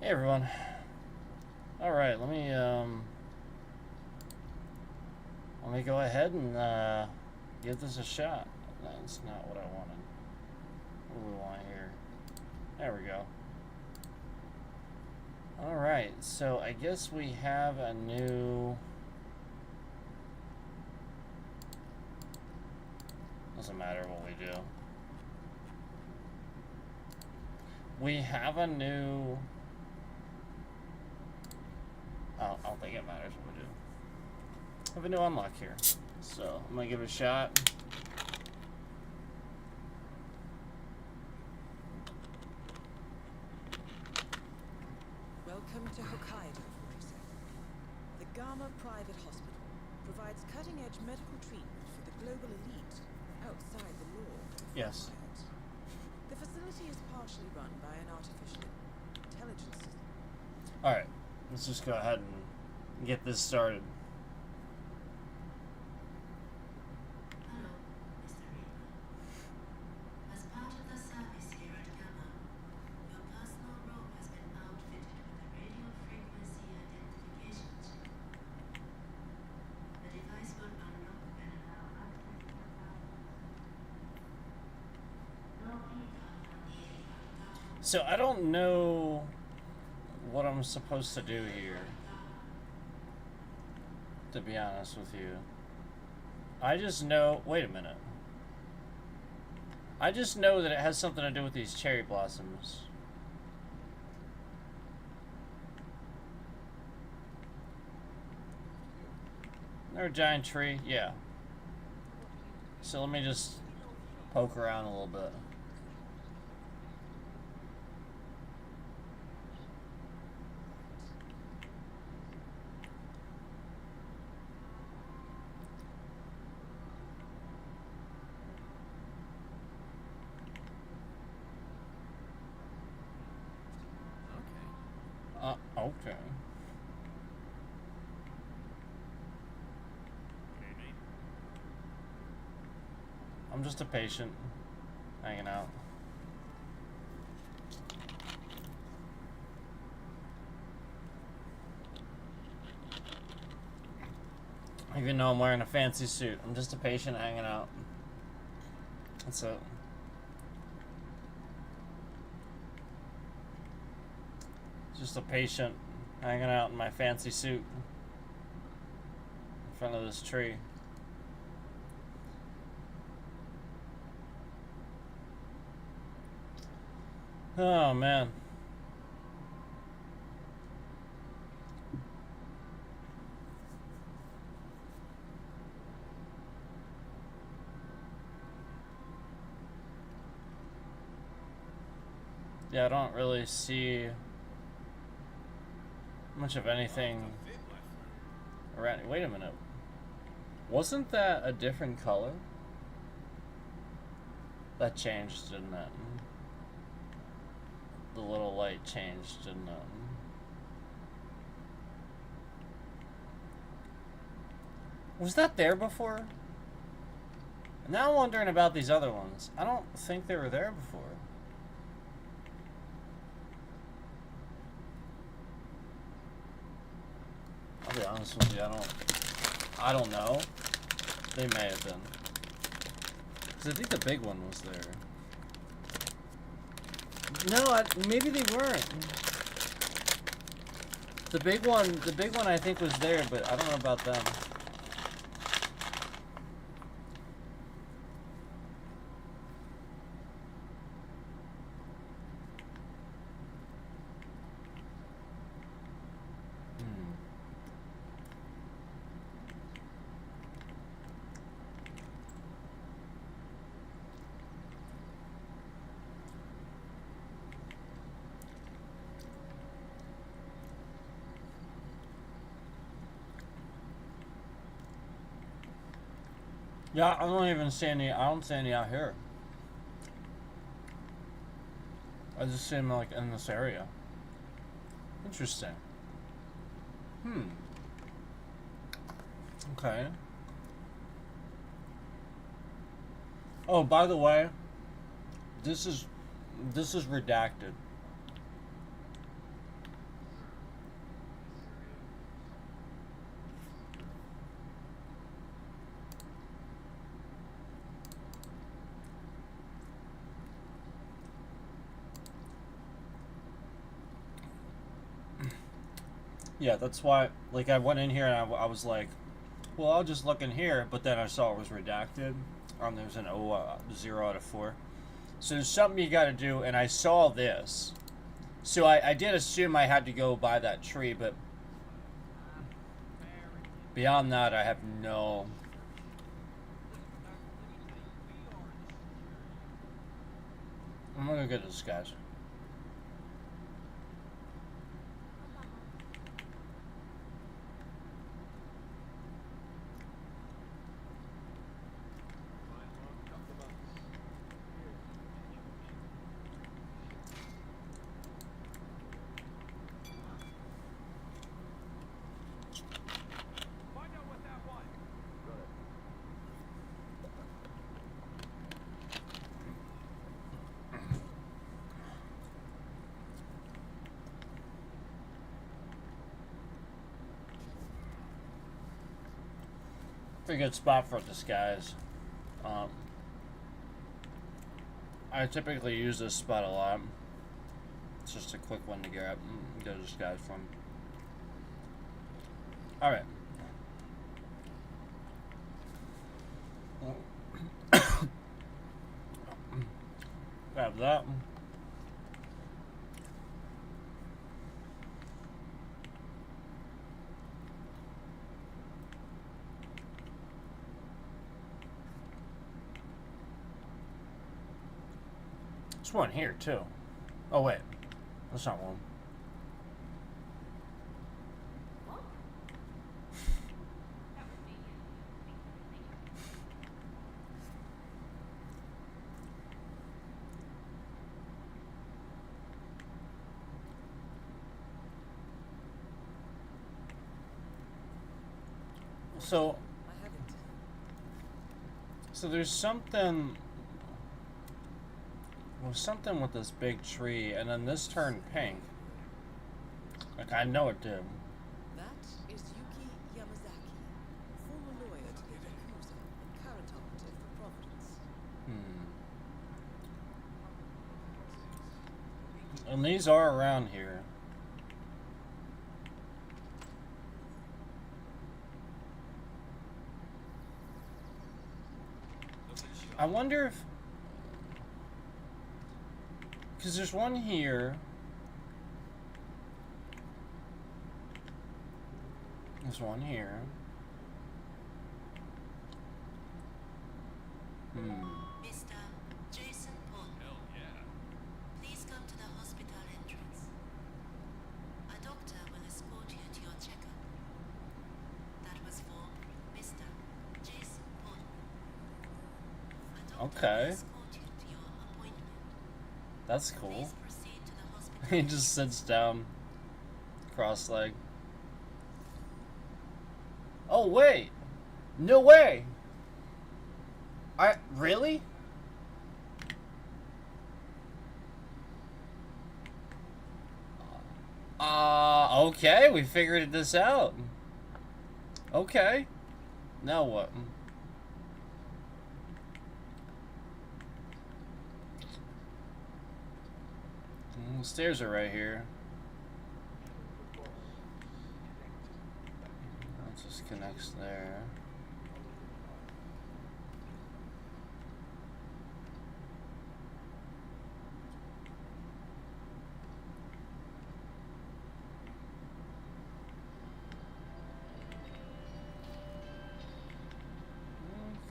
Hey everyone. Alright, let me go ahead and give this a shot. That's not what I wanted. What do we want here? There we go. Alright, so I guess we have a new... Doesn't matter what we do. We have a new... I don't think it matters what we do. I have a new unlock here. So, I'm gonna give it a shot. Welcome to Hokkaido, 47. The Gamma Private Hospital provides cutting-edge medical treatment for the global elite outside the law. Yes. The facility is partially run by an artificial intelligence system. Alright, let's just go ahead and get this started. Hello, Mr. Reaper. As part of the service here at Gamma, your personal robe has been outfitted with a radio frequency identification chip. The device will unlock and allow access to the no data from the data. So I don't know what I'm supposed to do here, to be honest with you. I just know... Wait a minute. I just know that it has something to do with these cherry blossoms. They're a giant tree? Yeah. So let me just poke around a little bit. Okay. I'm just a patient, hanging out. Even though I'm wearing a fancy suit, I'm just a patient hanging out. That's it. Just a patient hanging out in my fancy suit in front of this tree. Oh man. Yeah, I don't really see much of anything around. Wait a minute. Wasn't that a different color? That changed, didn't it? The little light changed, didn't it? Was that there before? Now I'm wondering about these other ones. I don't think they were there before. I'll be honest with you, I don't know. They may have been. Because I think the big one was there. No, maybe they weren't. The big one I think was there, but I don't know about them. Yeah, I don't even see any. I don't see any out here. I just see them like in this area. Interesting. Okay. Oh, by the way, this is redacted. Yeah, that's why. Like, I went in here and I was like, well, I'll just look in here, but then I saw it was redacted. There's an 0 out of 4. So there's something you got to do, and I saw this. So I did assume I had to go by that tree, but beyond that, I have no. I'm gonna get this, guys. Pretty good spot for disguise. I typically use this spot a lot. It's just a quick one to get disguise from. Alright. Grab that. There's one here too. Oh wait, that's not one. So there's something. Well, something with this big tree, and then this turned pink. Like, I know it did. That is Yuki Yamazaki, former lawyer to the Yakuza and current operative for Providence. And these are around here. I wonder if... Because there's one here. There's one here. Mr. Jason Portman. Hell yeah. Please come to the hospital entrance. A doctor will escort you to your checkup. That was for Mr. Jason Portman. A doctor Okay. will escort you to your appointment. That's cool. Please proceed to the hospital. He just sits down, cross-legged. Oh, wait! No way! Really? Okay, we figured this out. Okay. Now what? The stairs are right here. That just connects there.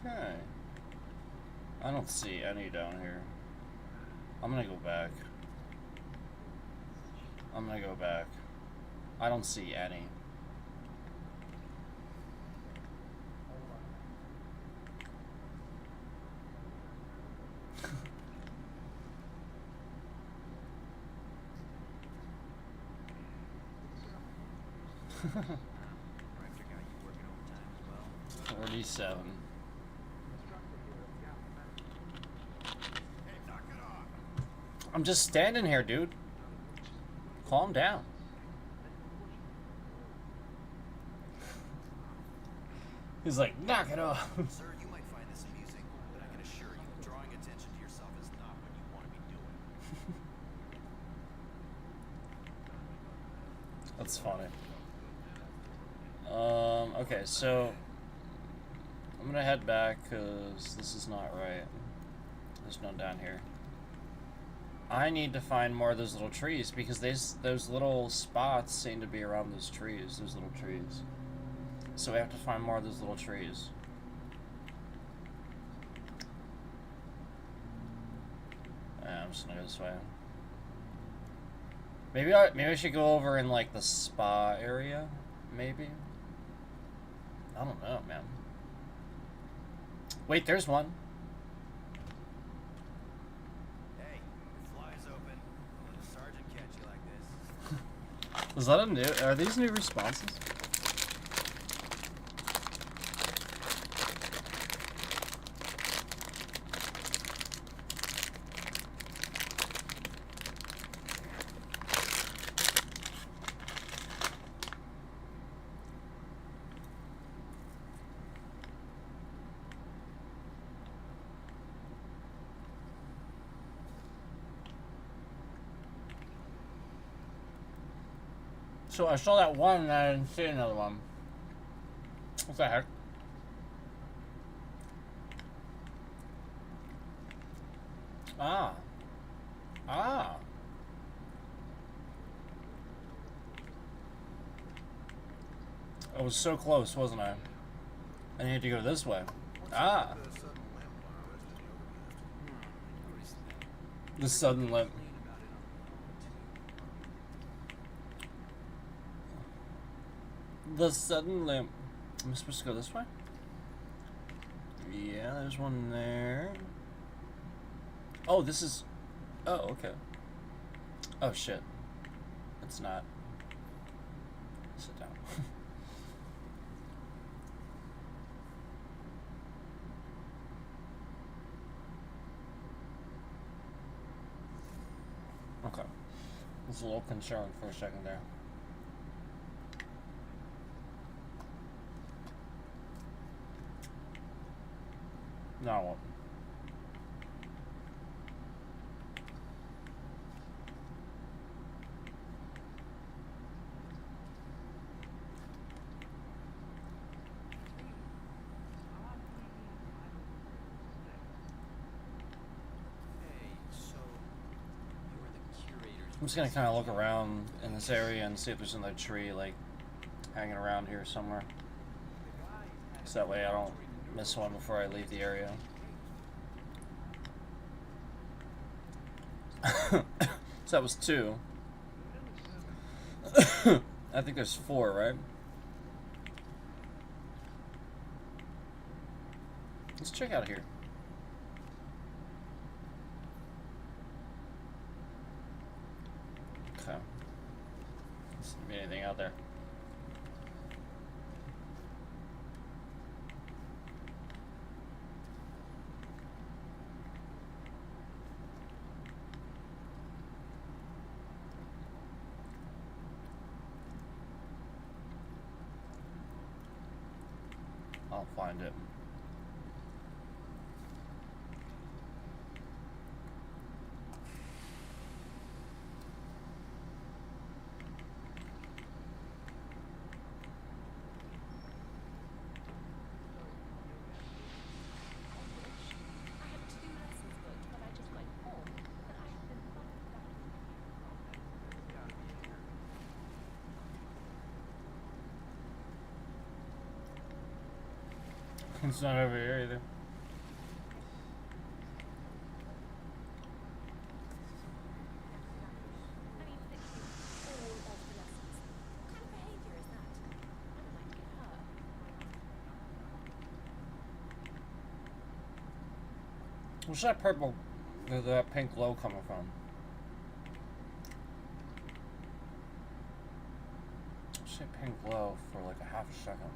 Okay. I don't see any down here. I'm gonna go back. I'm gonna go back. I don't see any. I figure out you working overtime as well. 47. Hey, knock it off. I'm just standing here, dude. Calm down. He's like, knock it off. Sir, you might find this amusing, but I can assure you, drawing attention to yourself is not what you want to be doing. That's funny. Okay, so I'm gonna head back because this is not right. There's none down here. I need to find more of those little trees because those little spots seem to be around those trees, those little trees. So we have to find more of those little trees. I'm just gonna go this way. Maybe I should go over in like the spa area, maybe. I don't know, man. Wait, there's one. Hey, your fly's open. Don't let a sergeant catch you like this. Is that a new? Are these new responses? So I saw that one and I didn't see another one. What the heck? Ah. Ah. I was so close, wasn't I? I need to go this way. Ah. The sudden limp. The sudden limp. Am I supposed to go this way? Yeah, there's one there. Oh, this is... Oh, okay. Oh, shit. It's not. Sit down. Okay. I was a little concerned for a second there. Now what? Hey, so you're the curators. I'm just gonna kind of look around in this area and see if there's another tree like hanging around here somewhere. So that way I don't miss one before I leave the area. So that was 2. I think there's 4, right? Let's check out here. Okay. Doesn't be anything out there. I'll find it. I had 2 lessons booked, but I just got informed that I have been bumped back. It's not over here either. I mean, literally all of the lessons. What kind of behaviour is that? I don't like to get hurt. Where's that purple, that pink glow coming from? Say pink glow for like a half a second.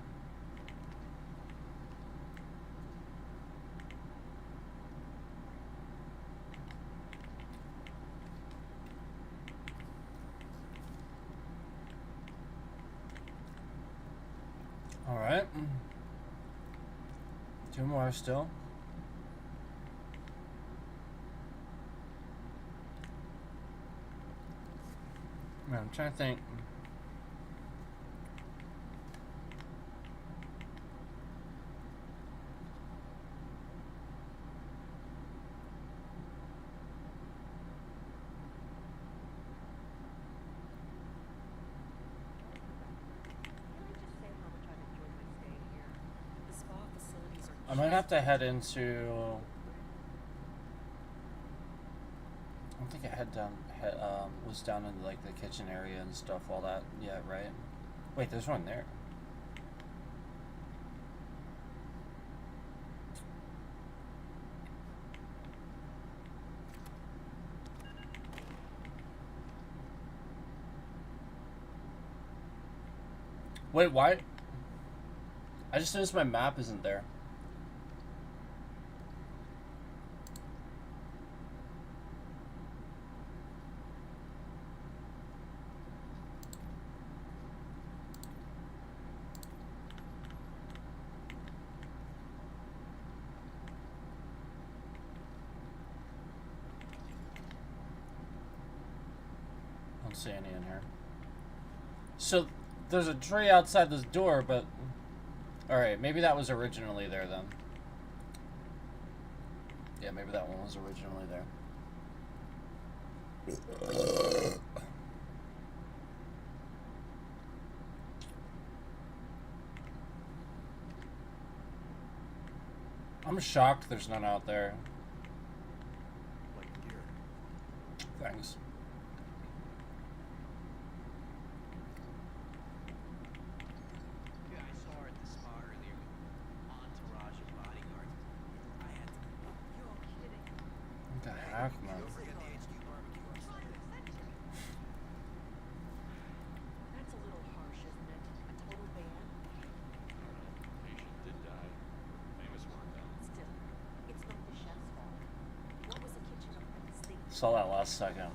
All right. 2 more still. Man, I'm trying to think. might have to head into. I don't think I was down in like the kitchen area and stuff. All that, yeah, right. Wait, there's one there. Wait, why? I just noticed my map isn't there. I don't see any in here. So there's a tree outside this door, but alright, maybe that was originally there then. Yeah, maybe that one was originally there. I'm shocked there's none out there. Like gear. Thanks. Yeah, I saw her at the spa earlier with entourage of bodyguards. I had to. You're kidding. What the heck, man? Don't forget the HQ barbecue on Sunday. That's a little harsh, isn't it? A total ban? Patient did die. Famous one, though. Still, it's not the chef's fault. What was the kitchen up at the state? Saw that last second.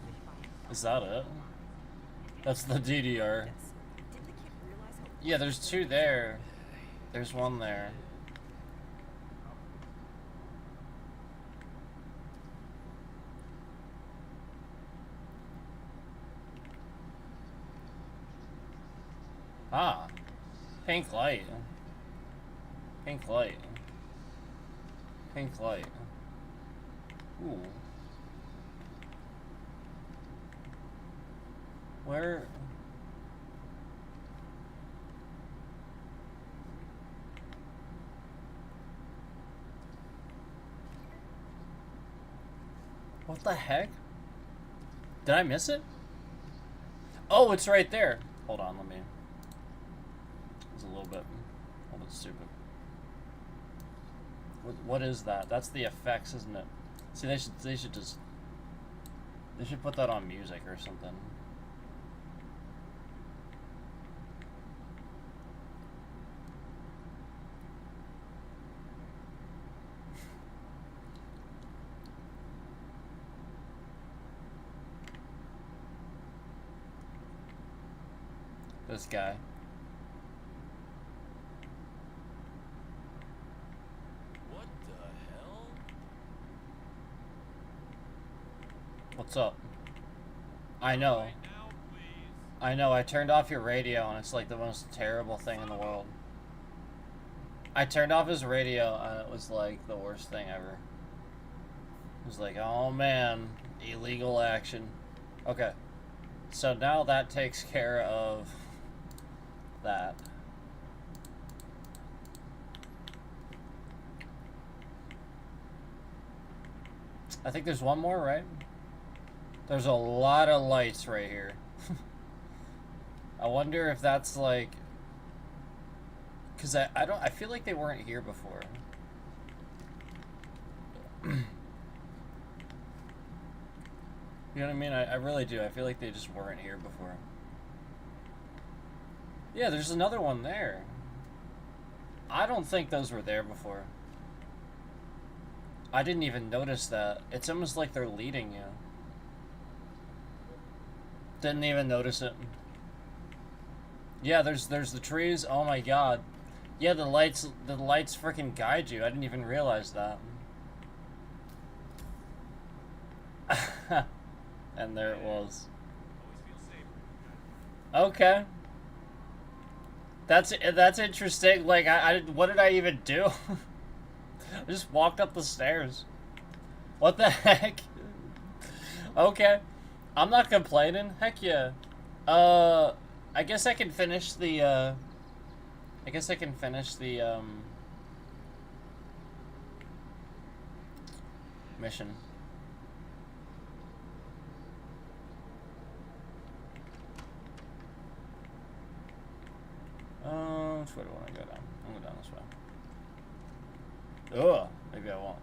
Is that it? That's the DDR. Didn't the kid realize how Yeah, there's two there. There's one there. Ah. Pink light. Pink light. Pink light. Ooh. Where? What the heck? Did I miss it? Oh, it's right there. Hold on, let me. It's a little bit stupid. What is that? That's the effects, isn't it? See, they should put that on music or something. This guy. What the hell? What's up? I know. Right now, please. I know, I turned off your radio and it's like the most terrible thing in the world. I turned off his radio and it was like the worst thing ever. It was like, oh man, illegal action. Okay. So now that takes care of that. I think there's one more, right? There's a lot of lights right here. I wonder if that's like, cause I feel like they weren't here before. You know what I mean? I really do. I feel like they just weren't here before. Yeah, there's another one there. I don't think those were there before. I didn't even notice that. It's almost like they're leading you. Didn't even notice it. Yeah, there's the trees. Oh my god. Yeah, the lights freaking guide you. I didn't even realize that. And there it was. Okay. That's interesting. Like I what did I even do? I just walked up the stairs. What the heck? Okay. I'm not complaining. Heck yeah. I guess I can finish the mission. Which way do I want to go down? I'm going down this way. Ugh, maybe I won't.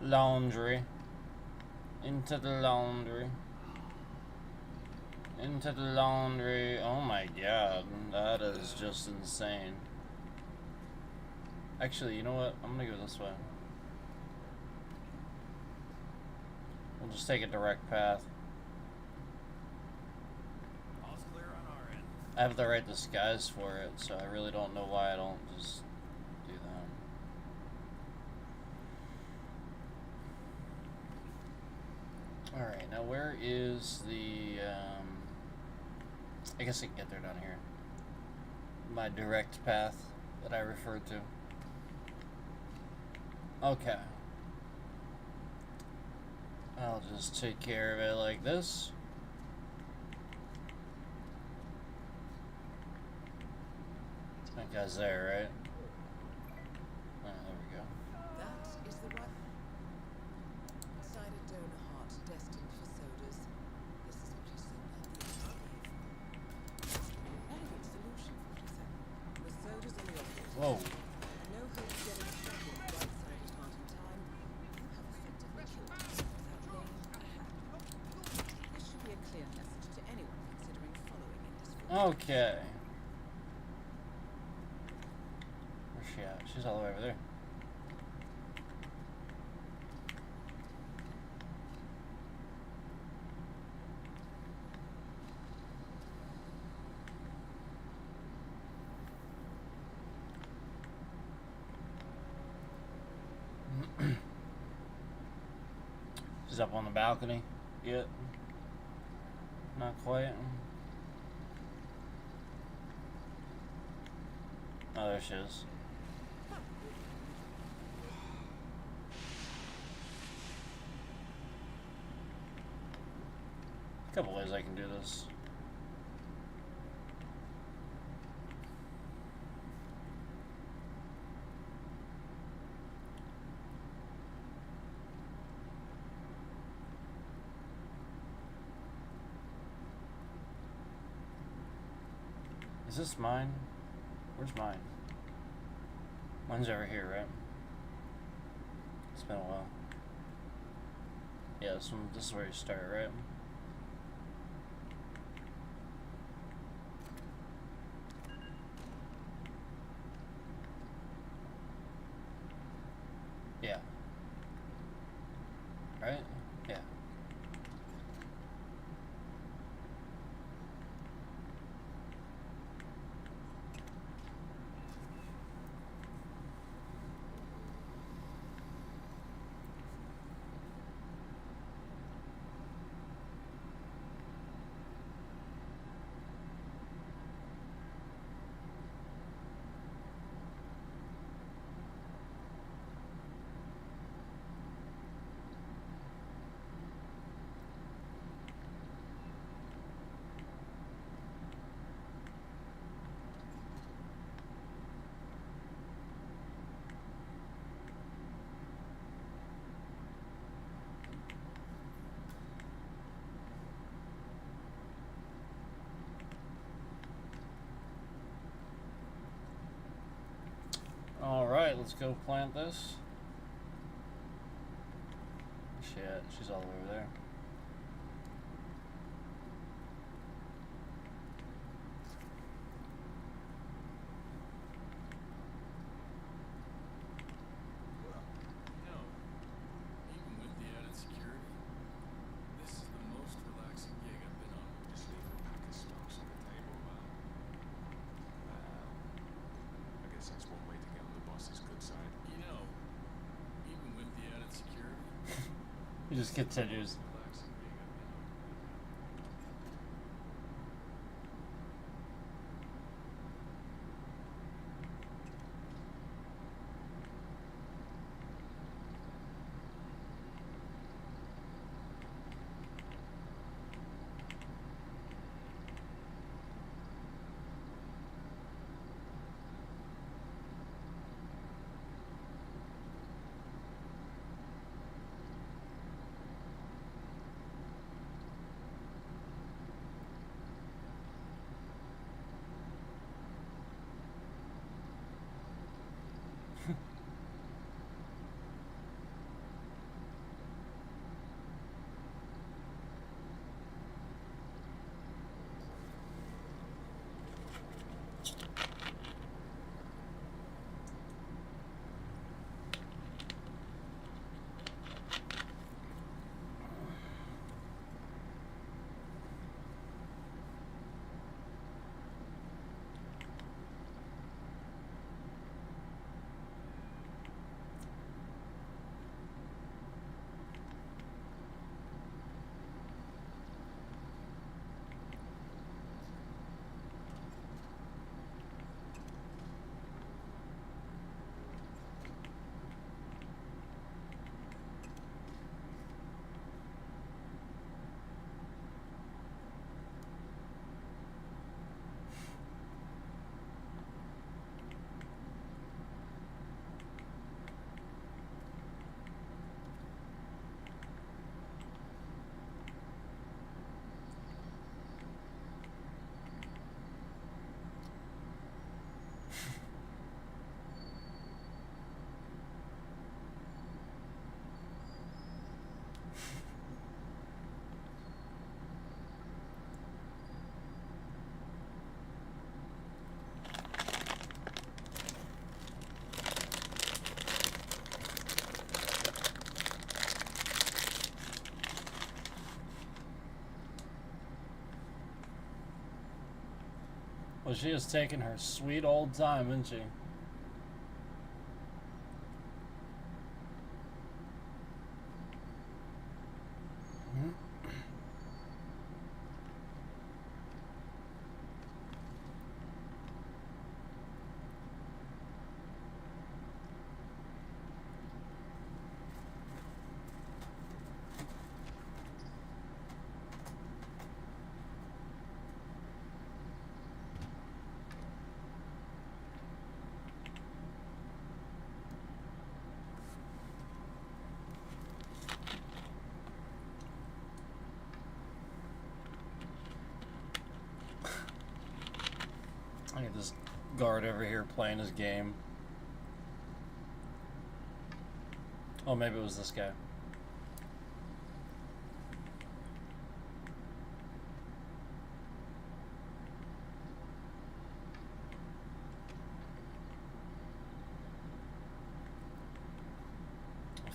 Laundry. Into the laundry. Into the laundry. Oh my god, that is just insane. Actually, you know what? I'm gonna go this way. We'll just take a direct path. All's clear on our end. I have the right disguise for it, so I really don't know why I don't just do that. Alright, now where is the, I guess I can get there down here. My direct path that I referred to. Okay. I'll just take care of it like this. That guy's there, right? Oh, there we go. That is the right. Cider donor heart destined for sodas. This is what you said at the elegant solution, 47. With sodas in the office. Whoa. No hope of getting stuck in the right-sided heart in time. You have effectively killed it without laying a hand. This should be a clear message to anyone considering following in this footstep. Okay. Where's she at? She's all the way over there. She's up on the balcony. Yet. Not quite. Oh, there she is. A couple ways I can do this. Is this mine? Where's mine? Mine's over here, right? It's been a while. Yeah, this is where you start, right? Yeah. Right? Yeah. Alright, let's go plant this. Shit, she's all the way over there. You know, even with the added security, this is the most relaxing gig I've been on. Just leave a pack of smokes on the table, man. I guess that's one way to get on the boss's good side. You know, even with the added security, He just continues. Relaxing gig I've been on. Well, she is taking her sweet old time, isn't she? I got this guard over here playing his game. Oh, maybe it was this guy.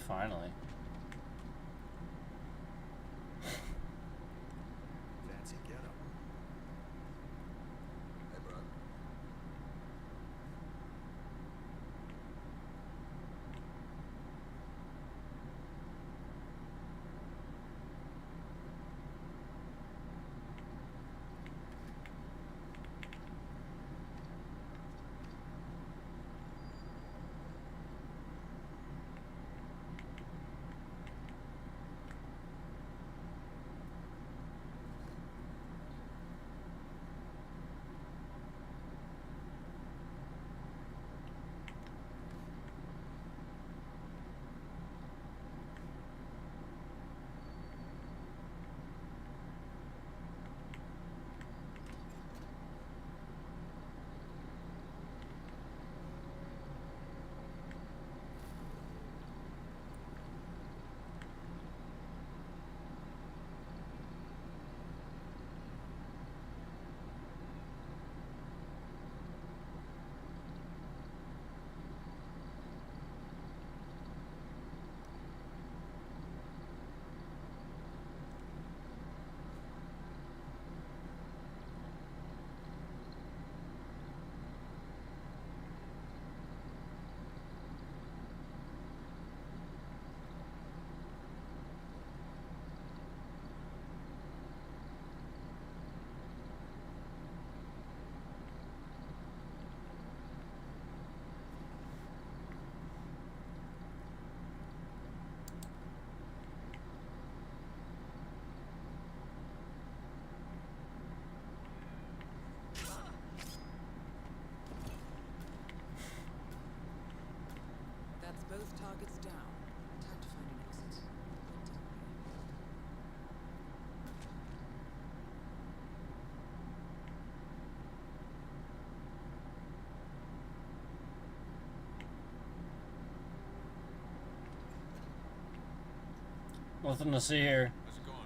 Finally. Fancy getup. Hey, bro. Both targets down. Time to find an exit. But don't worry. Nothing to see here. How's it going?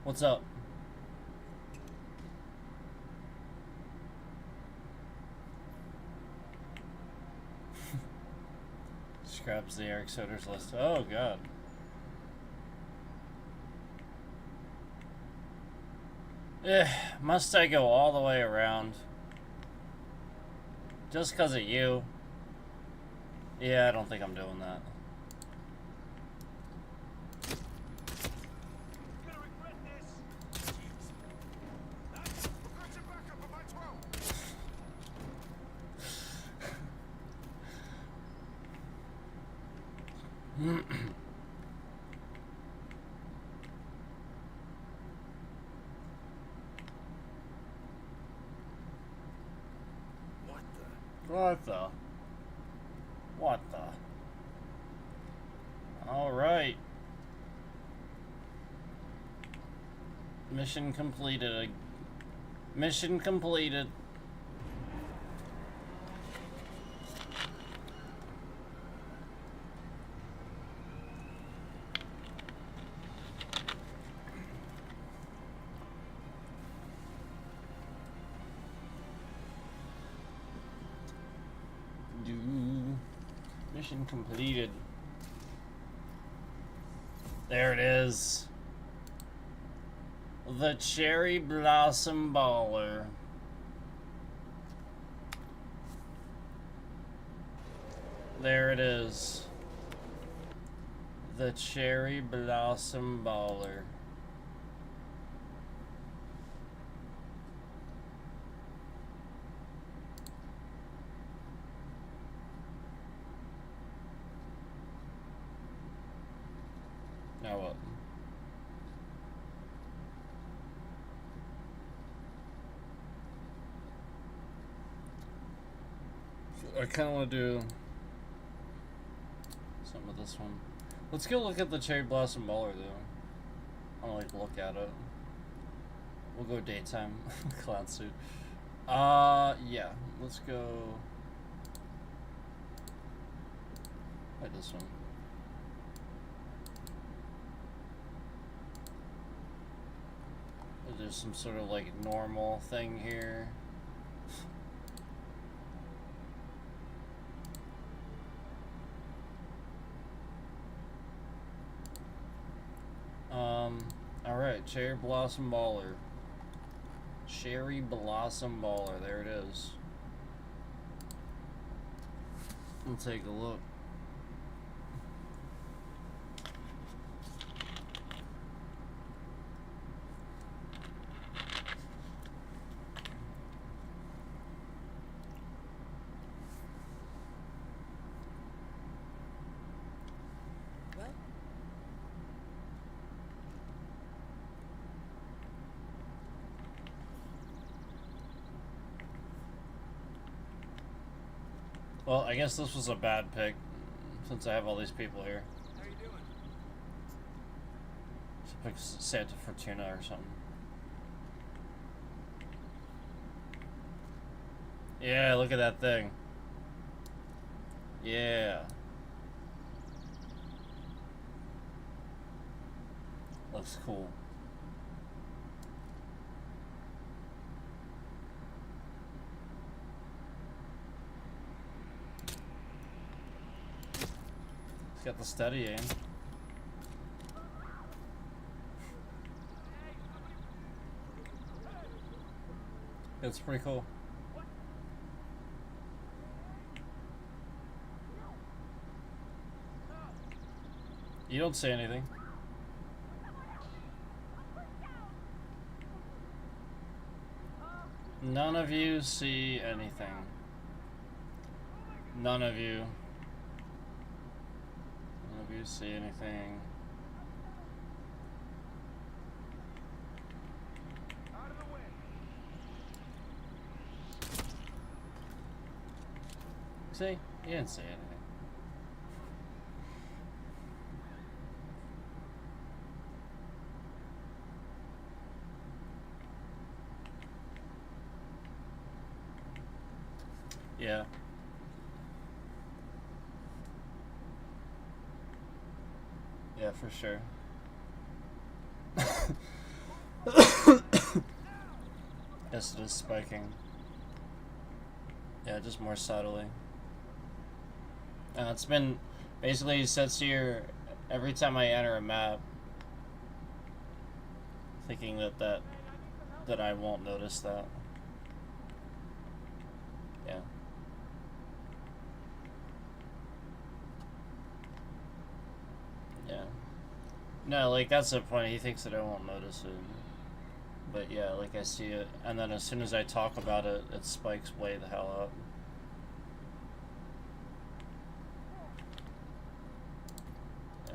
What's up? Scraps the Eric Soder's list. Oh god. Must I go all the way around? Just because of you? Yeah, I don't think I'm doing that. You're gonna regret this! Lads, I've got your back up on my 12! What the? What the? What the? Alright. Mission completed. Mission completed. Mission completed. There it is. The Cherry Blossom Baller. There it is. The Cherry Blossom Baller. Now what? I kind of want to do something with this one. Let's go look at the Cherry Blossom Baller, though. I want to, like, look at it. We'll go daytime. Clown suit. Yeah. Let's go... Like this one. There's some sort of, like, normal thing here. Alright, Cherry Blossom Baller. Cherry Blossom Baller, there it is. We'll take a look. Well, Well, I guess this was a bad pick, since I have all these people here. How you doing? Should pick Santa Fortuna or something. Yeah, look at that thing. Yeah. Looks cool. It's got the steady aim. It's pretty cool. You don't say anything. None of you see anything. None of you. None of you see anything. Out of the way! See? You didn't say anything. Yeah. Yeah, for sure. Yes, it is spiking. Yeah, just more subtly. It's been basically it sits here every time I enter a map, thinking that I won't notice that. Yeah. Yeah. No, like that's the point. He thinks that I won't notice it. But yeah, like I see it, and then as soon as I talk about it, it spikes way the hell up. Yeah.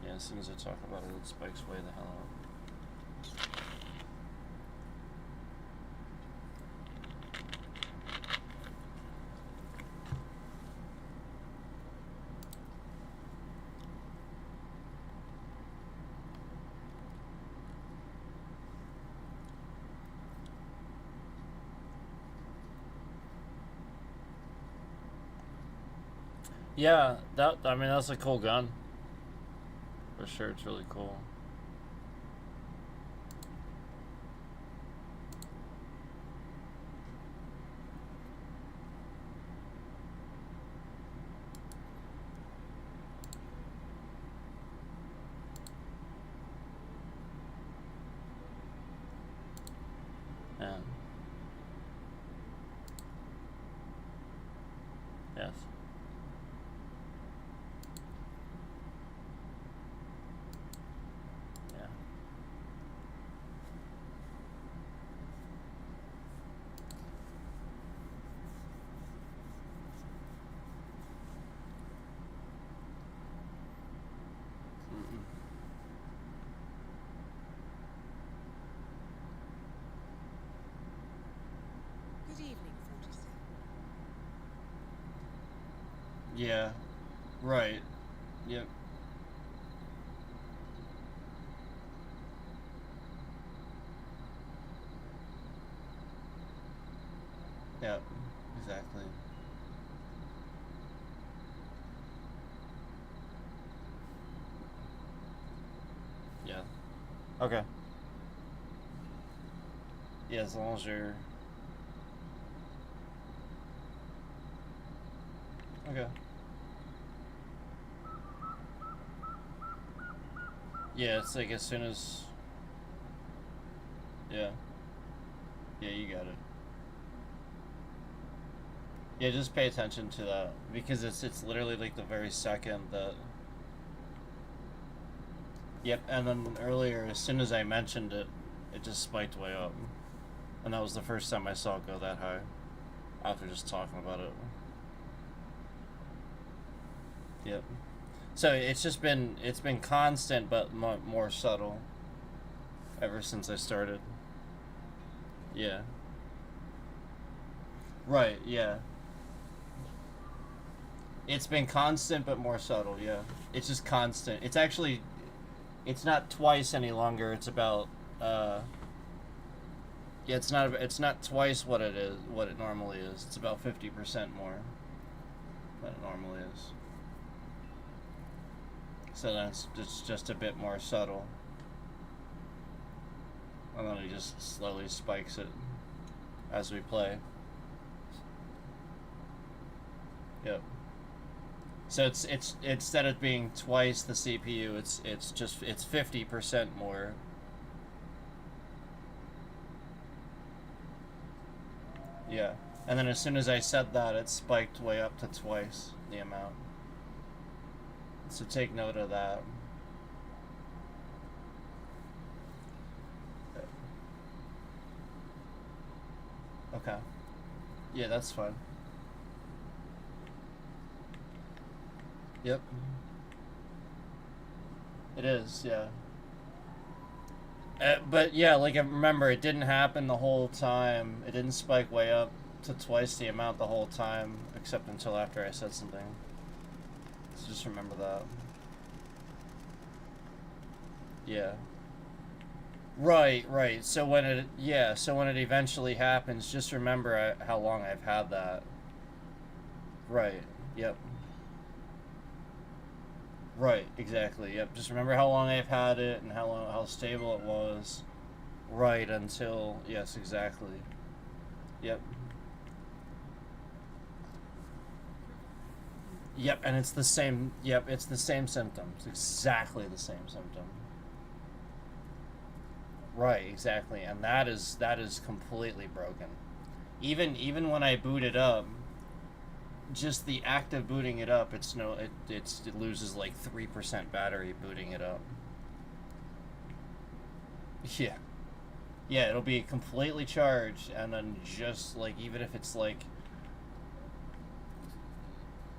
Yeah, as soon as I talk about it, it spikes way the hell up. Yeah, I mean that's a cool gun. For sure, it's really cool. Yeah. Yes. Yeah. Mm-mm. Good evening, 47. Yeah. Right. Yep. Yep. Exactly. Yeah. Okay. Yeah, as long as you're... Okay. Yeah, it's like as soon as... Yeah. Yeah, you got it. Yeah, just pay attention to that. Because it's literally like the very second that... Yep, and then earlier, as soon as I mentioned it, it just spiked way up. And that was the first time I saw it go that high. After just talking about it. Yep. So it's been constant but more subtle ever since I started. Yeah. Right, yeah. It's been constant but more subtle, yeah. It's just constant. It's actually it's not twice any longer. It's about yeah, it's not twice what it normally is. It's about 50% more than it normally is. So then it's just a bit more subtle. And then he just slowly spikes it as we play. Yep. So it's instead of being twice the CPU, it's 50% more. Yeah. And then as soon as I said that, it spiked way up to twice the amount. So take note of that. Okay. Yeah, that's fine. Yep. It is, yeah. But yeah, like remember, it didn't happen the whole time. It didn't spike way up to twice the amount the whole time, except until after I said something. So just remember that. Yeah. Right, right. So when it, yeah, so when it eventually happens, just remember how long I've had that. Right. Yep. Right, exactly. Yep. Just remember how long I've had it and how stable it was. Right until, yes, exactly. Yep. Yep, and it's the same, yep, it's the same symptom. It's exactly the same symptom. Right, exactly. And that is completely broken. Even when I boot it up, just the act of booting it up, it loses like 3% battery booting it up. Yeah. Yeah, it'll be completely charged, and then just like, even if it's like,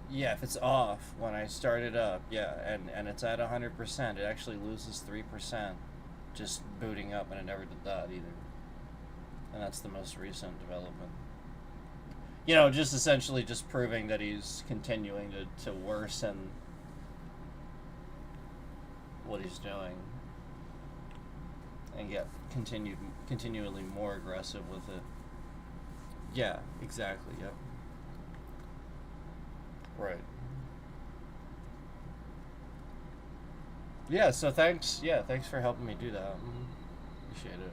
yeah, if it's off when I start it up, yeah, and it's at 100%, it actually loses 3% just booting up, and it never did that either. And that's the most recent development. You know, just essentially just proving that he's continuing to worsen what he's doing and get continually more aggressive with it. Yeah, exactly. Yep. Right. Yeah, so thanks. Yeah, thanks for helping me do that. Appreciate it.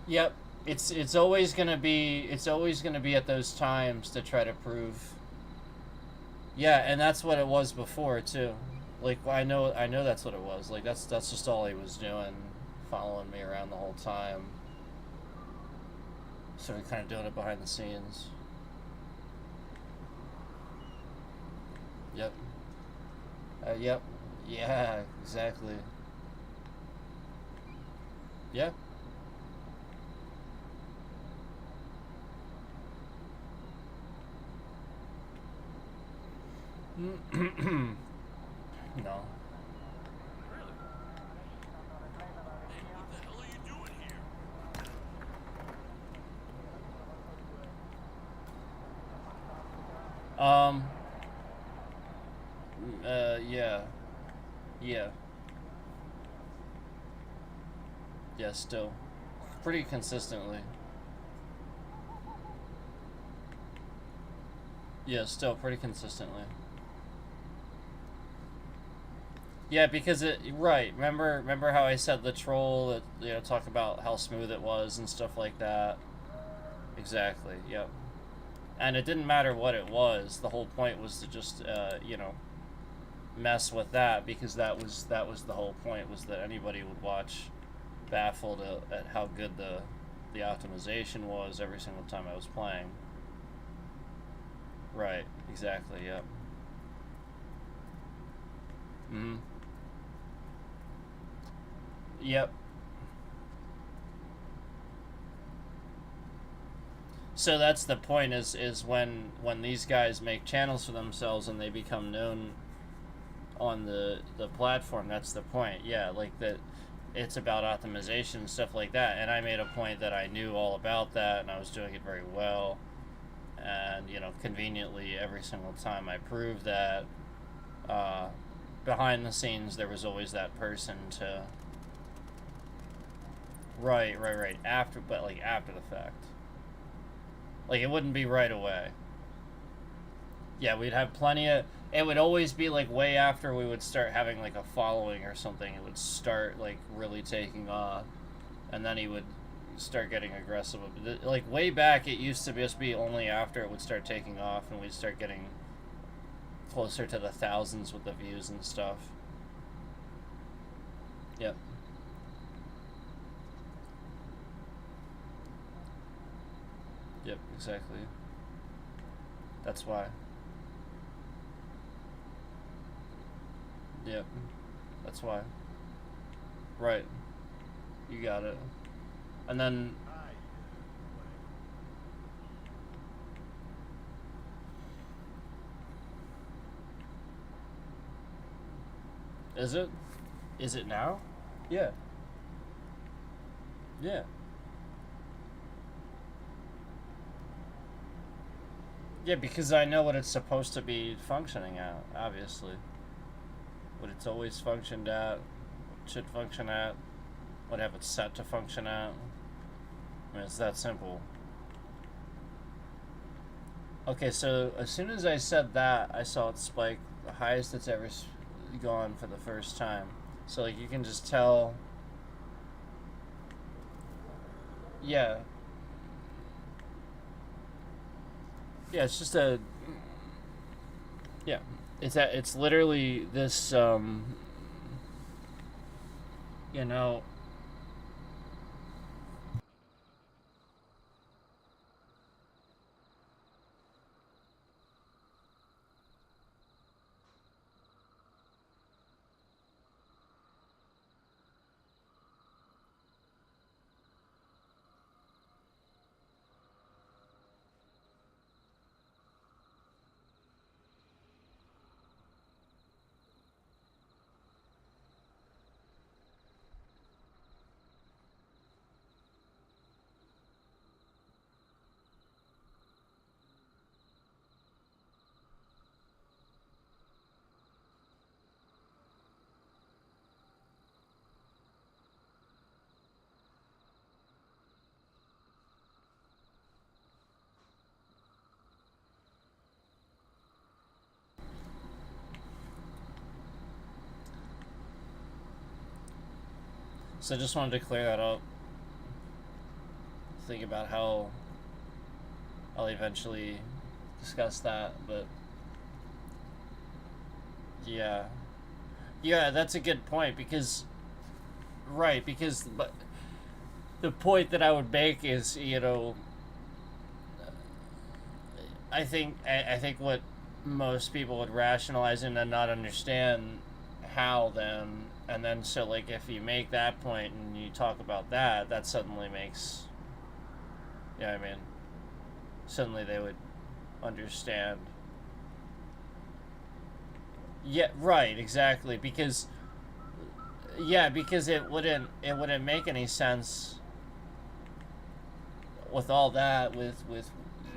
Yep. It's always gonna be at those times to try to prove. Yeah, and that's what it was before too. Like, I know that's what it was. Like, that's just all he was doing, following me around the whole time. So we're kind of doing it behind the scenes. Yep. Yep. Yeah, exactly. Yeah. No. Really? Hey, what the hell are you doing here? Um. Yeah. Yeah. Yeah, still. Pretty consistently. Yeah, still pretty consistently. Yeah, because right. Remember how I said the troll that, talk about how smooth it was and stuff like that. Exactly. Yep. And it didn't matter what it was. The whole point was to just mess with that, because that was the whole point, was that anybody would watch baffled at how good the optimization was every single time I was playing. Right. Exactly. Yep. Mhm. Yep. So that's the point, is when these guys make channels for themselves and they become known on the platform, that's the point. Yeah, like that, it's about optimization and stuff like that. And I made a point that I knew all about that and I was doing it very well. And conveniently, every single time I proved that, uh, behind the scenes there was always that person to. Right. After, but like after the fact. Like, it wouldn't be right away. Yeah, we'd have plenty of. It would always be like way after we would start having like a following or something. It would start like really taking off, and then he would start getting aggressive. Like, way back, it used to just be only after it would start taking off, and we'd start getting closer to the thousands with the views and stuff. Yep. Yep, exactly. That's why. Yep. That's why. Right. You got it. And then. Is it? Is it now? Yeah. Yeah. Yeah, because I know what it's supposed to be functioning at, obviously. What it's always functioned at, should function at, would have it set to function at. I mean, it's that simple. Okay, so as soon as I said that, I saw it spike the highest it's ever gone for the first time. So like you can just tell. Yeah. Yeah, it's just a. Yeah, it's literally this. You know. So I just wanted to clear that up. Think about how I'll eventually discuss that, but yeah. Yeah, that's a good point because right, because but the point that I would make is, you know, I think what most people would rationalize and then not understand how then, and then so like if you make that point and you talk about that, that suddenly makes, yeah, I mean, suddenly they would understand. Yeah, right, exactly, because because it wouldn't make any sense with all that with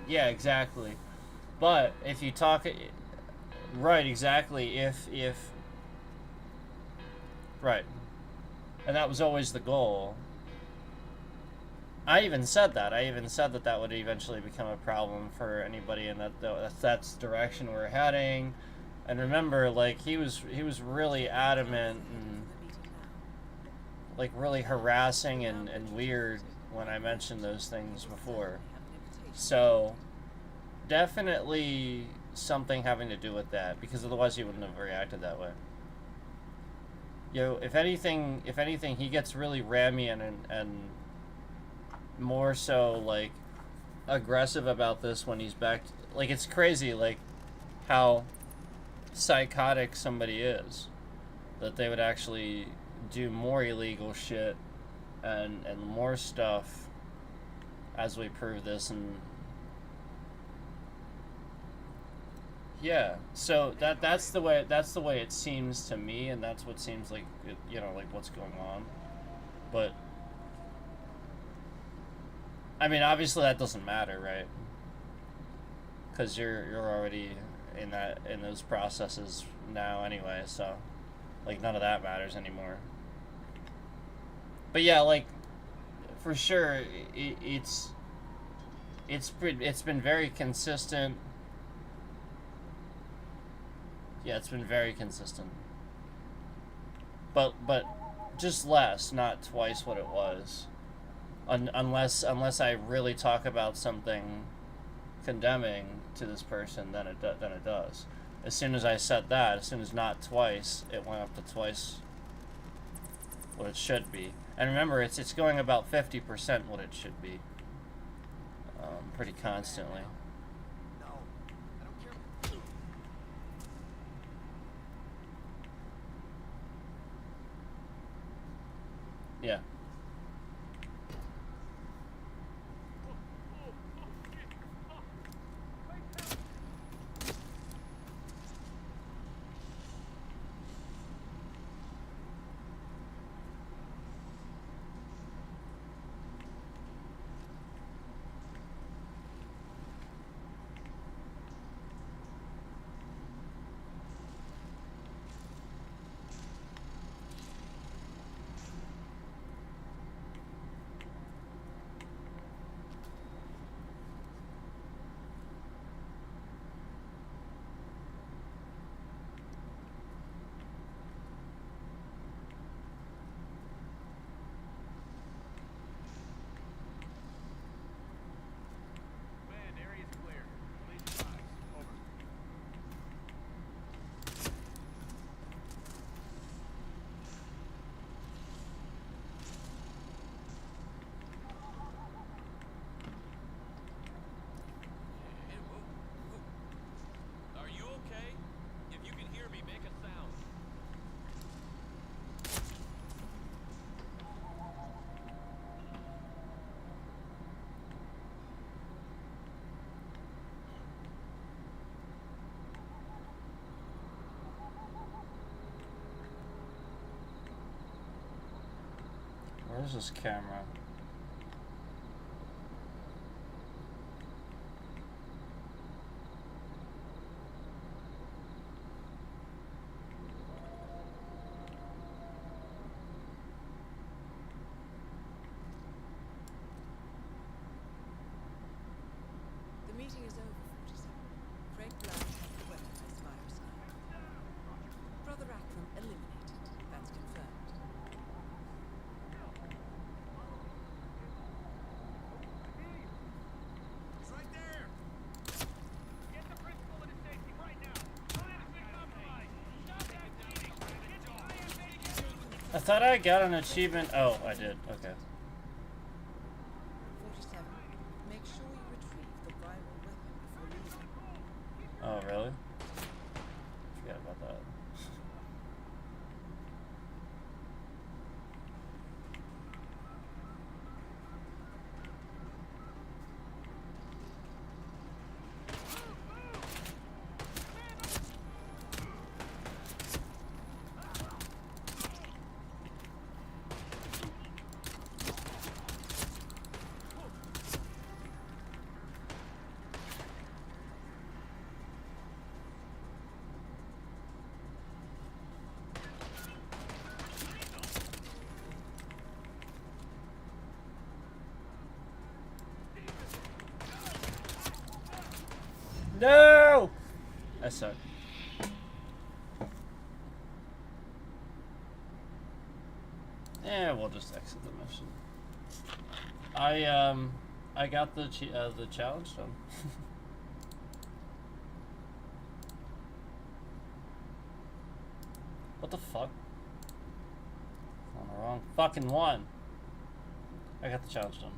yeah, exactly. But if you talk right, exactly, if right. And that was always the goal. I even said that. I even said that that would eventually become a problem for anybody, and that's the direction we're heading. And remember, like he was really adamant and like really harassing and weird when I mentioned those things before. So definitely something having to do with that, because otherwise he wouldn't have reacted that way. If anything, he gets really rammy and more so like aggressive about this when he's back. Like it's crazy, like how psychotic somebody is, that they would actually do more illegal shit and more stuff as we prove this. And yeah, so that's the way it seems to me, and that's what seems like you know, like what's going on. But I mean, obviously that doesn't matter, right? Because you're already in those processes now anyway, so like none of that matters anymore. But yeah, like for sure, it's been very consistent. Yeah, it's been very consistent. But just less, not twice what it was. Unless I really talk about something condemning to this person, then it does. As soon as I said that, as soon as not twice, it went up to twice what it should be. And remember, it's going about 50% what it should be, pretty constantly. No, I don't care. Yeah. Where's this camera? The meeting is over, 47. Craig Bland has the weaponized virus now. Brother Akram eliminated. That's confirmed. He's right there. Get the principal into safety right now. Plan has been compromised. Stop that meeting. I thought I got an achievement. Oh, I did. Okay. 47. Make sure you retrieve the viral weapon before leaving. Oh, really? Forgot about that. No! I suck. We'll just exit the mission. I got the challenge done. What the fuck? On the wrong fucking one. I got the challenge done.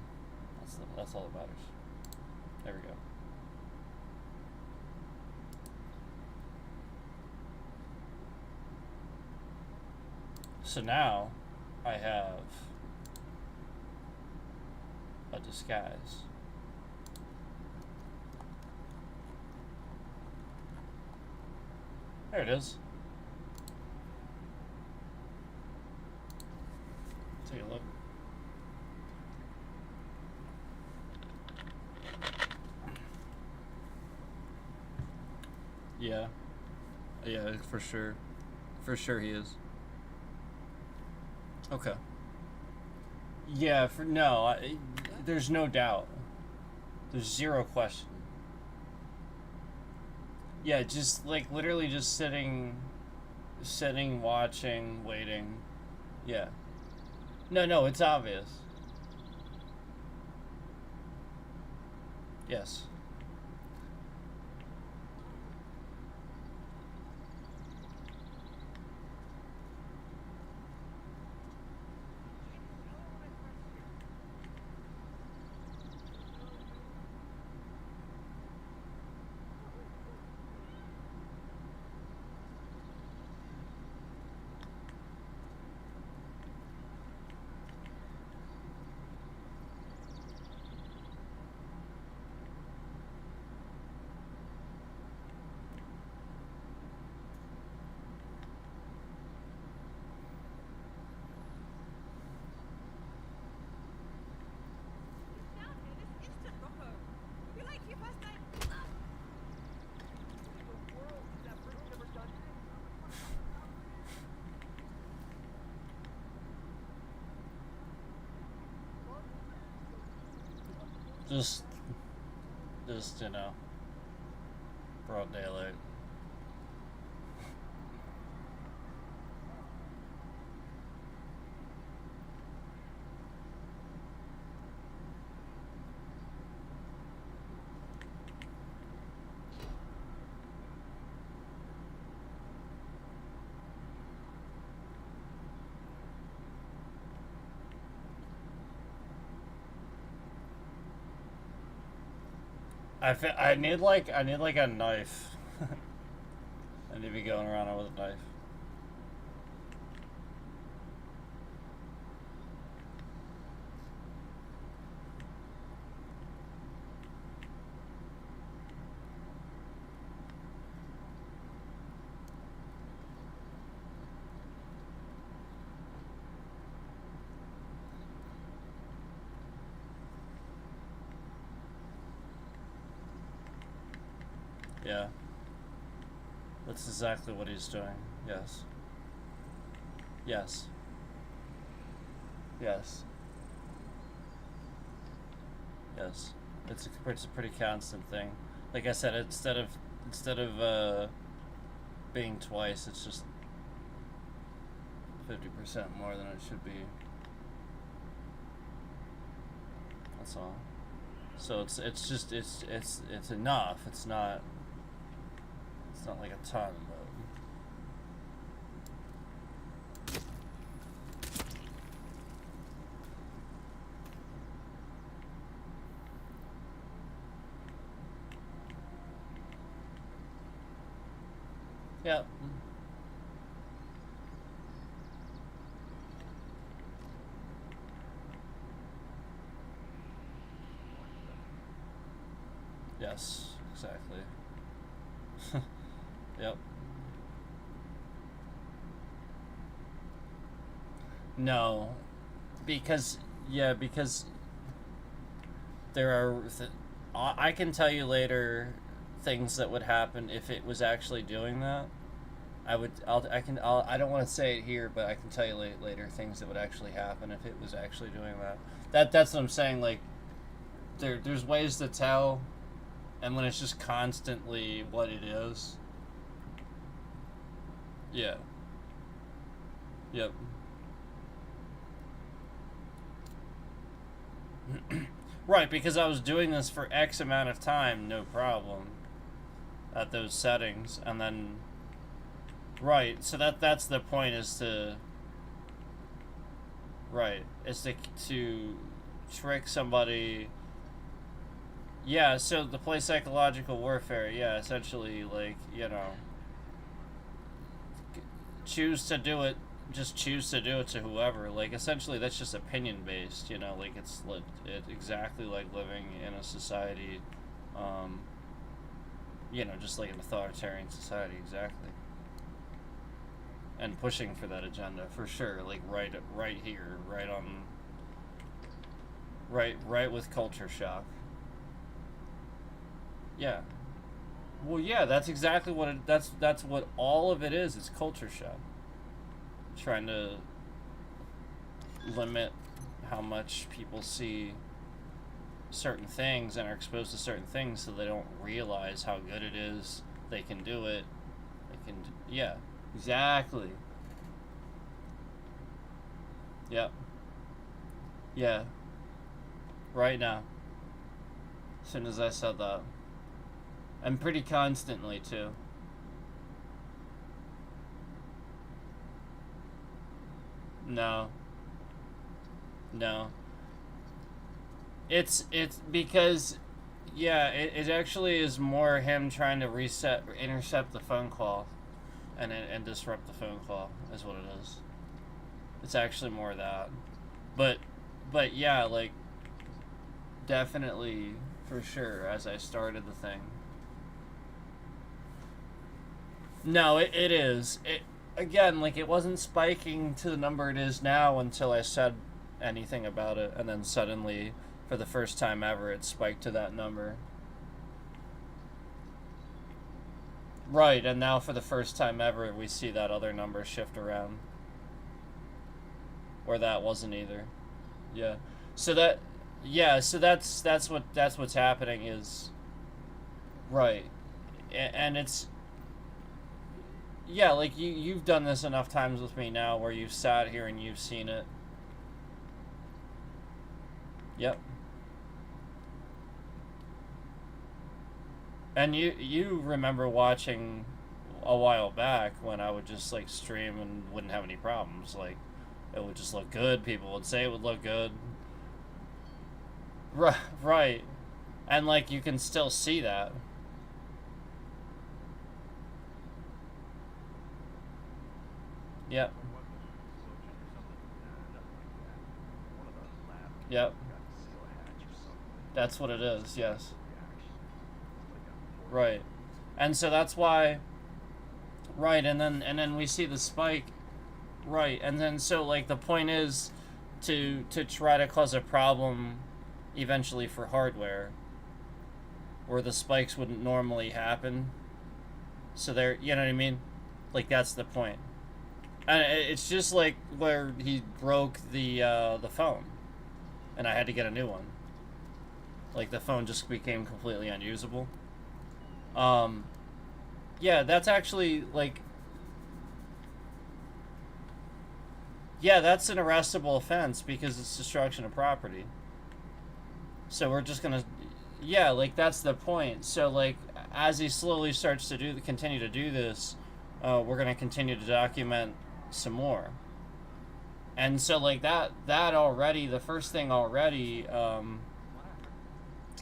That's all that matters. There we go. So now I have a disguise. There it is. Take a look. Yeah. Yeah, for sure. For sure he is. Okay. Yeah, there's no doubt. There's zero question. Yeah, just like literally just sitting, watching, waiting. Yeah. No, it's obvious. Yes. Just you know, broad daylight. I need like a knife. I need to be going around with a knife. Yeah. That's exactly what he's doing. Yes. Yes. Yes. Yes. It's a pretty constant thing. Like I said, instead of being twice, it's just 50% more than it should be. That's all. So it's just it's enough. It's not like a ton, but yeah. Yes, exactly. Yep. No, because there are. I can tell you later things that would happen if it was actually doing that. I don't want to say it here, but I can tell you later things that would actually happen if it was actually doing that. That's what I'm saying. Like, there's ways to tell, and when it's just constantly what it is. Yeah. Yep. Right, because I was doing this for X amount of time, no problem, at those settings, and then, right, so that's the point, is to, right, is to trick somebody. Yeah, so to play psychological warfare, yeah, essentially, like, you know, choose to do it to whoever. Like, essentially, that's just opinion based, you know, like, it's exactly like living in a society, you know, just like an authoritarian society, exactly. And pushing for that agenda, for sure, like, right here, right with culture shock. Yeah. Well, yeah, that's exactly what that's what all of it is. It's culture shock. Trying to limit how much people see certain things and are exposed to certain things, so they don't realize how good it is. They can do it. Yeah, exactly. Yep. Yeah. Right now. As soon as I said that. And pretty constantly, too. No. No. It's because, yeah, it actually is more him trying to intercept the phone call and disrupt the phone call, is what it is. It's actually more that. But yeah, like, definitely, for sure, as I started the thing. No, it is. Again, like, it wasn't spiking to the number it is now until I said anything about it, and then suddenly, for the first time ever, it spiked to that number. Right, and now for the first time ever, we see that other number shift around. Or that wasn't either. Yeah. So that's what's happening is, right. And it's, yeah, like, you've done this enough times with me now where you've sat here and you've seen it. Yep. And you remember watching a while back when I would just, like, stream and wouldn't have any problems. Like, it would just look good. People would say it would look good. Right. And, like, you can still see that. Yep. Yep. That's what it is, yes. Right. And so that's why, right, and then we see the spike, right, and then so, like, the point is to try to cause a problem eventually for hardware. where the spikes wouldn't normally happen. So there, you know what I mean? Like, that's the point. And it's just like where he broke the phone, and I had to get a new one. Like, the phone just became completely unusable. Yeah, that's actually, like... Yeah, that's an arrestable offense because it's destruction of property. So we're just gonna... Yeah, like, that's the point. So, like, as he slowly starts to continue to do this, we're gonna continue to document some more. And so, like, that already, the first thing already,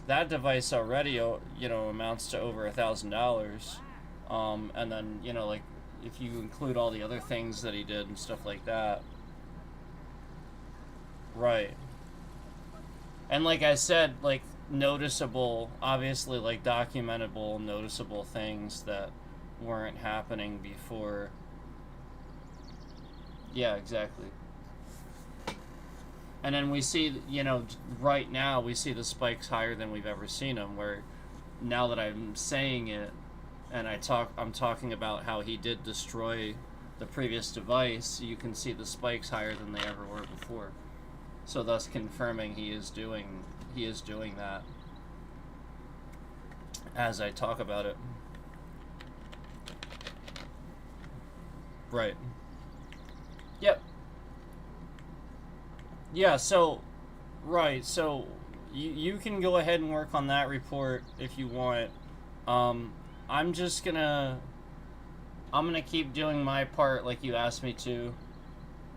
that device already, you know, amounts to over $1,000. And then, you know, like, if you include all the other things that he did and stuff like that. Right. And like I said, like, noticeable, obviously, like, documentable, noticeable things that weren't happening before. Yeah, exactly. And then we see, you know, right now, we see the spikes higher than we've ever seen them, where now that I'm saying it, and I'm talking about how he did destroy the previous device, you can see the spikes higher than they ever were before. So thus confirming he is doing that as I talk about it. Right. Yep. Yeah, so right, so you can go ahead and work on that report if you want. I'm gonna keep doing my part like you asked me to.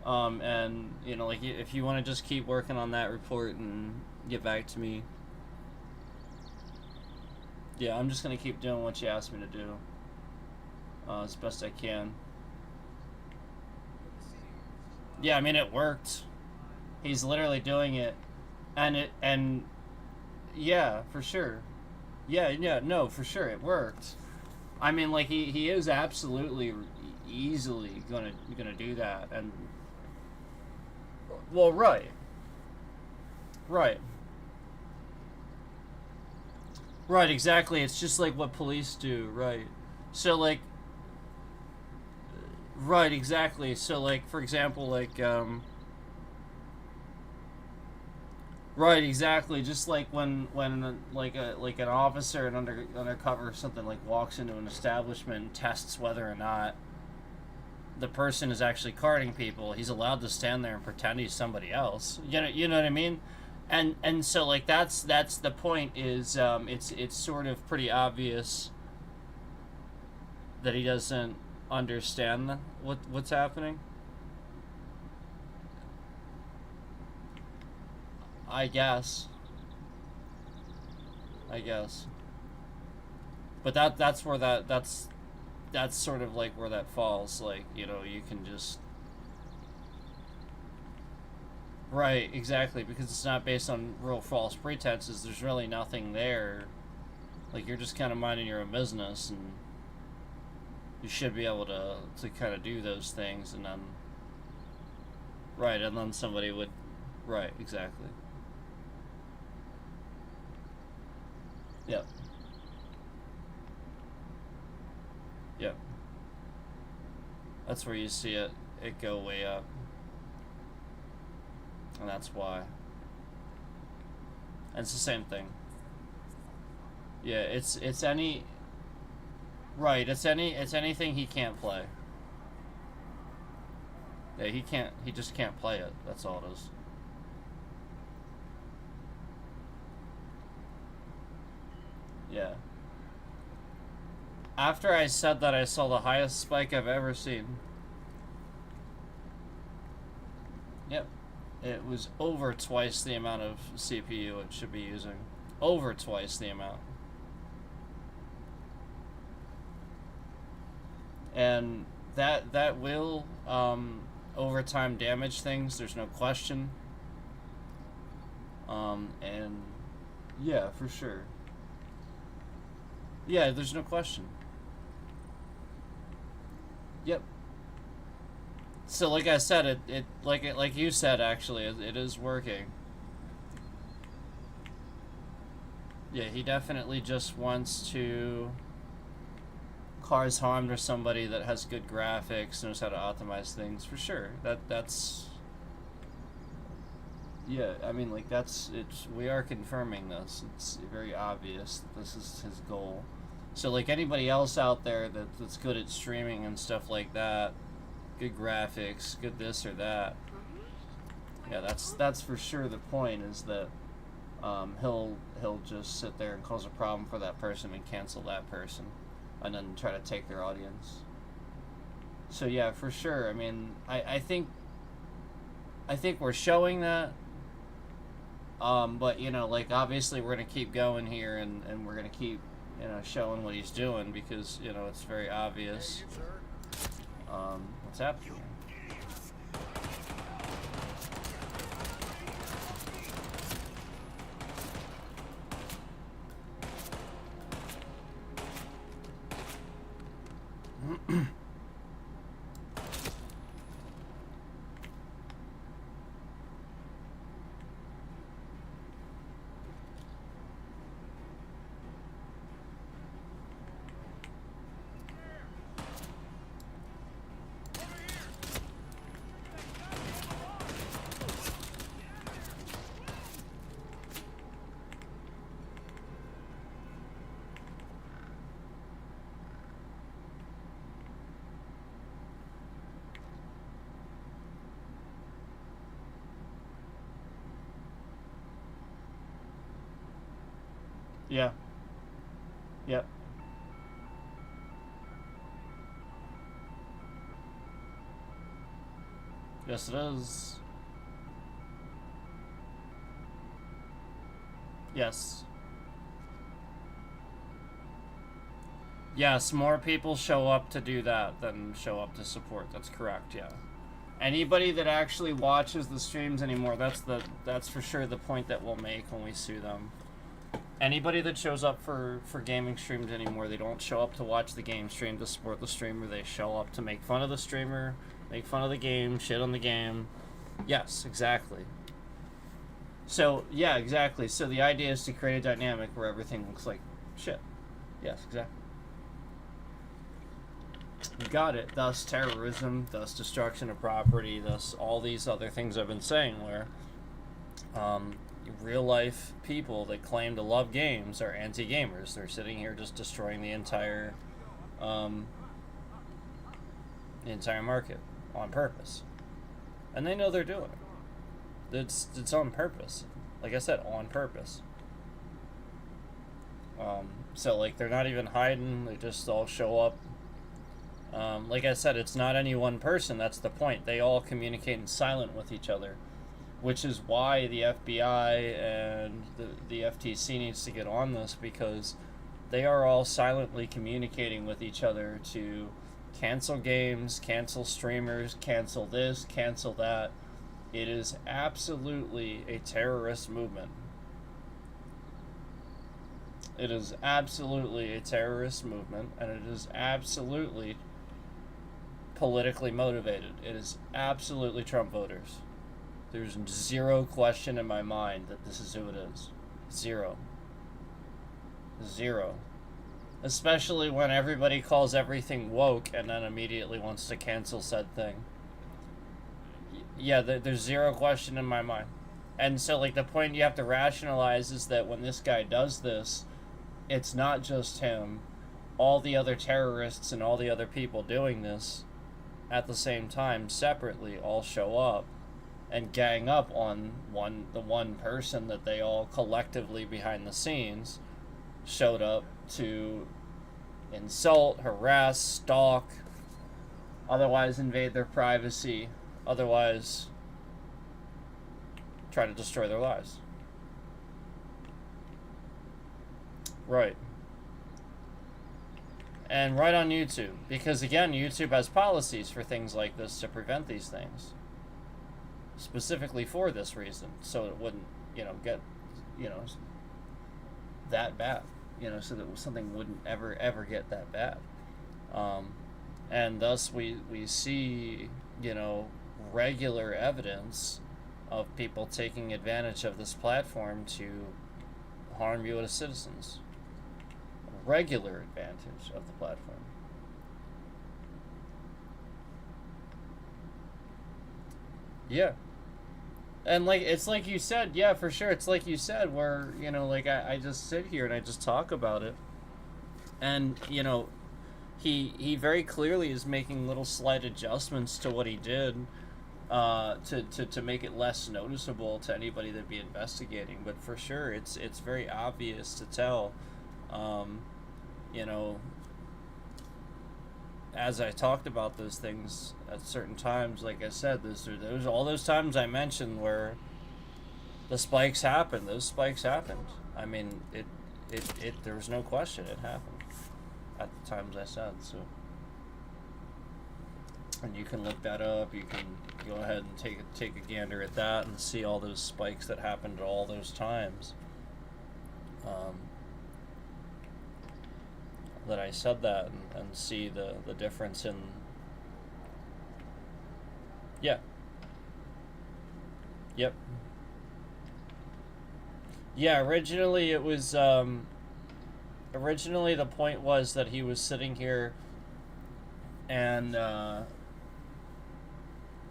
And, you know, like, if you want to just keep working on that report and get back to me. Yeah, I'm just going to keep doing what you asked me to do. As best I can. Yeah, I mean, it worked. He's literally doing it. And yeah, for sure. Yeah, no, for sure, it worked. I mean, like, he is absolutely easily gonna do that, and... Well, right. Right, exactly. It's just like what police do, right? So, like... Right, exactly. So, like, for example, like, Right, exactly. Just like when like an officer, an undercover or something, like, walks into an establishment and tests whether or not the person is actually carding people, he's allowed to stand there and pretend he's somebody else. You know what I mean? And so, like, that's the point. Is it's sort of pretty obvious that he doesn't understand what's happening. I guess. But that's where that's sort of like where that falls. Like, you know, you can just... Right, exactly, because it's not based on real false pretenses. There's really nothing there. Like, you're just kind of minding your own business, and you should be able to kind of do those things, and then... Right, and then somebody would... Right, exactly. Yep. Yep. That's where you see it go way up. And that's why. And it's the same thing. Yeah, it's any... Right, it's anything he can't play. Yeah, he just can't play it. That's all it is. Yeah. After I said that, I saw the highest spike I've ever seen. Yep. It was over twice the amount of CPU it should be using. Over twice the amount. And that will, over time, damage things. There's no question. And yeah, for sure. Yeah, there's no question. Yep. So, like I said, like you said, actually, it is working. Yeah, he definitely just wants to cause harm to somebody that has good graphics, knows how to optimize things, for sure. That's yeah, I mean, like, we are confirming this. It's very obvious that this is his goal. So, like, anybody else out there that's good at streaming and stuff like that, good graphics, good this or that, yeah, that's for sure the point, is that he'll just sit there and cause a problem for that person and cancel that person, and then try to take their audience. So yeah, for sure. I mean, I think we're showing that. But, you know, like, obviously we're going to keep going here, and we're going to keep, you know, showing what he's doing, because, you know, it's very obvious what's happening. Yeah. Yep. Yes, it is. Yes. Yes, more people show up to do that than show up to support. That's correct, yeah. Anybody that actually watches the streams anymore, that's for sure the point that we'll make when we sue them. Anybody that shows up for gaming streams anymore, they don't show up to watch the game stream to support the streamer. They show up to make fun of the streamer, make fun of the game, shit on the game. Yes, exactly. So, yeah, exactly. So the idea is to create a dynamic where everything looks like shit. Yes, exactly. You got it. Thus terrorism, thus destruction of property, thus all these other things I've been saying, where real life people that claim to love games are anti-gamers. They're sitting here just destroying the entire market on purpose, and they know they're doing it. It's on purpose. Like I said, on purpose. So, like, they're not even hiding. They just all show up. Like I said, it's not any one person. That's the point. They all communicate in silent with each other, which is why the FBI and the FTC needs to get on this, because they are all silently communicating with each other to cancel games, cancel streamers, cancel this, cancel that. It is absolutely a terrorist movement. It is absolutely a terrorist movement, and it is absolutely politically motivated. It is absolutely Trump voters. There's zero question in my mind that this is who it is. Zero. Especially when everybody calls everything woke and then immediately wants to cancel said thing. Yeah, there's zero question in my mind. And so, like, the point you have to rationalize is that when this guy does this, it's not just him. All the other terrorists and all the other people doing this at the same time, separately, all show up and gang up on the one person that they all collectively behind the scenes showed up to insult, harass, stalk, otherwise invade their privacy, otherwise try to destroy their lives. Right. And right on YouTube, because again, YouTube has policies for things like this to prevent these things. Specifically for this reason, so it wouldn't, get, that bad, so that something wouldn't ever get that bad. And thus we see, regular evidence of people taking advantage of this platform to harm U.S. citizens. A regular advantage of the platform. Yeah. And like it's like you said, yeah, for sure. It's like you said, where you know, like I just sit here and I just talk about it, and you know, he very clearly is making little slight adjustments to what he did, to make it less noticeable to anybody that'd be investigating. But for sure, it's very obvious to tell, you know. As I talked about those things at certain times, like I said, there's all those times I mentioned where the spikes happened. Those spikes happened. I mean, it there was no question it happened at the times I said. So, and you can look that up. You can go ahead and take a gander at that and see all those spikes that happened at all those times. That I said that and see the difference in. Yeah. Yep. Yeah, originally it was, originally the point was that he was sitting here and,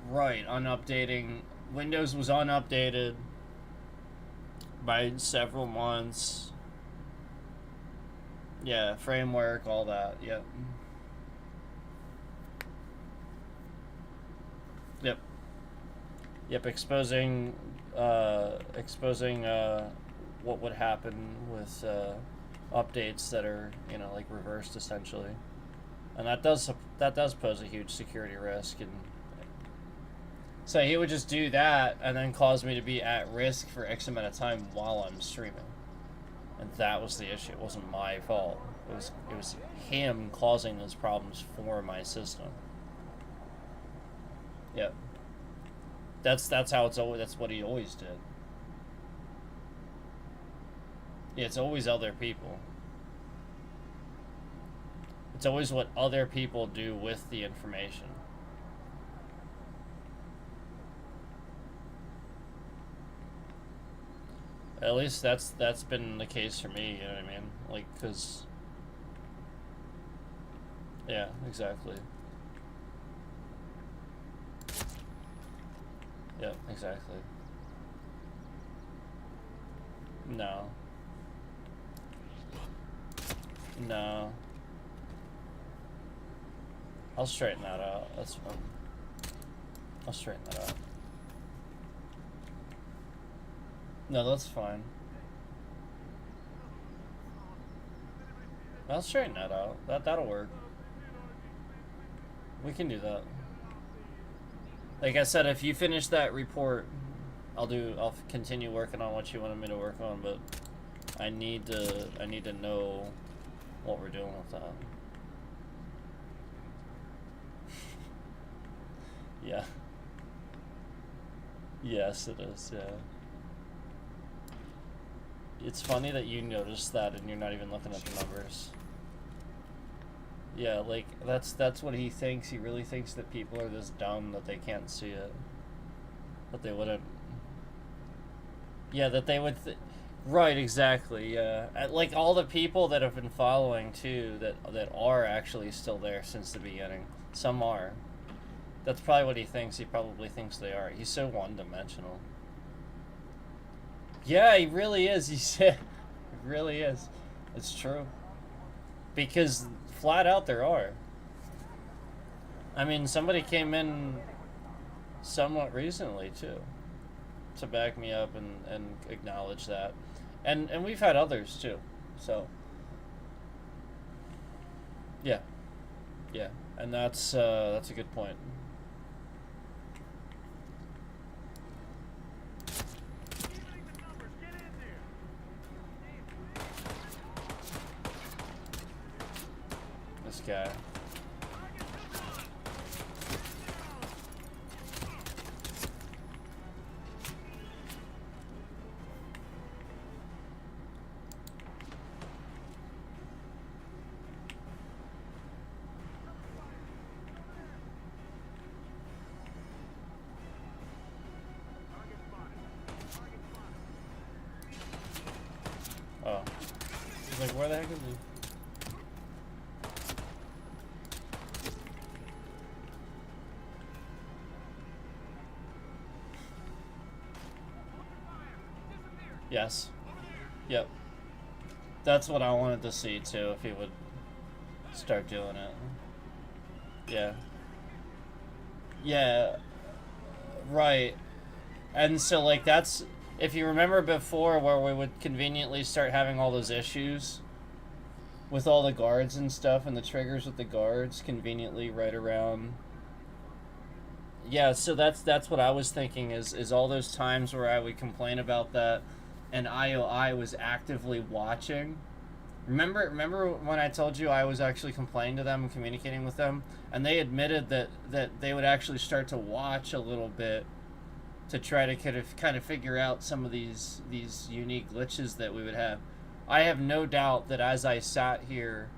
right, unupdating. Windows was unupdated by several months. Yeah, framework, all that. Yep. Yep. Yep. Exposing what would happen with updates that are, you know, like reversed essentially, and that does pose a huge security risk. And so he would just do that and then cause me to be at risk for X amount of time while I'm streaming. And that was the issue. It wasn't my fault. It was him causing those problems for my system. Yep. That's how it's always. That's what he always did. Yeah, it's always other people. It's always what other people do with the information. At least that's been the case for me, you know what I mean? Like, cause... Yeah, exactly. Yep, exactly. No. No. I'll straighten that out. That's fine. I'll straighten that out. No, that's fine. I'll straighten that out. That'll work. We can do that. Like I said, if you finish that report, I'll continue working on what you wanted me to work on, but I need to know what we're doing with that. Yeah. Yes, it is, yeah. It's funny that you noticed that and you're not even looking at the numbers. Yeah, like, that's what he thinks. He really thinks that people are this dumb that they can't see it. That they wouldn't... Yeah, that they would... Right, exactly, yeah. Like, all the people that have been following, too, that are actually still there since the beginning. Some are. That's probably what he thinks. He probably thinks they are. He's so one-dimensional. Yeah, he really is. He said, he really is. It's true. Because flat out there are. I mean, somebody came in somewhat recently too, to back me up and acknowledge that, and we've had others too. So yeah, and that's a good point. This guy. like, where the heck is he? Yes. Yep. That's what I wanted to see too, if he would start doing it. Yeah. Yeah. Right. And so, like, that's... If you remember before where we would conveniently start having all those issues with all the guards and stuff and the triggers with the guards conveniently right around... Yeah, so that's what I was thinking is all those times where I would complain about that and IOI was actively watching. Remember when I told you I was actually complaining to them and communicating with them, and they admitted that they would actually start to watch a little bit to try to kind of figure out some of these unique glitches that we would have. I have no doubt that as I sat here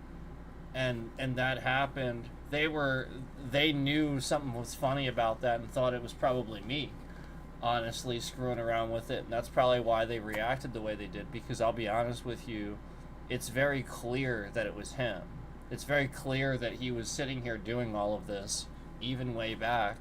and that happened, they knew something was funny about that and thought it was probably me, honestly, screwing around with it. And that's probably why they reacted the way they did, because I'll be honest with you, it's very clear that it was him. It's very clear that he was sitting here doing all of this, even way back,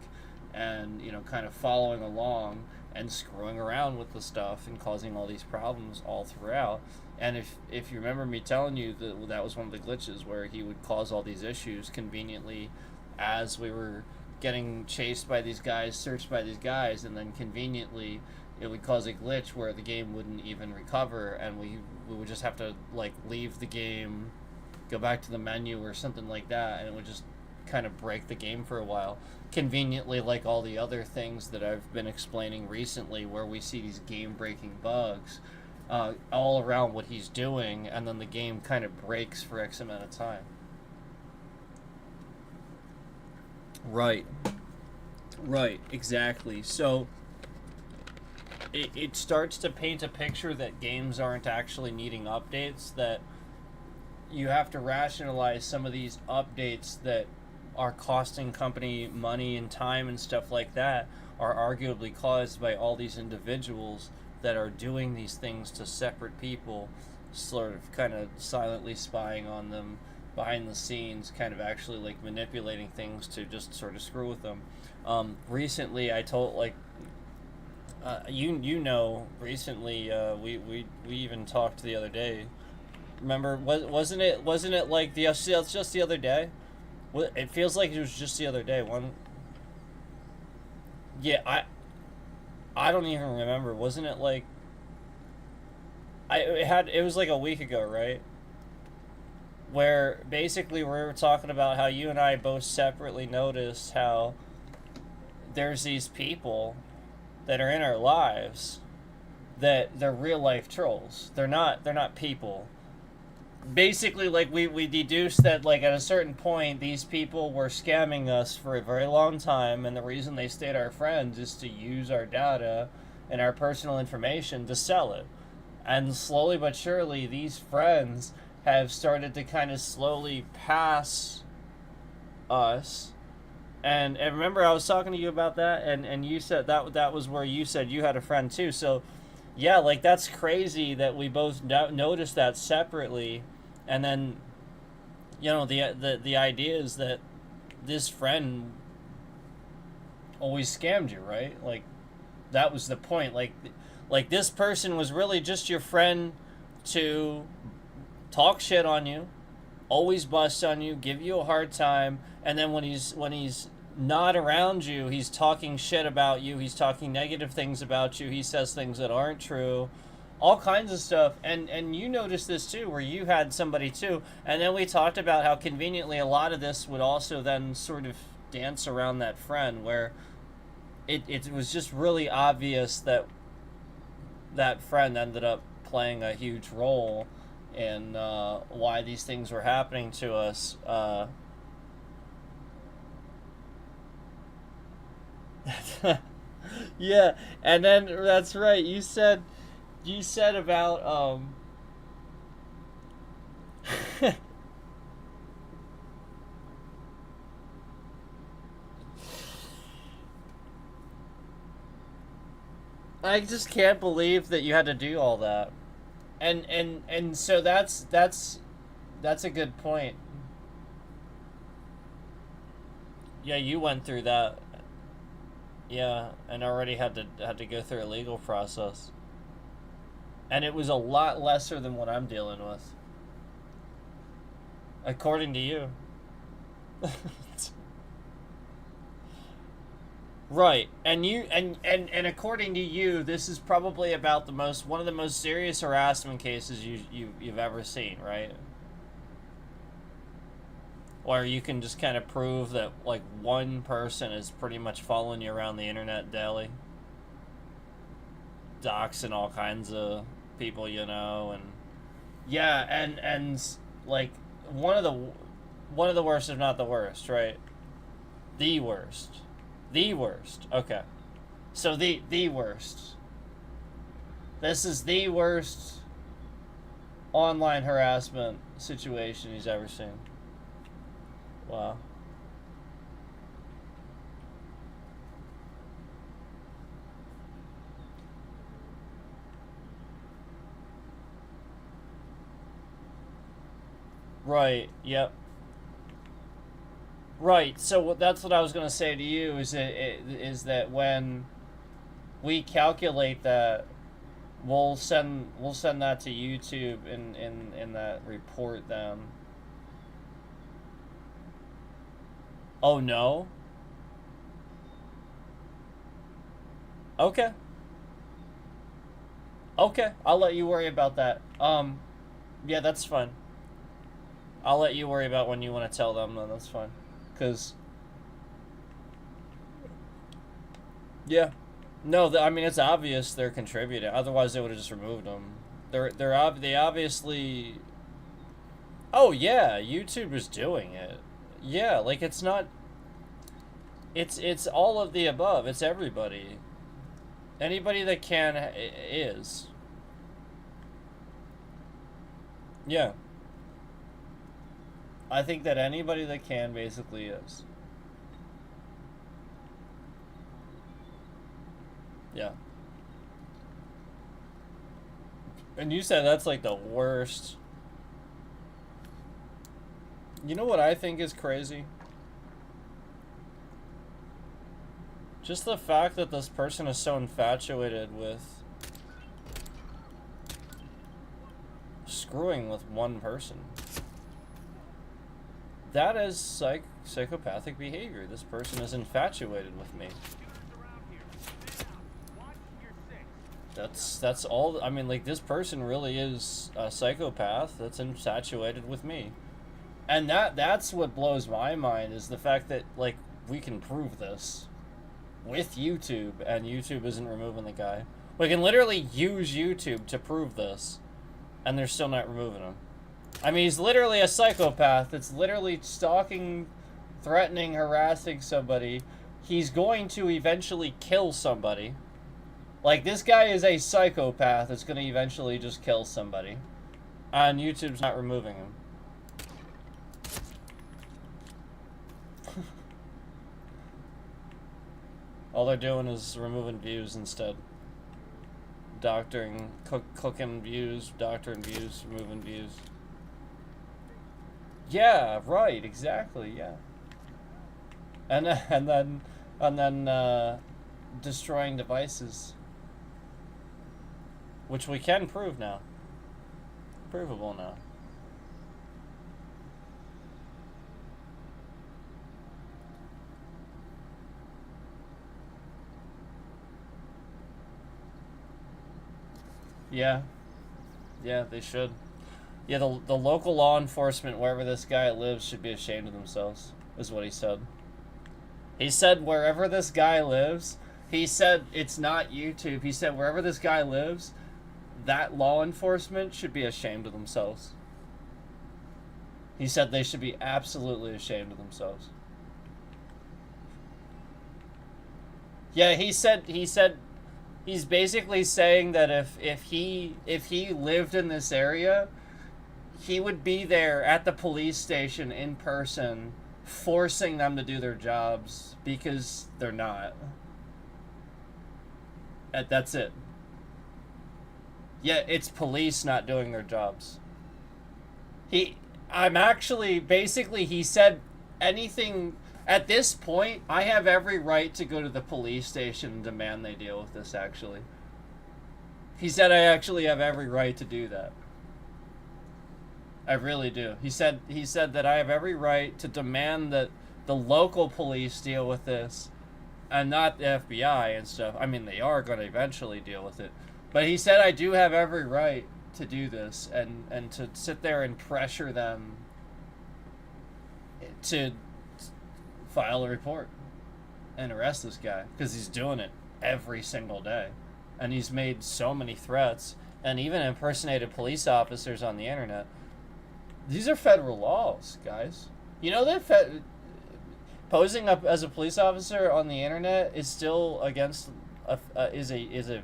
and, you know, kind of following along and screwing around with the stuff and causing all these problems all throughout. And if you remember me telling you that was one of the glitches where he would cause all these issues conveniently as we were getting chased by these guys, searched by these guys, and then conveniently it would cause a glitch where the game wouldn't even recover, and we would just have to, like, leave the game, go back to the menu or something like that, and it would just kind of break the game for a while. Conveniently, like all the other things that I've been explaining recently, where we see these game-breaking bugs all around what he's doing, and then the game kind of breaks for X amount of time. Right, exactly. So it starts to paint a picture that games aren't actually needing updates, that you have to rationalize some of these updates that are costing company money and time and stuff like that are arguably caused by all these individuals that are doing these things to separate people, sort of kind of silently spying on them behind the scenes, kind of actually like manipulating things to just sort of screw with them. Recently I told, like, recently we even talked the other day. Remember, wasn't it like just the other day? It feels like it was just the other day. I don't even remember. Wasn't it like it was like a week ago, right? Where basically we were talking about how you and I both separately noticed how there's these people that are in our lives that they're real life trolls. They're not people. Basically, like, we deduced that, like, at a certain point, these people were scamming us for a very long time, and the reason they stayed our friends is to use our data and our personal information to sell it. And slowly but surely, these friends have started to kind of slowly pass us. And remember, I was talking to you about that, and you said that was where you said you had a friend too. So, yeah, like, that's crazy that we both noticed that separately. And then, you know, the idea is that this friend always scammed you, right? Like, that was the point. Like this person was really just your friend to talk shit on you, always bust on you, give you a hard time, and then when he's not around you, he's talking shit about you, he's talking negative things about you, he says things that aren't true. All kinds of stuff, and you noticed this too, where you had somebody too, and then we talked about how conveniently a lot of this would also then sort of dance around that friend, where it was just really obvious that that friend ended up playing a huge role in why these things were happening to us. Yeah, and then that's right, you said about I just can't believe that you had to do all that. And so that's a good point. Yeah, you went through that. Yeah, and already had to go through a legal process. And it was a lot lesser than what I'm dealing with. According to you. Right. And you and according to you, this is probably about one of the most serious harassment cases you've ever seen, right? Where you can just kind of prove that like one person is pretty much following you around the internet daily, doxing all kinds of people, you know, and yeah, and like one of the worst, if not the worst, right? The worst. Okay, so the worst. This is the worst online harassment situation he's ever seen. Wow. Right. Yep. Right. So that's what I was gonna say to you is that when we calculate that, we'll send that to YouTube in that report then. Oh no. Okay. Okay, I'll let you worry about that. Yeah, that's fine. I'll let you worry about when you want to tell them, then that's fine. Cause, yeah, no, I mean it's obvious they're contributing. Otherwise, they would have just removed them. They obviously. Oh yeah, YouTube is doing it. Yeah, like it's not. It's all of the above. It's everybody. Anybody that can is. Yeah. I think that anybody that can basically is. Yeah. And you said that's like the worst. You know what I think is crazy? Just the fact that this person is so infatuated with screwing with one person. That is psychopathic behavior. This person is infatuated with me. That's all. I mean, like, this person really is a psychopath that's infatuated with me. And that's what blows my mind, is the fact that, like, we can prove this with YouTube, and YouTube isn't removing the guy. We can literally use YouTube to prove this, and they're still not removing him. I mean, he's literally a psychopath that's literally stalking, threatening, harassing somebody. He's going to eventually kill somebody. Like, this guy is a psychopath that's going to eventually just kill somebody. And YouTube's not removing him. All they're doing is removing views instead. Doctoring, cooking views, doctoring views, removing views. Yeah, right, exactly, yeah. And then destroying devices. Which we can prove now. Provable now. Yeah. Yeah, they should. Yeah, the local law enforcement, wherever this guy lives, should be ashamed of themselves, is what he said. He said wherever this guy lives, he said it's not YouTube. He said wherever this guy lives, that law enforcement should be ashamed of themselves. He said they should be absolutely ashamed of themselves. Yeah, he said he's basically saying that if he lived in this area, he would be there at the police station in person, forcing them to do their jobs because they're not. That's it. Yeah, it's police not doing their jobs. I'm actually, basically, he said anything, at this point, I have every right to go to the police station and demand they deal with this, actually. He said I actually have every right to do that. I really do. He said that I have every right to demand that the local police deal with this and not the FBI and stuff. I mean, they are going to eventually deal with it. But he said I do have every right to do this and to sit there and pressure them to file a report and arrest this guy because he's doing it every single day. And he's made so many threats and even impersonated police officers on the internet. These are federal laws, guys. You know that posing up as a police officer on the internet is still against is a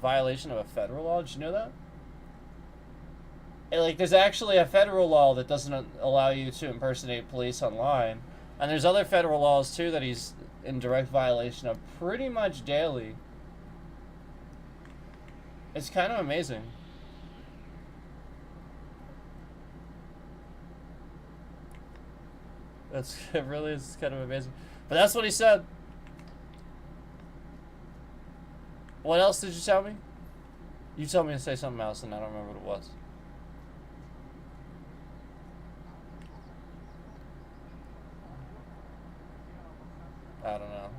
violation of a federal law. Did you know that? And, like, there's actually a federal law that doesn't allow you to impersonate police online, and there's other federal laws too that he's in direct violation of pretty much daily. It's kind of amazing. It really is kind of amazing. But that's what he said. What else did you tell me? You told me to say something else and I don't remember what it was. I don't know.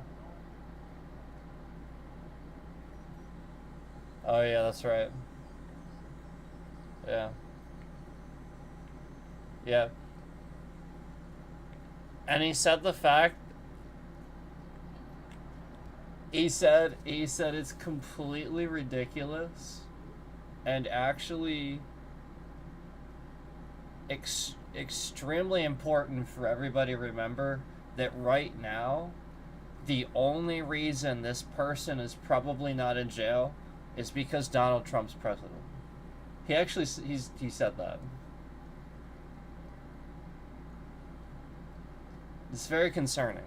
Oh yeah, that's right. Yeah. Yeah. And he said the fact he said it's completely ridiculous and actually extremely important for everybody to remember that right now the only reason this person is probably not in jail is because Donald Trump's president. He actually he said that. It's very concerning.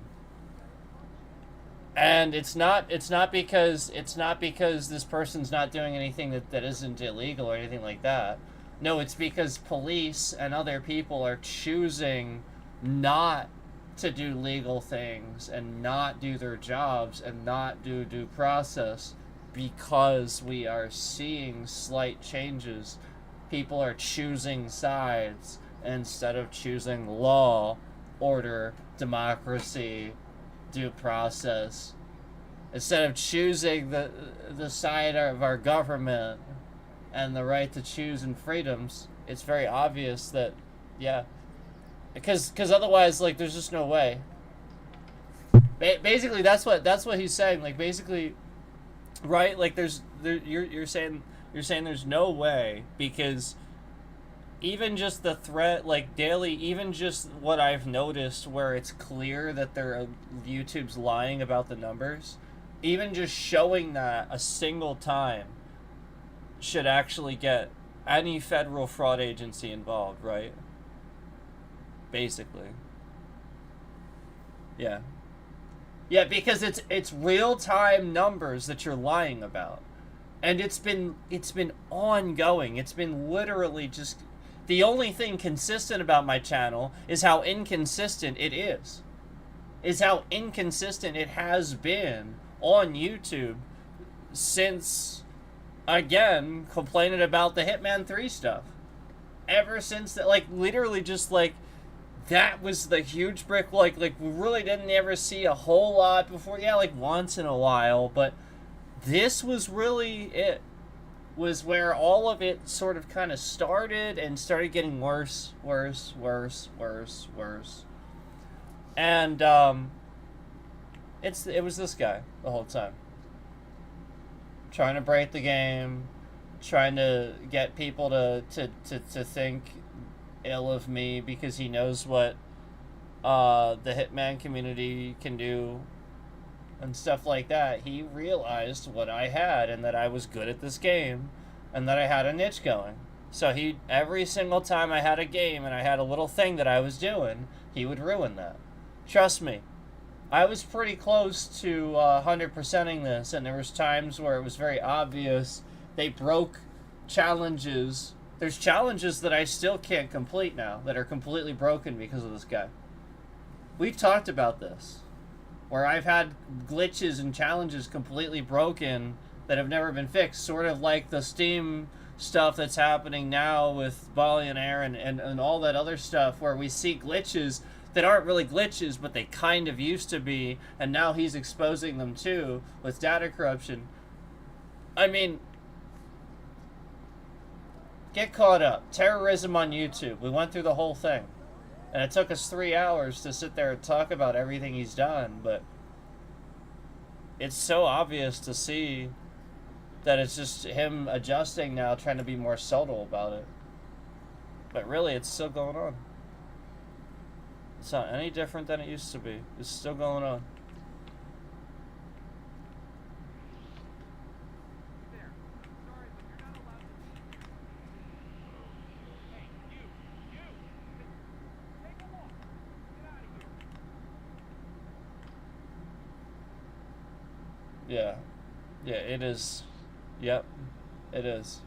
And it's not because this person's not doing anything that isn't illegal or anything like that. No, it's because police and other people are choosing not to do legal things and not do their jobs and not do due process because we are seeing slight changes. People are choosing sides instead of choosing law, order, democracy, due process. Instead of choosing the side of our government and the right to choose and freedoms, it's very obvious that, yeah, because otherwise, like, there's just no way. Basically, that's what he's saying. Like, basically, right? Like, you're saying there's no way, because even just the threat, like, daily, even just what I've noticed where it's clear that YouTube's lying about the numbers, even just showing that a single time should actually get any federal fraud agency involved, right? Basically. Yeah. Yeah, because it's real-time numbers that you're lying about. And it's been ongoing. It's been literally just... The only thing consistent about my channel is how inconsistent it is. Is how inconsistent it has been on YouTube since, again, complaining about the Hitman 3 stuff. Ever since that, like, literally just, like, that was the huge brick, like, we really didn't ever see a whole lot before. Yeah, like, once in a while, but this was really it. Was where all of it sort of kind of started and started getting worse. And it was this guy the whole time. Trying to break the game, trying to get people to think ill of me because he knows what the Hitman community can do and stuff like that. He realized what I had and that I was good at this game and that I had a niche going. So every single time I had a game and I had a little thing that I was doing, he would ruin that. Trust me. I was pretty close to 100%ing this, and there was times where it was very obvious they broke challenges. There's challenges that I still can't complete now that are completely broken because of this guy. We've talked about this, where I've had glitches and challenges completely broken that have never been fixed, sort of like the Steam stuff that's happening now with Billionaire and all that other stuff, where we see glitches that aren't really glitches, but they kind of used to be, and now he's exposing them too with data corruption. I mean, get caught up. Terrorism on YouTube. We went through the whole thing. And it took us 3 hours to sit there and talk about everything he's done, but it's so obvious to see that it's just him adjusting now, trying to be more subtle about it. But really, it's still going on. It's not any different than it used to be. It's still going on. There. Sorry, but you're not allowed to leave here. Hey, you! Take a walk. Get out of here. Yeah. Yeah, it is. Yep. It is.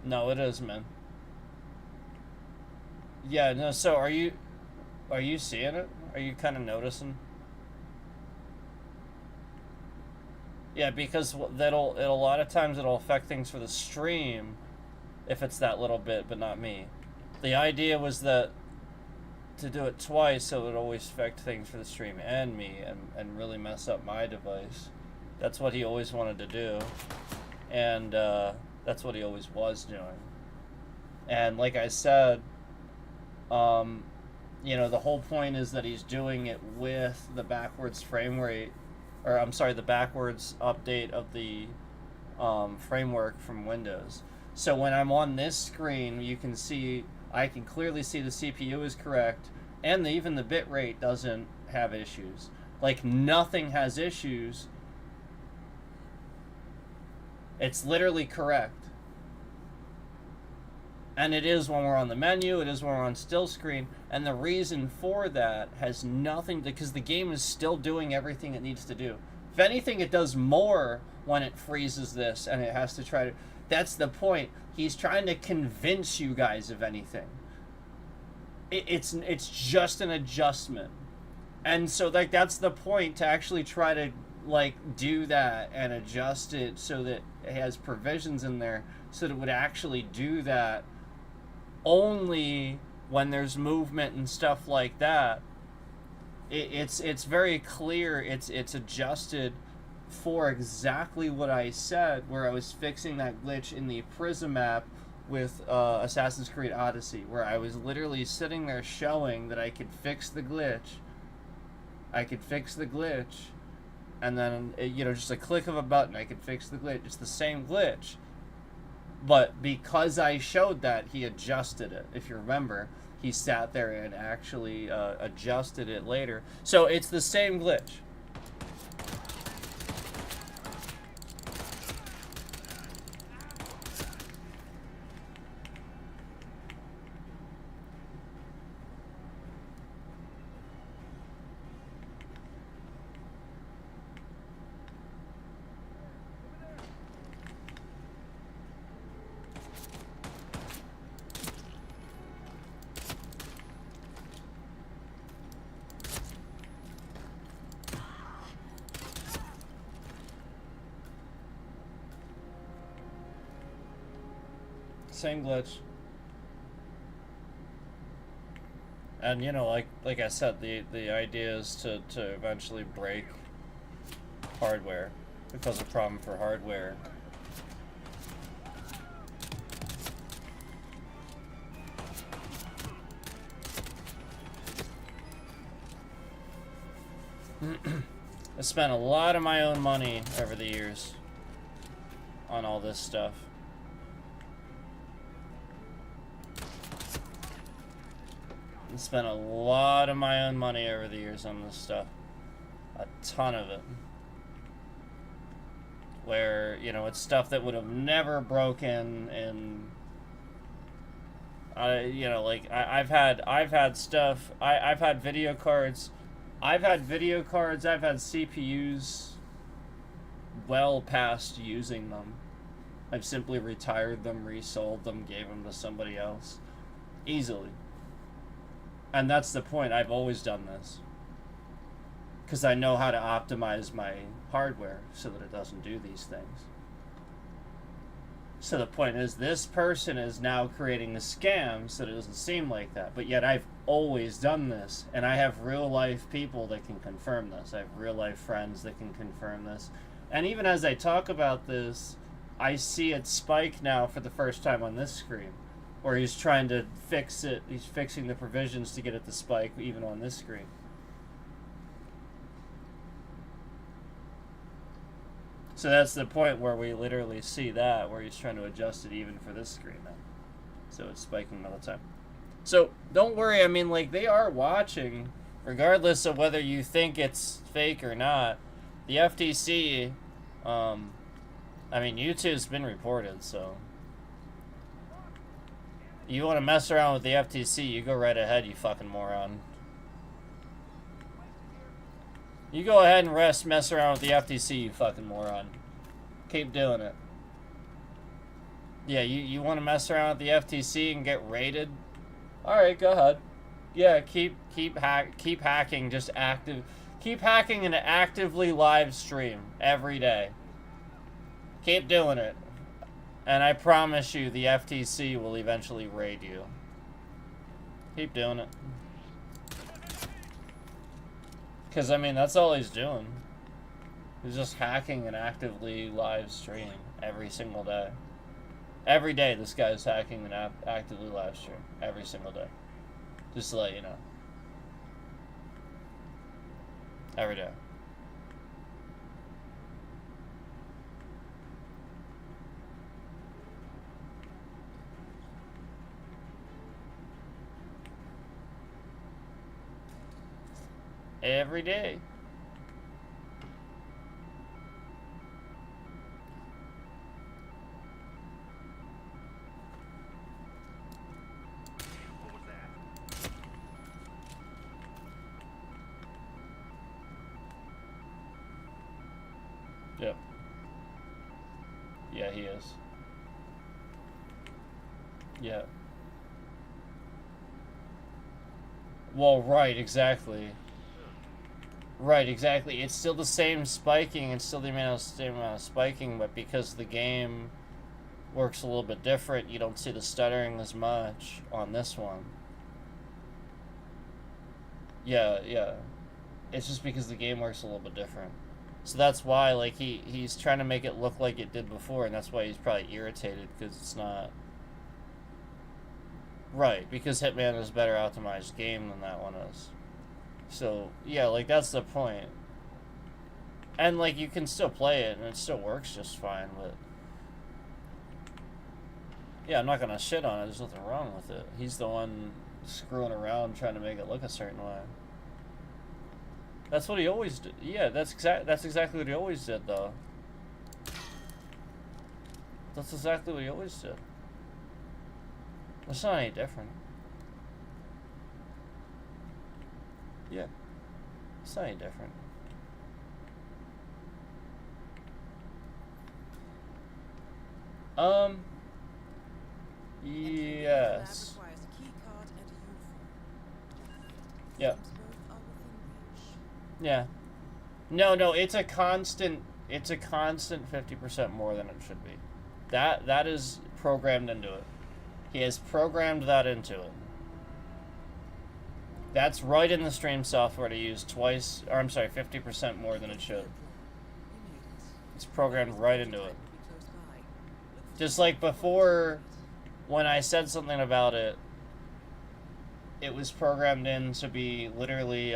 No, it is, man. Yeah, no, so are you seeing it? Are you kind of noticing? Yeah, because a lot of times it'll affect things for the stream if it's that little bit, but not me. The idea was that to do it twice, so it would always affect things for the stream and me, and really mess up my device. That's what he always wanted to do, and that's what he always was doing. And like I said, you know, the whole point is that he's doing it with the backwards frame rate, or I'm sorry, the backwards update of the framework from Windows. So when I'm on this screen, you can see, I can clearly see the CPU is correct, and even the bit rate doesn't have issues. Like, nothing has issues. It's literally correct. And it is when we're on the menu, it is when we're on still screen, and the reason for that has nothing to, because the game is still doing everything it needs to do. If anything, it does more when it freezes this, and it has to try to, that's the point. He's trying to convince you guys of anything. It's just an adjustment. And so, like, that's the point, to actually try to, like, do that and adjust it so that it has provisions in there so that it would actually do that only when there's movement and stuff like that. It's very clear. It's adjusted for exactly what I said, where I was fixing that glitch in the Prism app with Assassin's Creed Odyssey, where I was literally sitting there showing that I could fix the glitch. And then, you know, just a click of a button, I could fix the glitch. It's the same glitch. But because I showed that, he adjusted it. If you remember, he sat there and actually adjusted it later. So it's the same glitch. Same glitch. And, you know, like I said, the idea is to eventually break hardware, because a problem for hardware. I spent a lot of my own money over the years on all this stuff. I spent a lot of my own money over the years on this stuff. A ton of it. Where, you know, it's stuff that would have never broken, and you know, like I've had stuff. I've had video cards. I've had CPUs well past using them. I've simply retired them, resold them, gave them to somebody else. Easily. And that's the point. I've always done this. Because I know how to optimize my hardware so that it doesn't do these things. So the point is, this person is now creating a scam so that it doesn't seem like that. But yet I've always done this. And I have real life people that can confirm this. I have real life friends that can confirm this. And even as I talk about this, I see it spike now for the first time on this screen. Or he's trying to fix it. He's fixing the provisions to get it to spike even on this screen. So that's the point where we literally see that, where he's trying to adjust it even for this screen now. So it's spiking all the time. So don't worry, I mean, like, they are watching, regardless of whether you think it's fake or not. The FTC, I mean, YouTube's been reported, so. You want to mess around with the FTC, you go right ahead, you fucking moron. You go ahead and mess around with the FTC, you fucking moron. Keep doing it. Yeah, you want to mess around with the FTC and get raided? Alright, go ahead. Yeah, keep hacking, just keep hacking and actively live stream every day. Keep doing it. And I promise you the FTC will eventually raid you. Keep doing it. Because, I mean, that's all he's doing. He's just hacking and actively live streaming every single day. Every day this guy's hacking and actively live stream. Every single day. Just to let you know. Every day. Every day. What was that? Yep. Yeah, he is. Yeah. Well, right, exactly. Right, exactly. It's still the same spiking, it's still the same amount of spiking, but because the game works a little bit different, you don't see the stuttering as much on this one. Yeah, yeah. It's just because the game works a little bit different. So that's why, like, he's trying to make it look like it did before, and that's why he's probably irritated, because it's not... Right, because Hitman is a better optimized game than that one is. So, yeah, like, that's the point. And, like, you can still play it, and it still works just fine, but... Yeah, I'm not gonna shit on it, there's nothing wrong with it. He's the one screwing around trying to make it look a certain way. That's what he always did. Yeah, that's exactly what he always did, though. That's exactly what he always did. It's not any different. Yeah. It's not any different. Yes. Lab requires a key card and a uniform. Yep. Seems both are within reach. Yeah. No, it's a constant 50% more than it should be. That is programmed into it. He has programmed that into it. That's right in the stream software to use 50% more than it should. We made it. It's programmed right into it. Be close by. Look for Just like before, when I said something about it, it was programmed in to be literally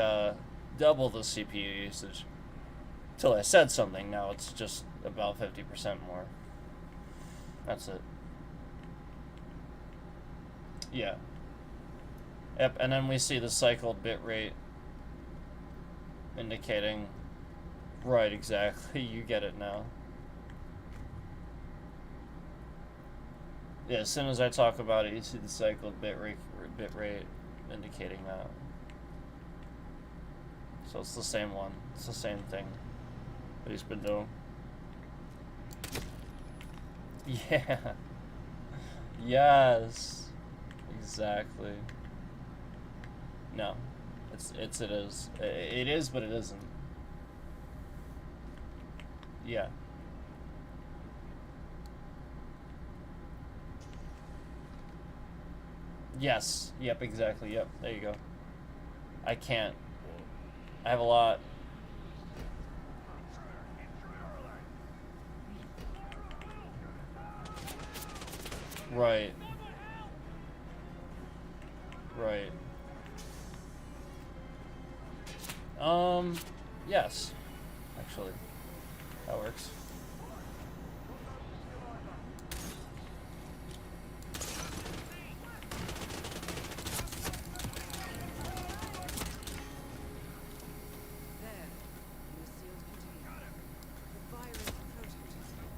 double the CPU usage. Till I said something, now it's just about 50% more. That's it. Yeah. Yep, and then we see the cycled bitrate indicating. Right, exactly. You get it now. Yeah, as soon as I talk about it, you see the cycled bitrate indicating that. So it's the same one. It's the same thing that he's been doing. Yeah. Yes. Exactly. No. It is. It is, but it isn't. Yeah. Yes. Yep, exactly. Yep. There you go. I can't. I have a lot. Right. Right. Yes. Actually. That works. There, in a sealed container. The virus prototype.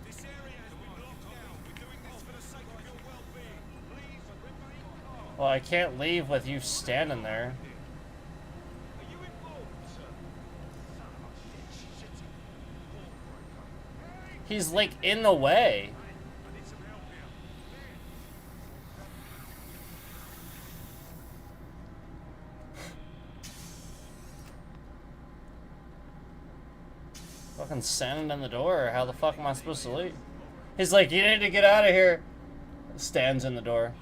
This area has been locked down. We're doing this for the sake of your well-being. Please remain calm. Well, I can't leave with you standing there. Are you involved, sir? Son of a bitch. Shitty. Hey, He's like in the way. I need some help here. Fucking standing in the door. How the fuck am I supposed to leave? He's like, you need to get out of here. Stands in the door.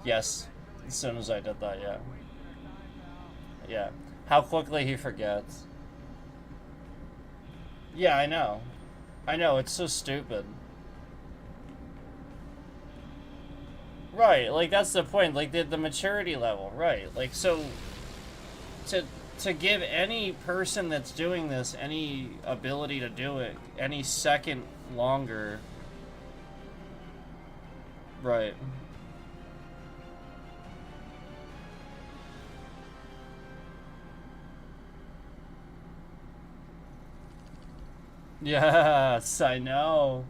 Yes. As soon as I did that, yeah. Yeah. How quickly he forgets. Yeah, I know. I know, it's so stupid. Right, like that's the point. Like the maturity level, right? Like so to give any person that's doing this any ability to do it any second longer. Right. Yes, I know.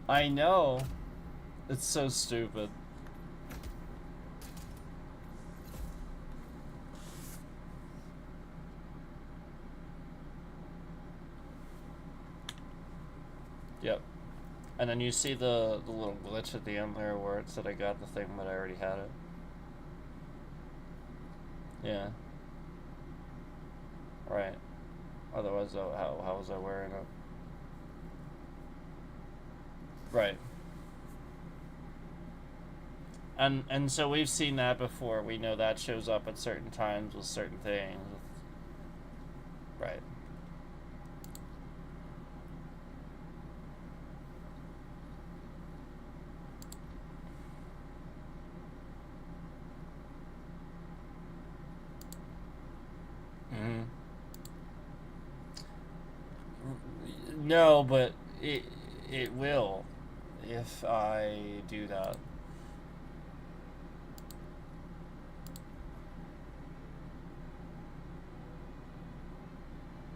I know. It's so stupid. Yep. And then you see the little glitch at the end there where it said I got the thing but I already had it. Yeah. Right. Otherwise, though, how was I wearing it? Right. And so we've seen that before. We know that shows up at certain times with certain things. Right. Mm-hmm. No, but it will if I do that.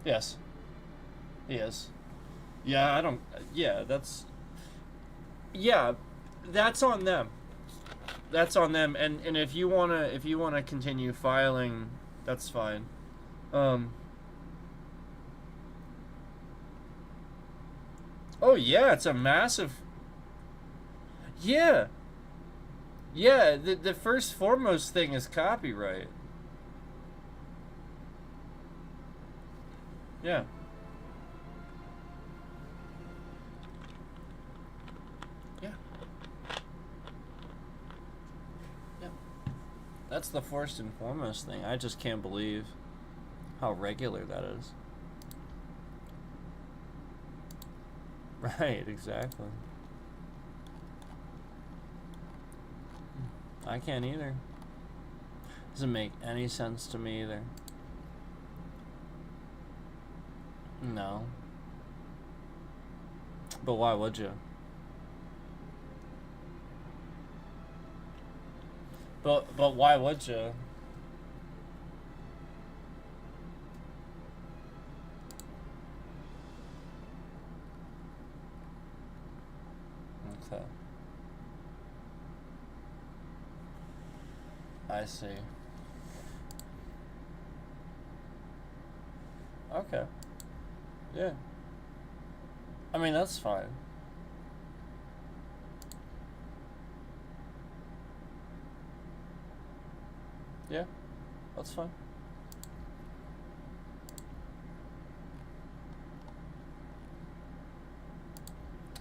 Yes. Yes. Yeah, I don't. Yeah, that's. Yeah, that's on them. That's on them. And if you wanna continue filing, that's fine. Oh yeah, it's a massive. Yeah. Yeah, the first foremost thing is copyright. Yeah. Yeah. Yeah. That's the first and foremost thing. I just can't believe how regular that is. Right, exactly. I can't either. Doesn't make any sense to me either. No. But why would you? But why would you? Okay. I see. Okay. Yeah. I mean, that's fine. Yeah, that's fine.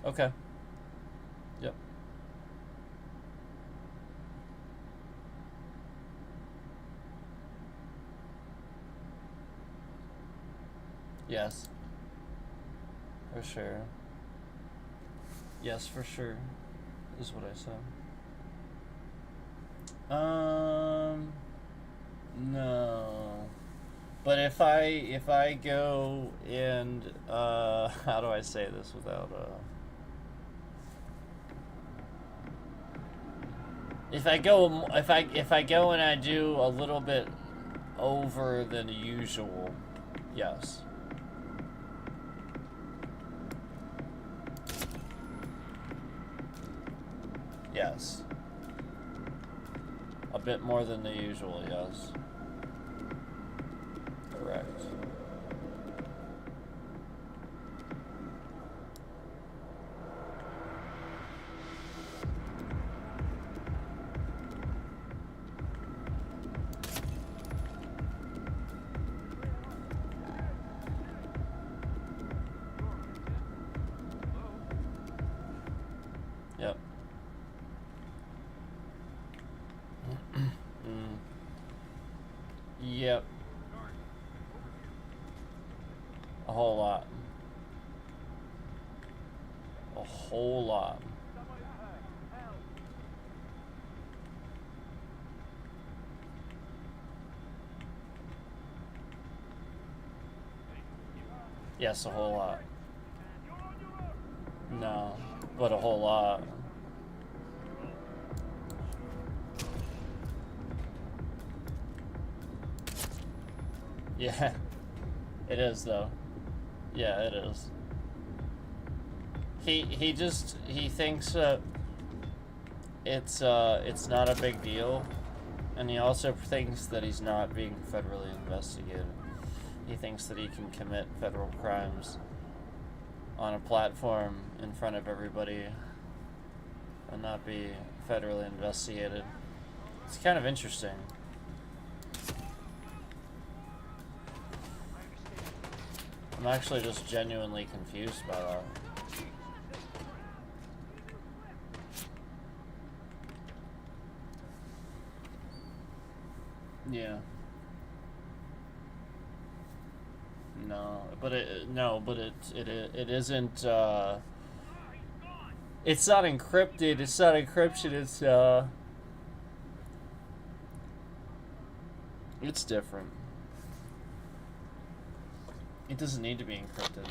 Okay. Yep. Yes. For sure. Yes, for sure. Is what I said. No. But if I go and how do I say this without if I go and I do a little bit over than usual, yes. Yes. A bit more than the usual, yes. Correct. Yep. Yep. A whole lot. A whole lot. Yes, a whole lot. No, but a whole lot. Yeah, it is though. Yeah, it is. He thinks that it's not a big deal, and he also thinks that he's not being federally investigated. He thinks that he can commit federal crimes on a platform in front of everybody and not be federally investigated. It's kind of interesting. I'm actually just genuinely confused by that. Yeah. No, but it isn't it's not encrypted. It's not encryption. It's different. It doesn't need to be encrypted.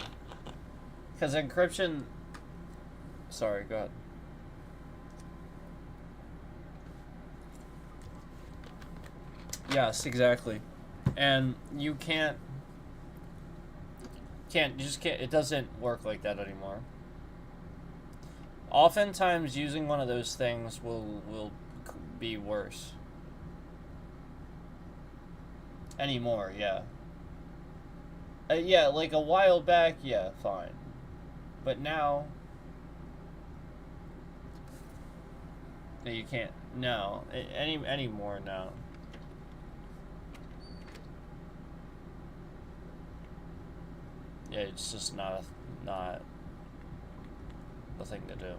Because encryption... Sorry, go ahead. Yes, exactly. And you can't... It doesn't work like that anymore. Oftentimes, using one of those things will be worse. Anymore, yeah. Yeah, like a while back, yeah, fine. But now... You can't... No. Anymore, no. Yeah, it's just not a thing to do.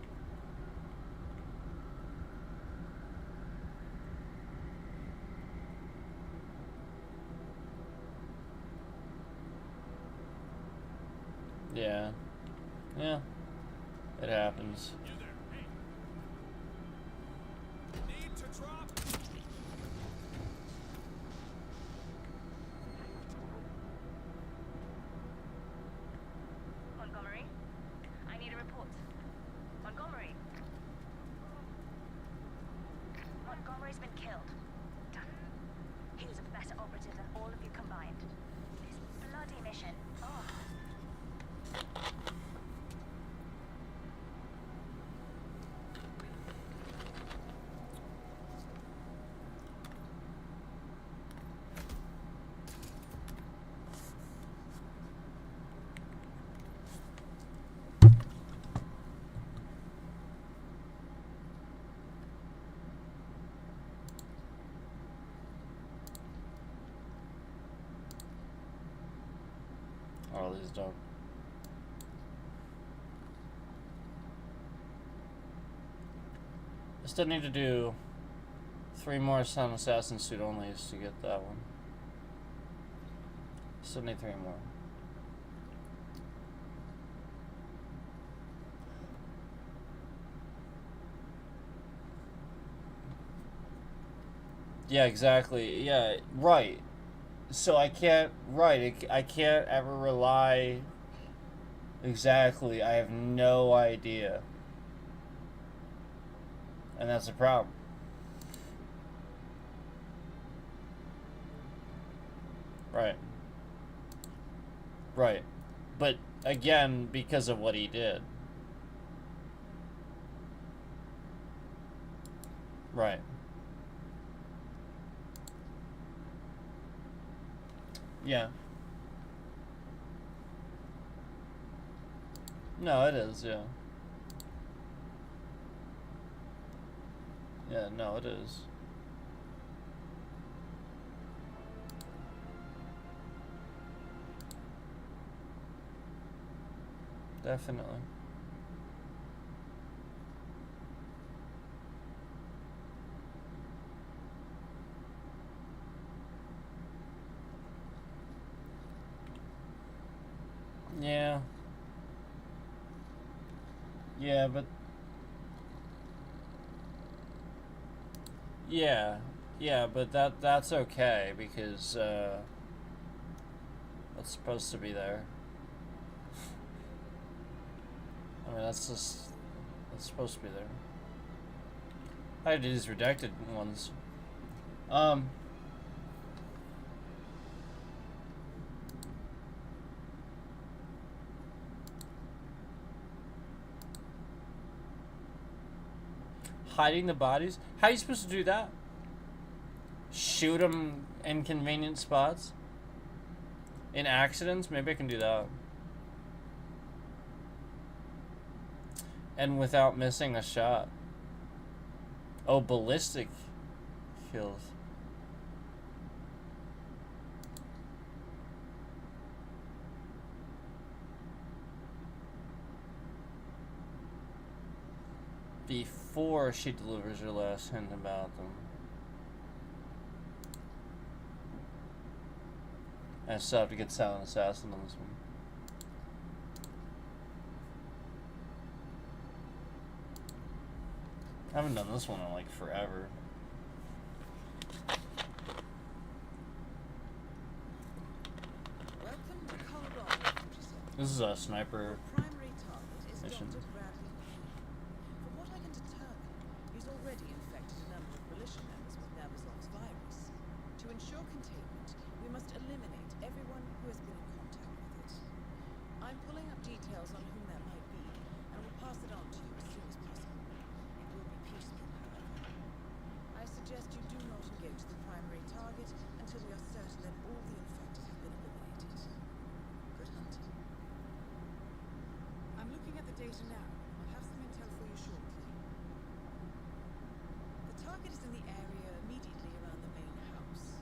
Yeah. Yeah. It happens. You there. Hey. Need to drop. All these done. I still need to do 3 more Silent Assassin suit onlys to get that one. Still need 3 more. Yeah, exactly. Yeah, right. So I can't, I can't ever rely. Exactly. I have no idea. And that's a problem. Right. Right. But again, because of what he did. Right. Yeah. No, it is, yeah. Yeah, no, it is. Definitely. Yeah. Yeah, but yeah. Yeah, but that's okay because that's supposed to be there. I mean, that's supposed to be there. I do these redacted ones. Hiding the bodies? How are you supposed to do that? Shoot them in convenient spots? In accidents? Maybe I can do that. And without missing a shot. Oh, ballistic kills. Before she delivers her last hint about them. I still have to get Silent Assassin on this one. I haven't done this one in like forever. Welcome to Colorado, 47. This is a sniper. Primary target is Mission. Dr. Bradley Payne. From what I can determine, he's already infected a number of militia members with Navazov's virus. To ensure containment, we must eliminate everyone who has been in contact with it. I'm pulling up details on whom that might be, and will pass it on to you as soon as possible. It will be piecemeal, however. I suggest you do not engage the primary target until we are certain that all the infected have been eliminated. Good hunting. I'm looking at the data now. I'll have some intel for you shortly. The target is in the area immediately around the main house.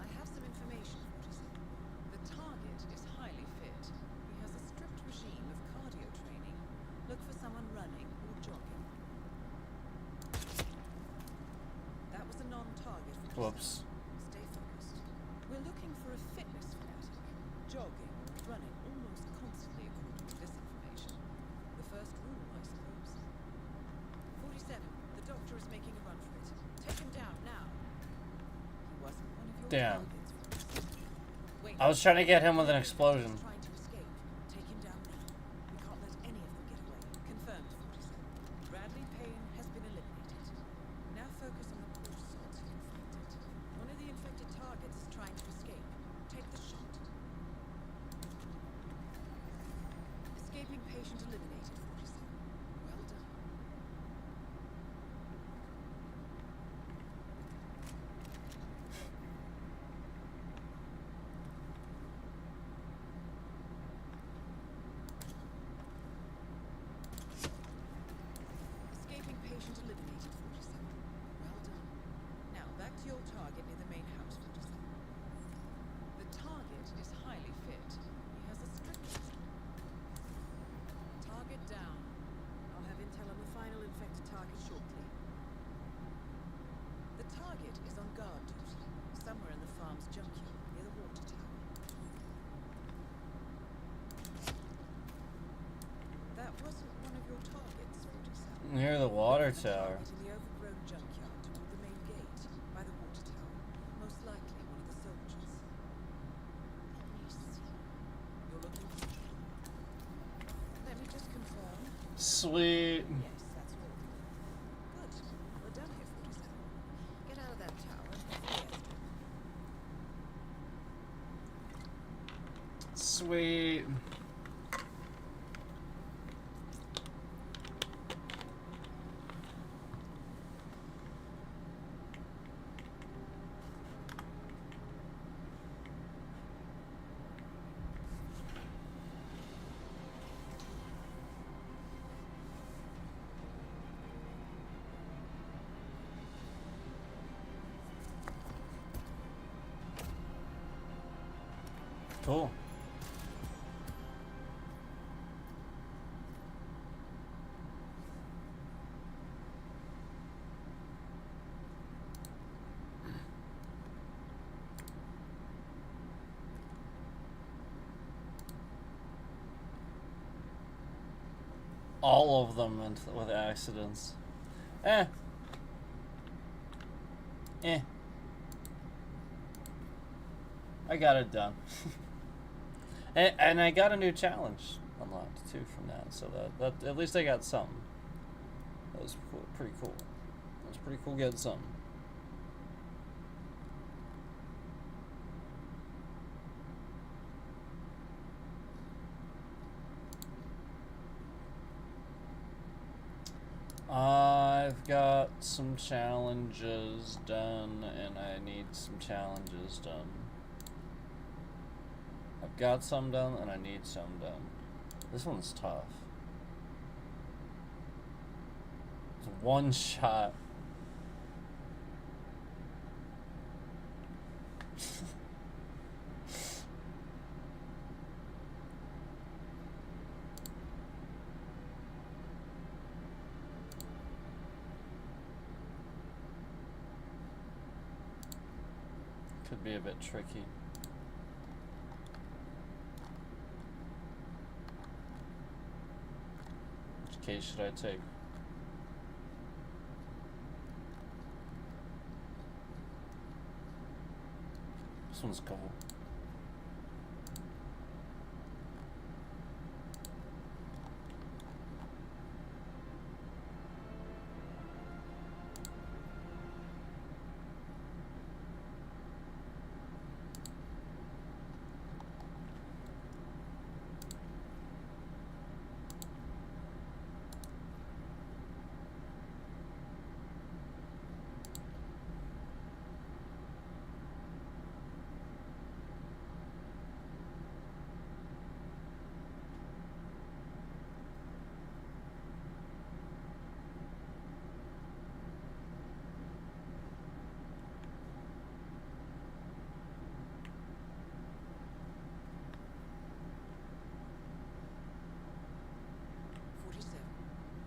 I have some information for you. The target is highly fit. He has a strict regime of cardio training. Look for someone running or jogging. That was a non-target for Whoops. Stay focused. We're looking for a fitness fanatic. Jogging or running almost constantly according to this information. The first rule, I suppose. 47. The doctor is making a run for it. Take him down now. He wasn't one of your Damn. targets. Wait. I was trying to get him with an explosion. He's trying to escape. Take him down now. We can't let any of them get away. Confirmed, 47. Bradley Payne has been eliminated. Now focus on the poor souls who infected. One of the infected targets is trying to escape. Take the shot. Escaping patient eliminated, 47. Well done. target near the main house, 47. The target is highly fit. He has a strict... Target down. I'll have intel on the final infected target shortly. The target is on guard duty, somewhere in the farm's junkyard, near the water tower. That wasn't one of your targets, 47. Near the water The tower. target in the overgrown junkyard toward the main gate, by the water tower. Most likely one of the soldiers. Let me see. You're looking for... Let me just confirm. Sweet. Yes, that's all. Good. We're done here, 47. Get out of that tower and head for the airstrip. Sweet. Cool. All of them with accidents. Eh. I got it done. And I got a new challenge unlocked too from that, so that at least I got something. That was cool, pretty cool. That was pretty cool getting something. I've got some challenges done, and I need some challenges done. I've got some done, and I need some done. This one's tough. It's one shot. Could be a bit tricky. Which case should I take? This one's cool.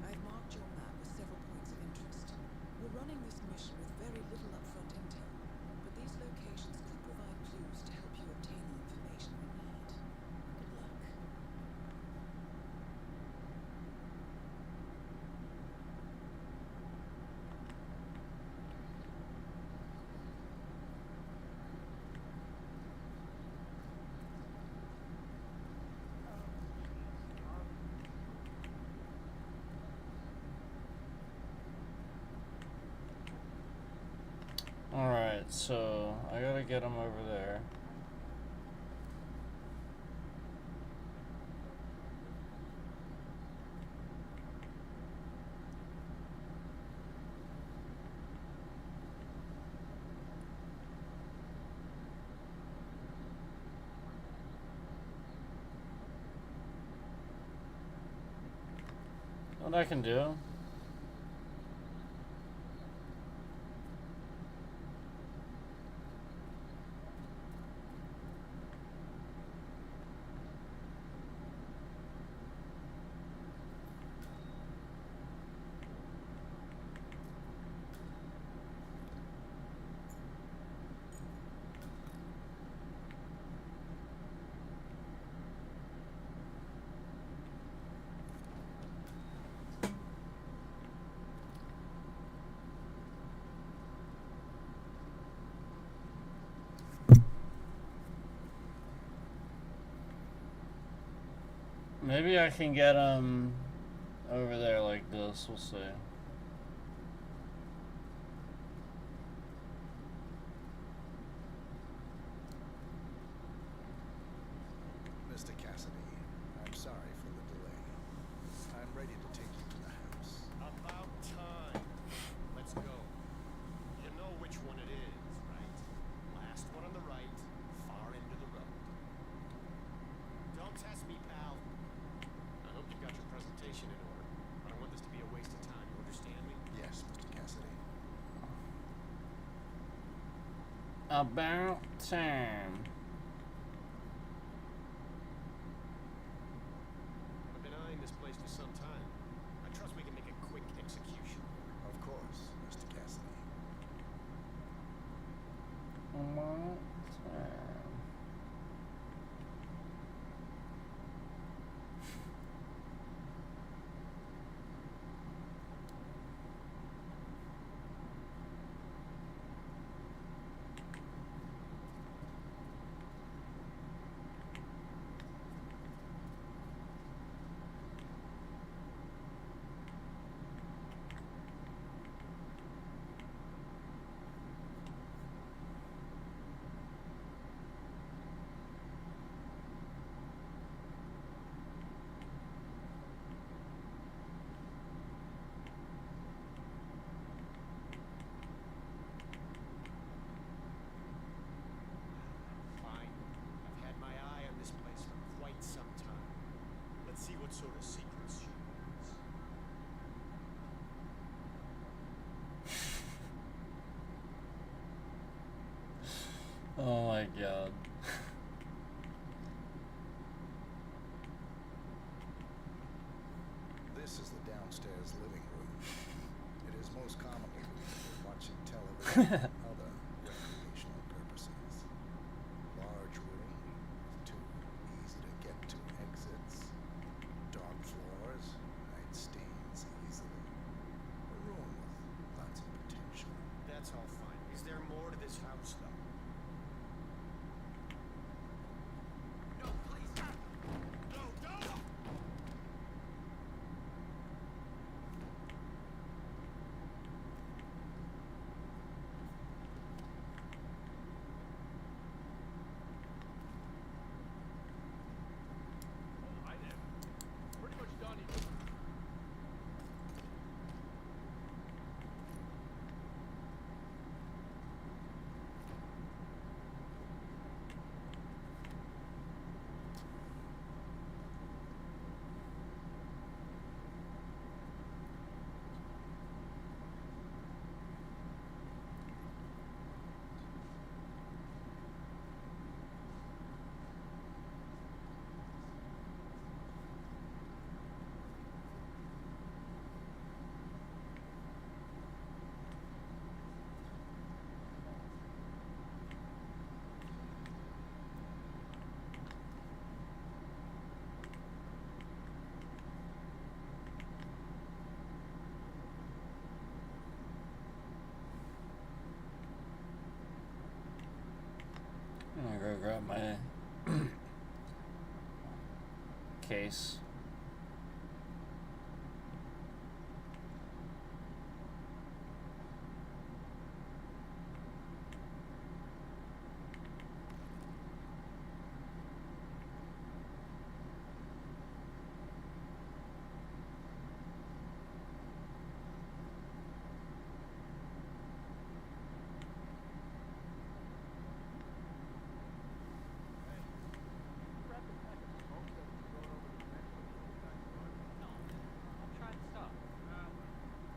I've marked your map with several points of interest. We're running this mission with very little upfront intel, but these locations could provide clues to help you obtain the information you need. Good luck. Alright, so I gotta get him over there. What I can do? Maybe I can get him over there like this. We'll see. Mr. Cassidy, I'm sorry for the delay. I'm ready to take you to the house. About time. Let's go. You know which one it is, right? Last one on the right, far end of the road. Don't test me, pal. I hope you got your presentation in order. I don't want this to be a waste of time. You understand me? Yes, Mr. Cassidy. About time. I've been eyeing this place for some time. I trust we can make a quick execution. Of course, Mr. Cassidy. About time. Fine. I've had my eye on this place for quite some time. Let's see what sort of secrets she has. Oh my god. This is the downstairs living room. It is most commonly used for watching television and other recreational purposes. Large room with two easy-to-get-to exits. Dark floors, night stains easily. A room with lots of potential. That's all fine. Is there more to this house, though? No, please. No, don't! Oh, hi there. Pretty much done here. I'm gonna go grab my case. Grab the pack of smokes that was thrown over the fence when you guys run. No, I'm trying to stop.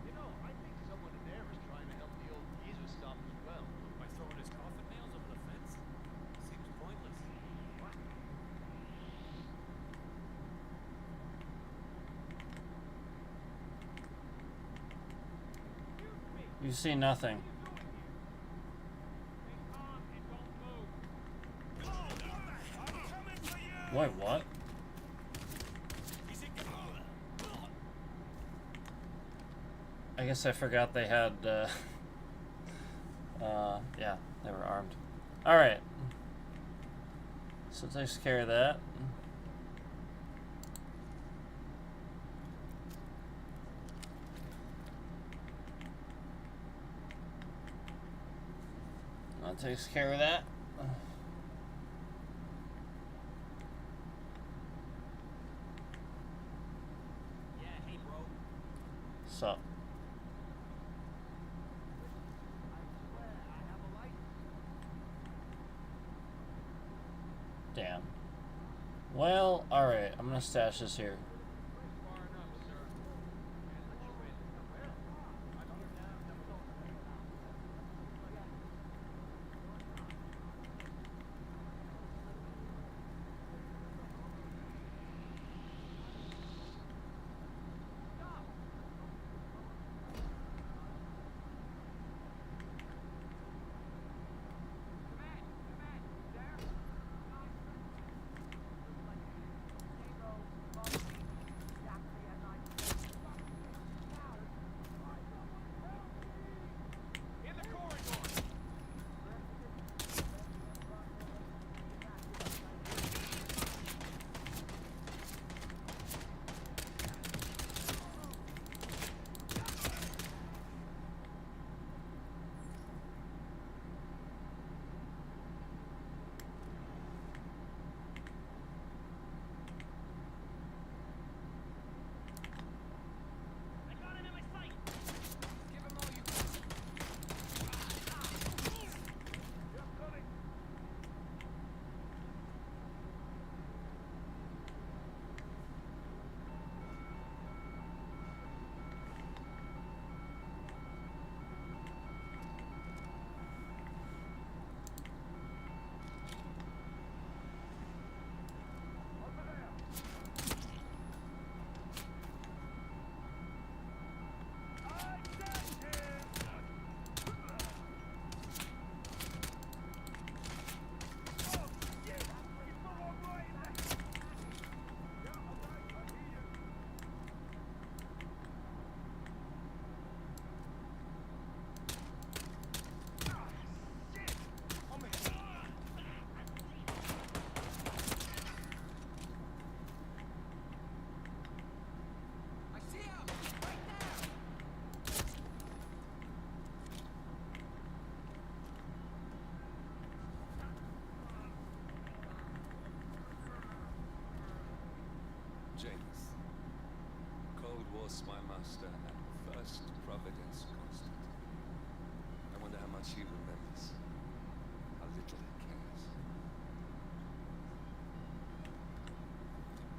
You know, I think someone in there is trying to help the old geezer stop as well. By throwing his coffin nails over the fence? Seems pointless. What? Excuse me. You see nothing. Wait, what? I guess I forgot they had, yeah, they were armed. Alright. So it takes care of that. takes care of that. Yeah, hey, bro. So, damn. Well, alright, I'm gonna stash this here. In the corridor. I got him in my sight. Give him all you got. Yep, coming. Over there. I got him. Oh, shit! He's the wrong way. Yeah, all right, I hear you. Ah, shit! I'm in. I see him! Right there! James. Cold was my master and first Providence constant. I wonder how much he remembers. How little he cares.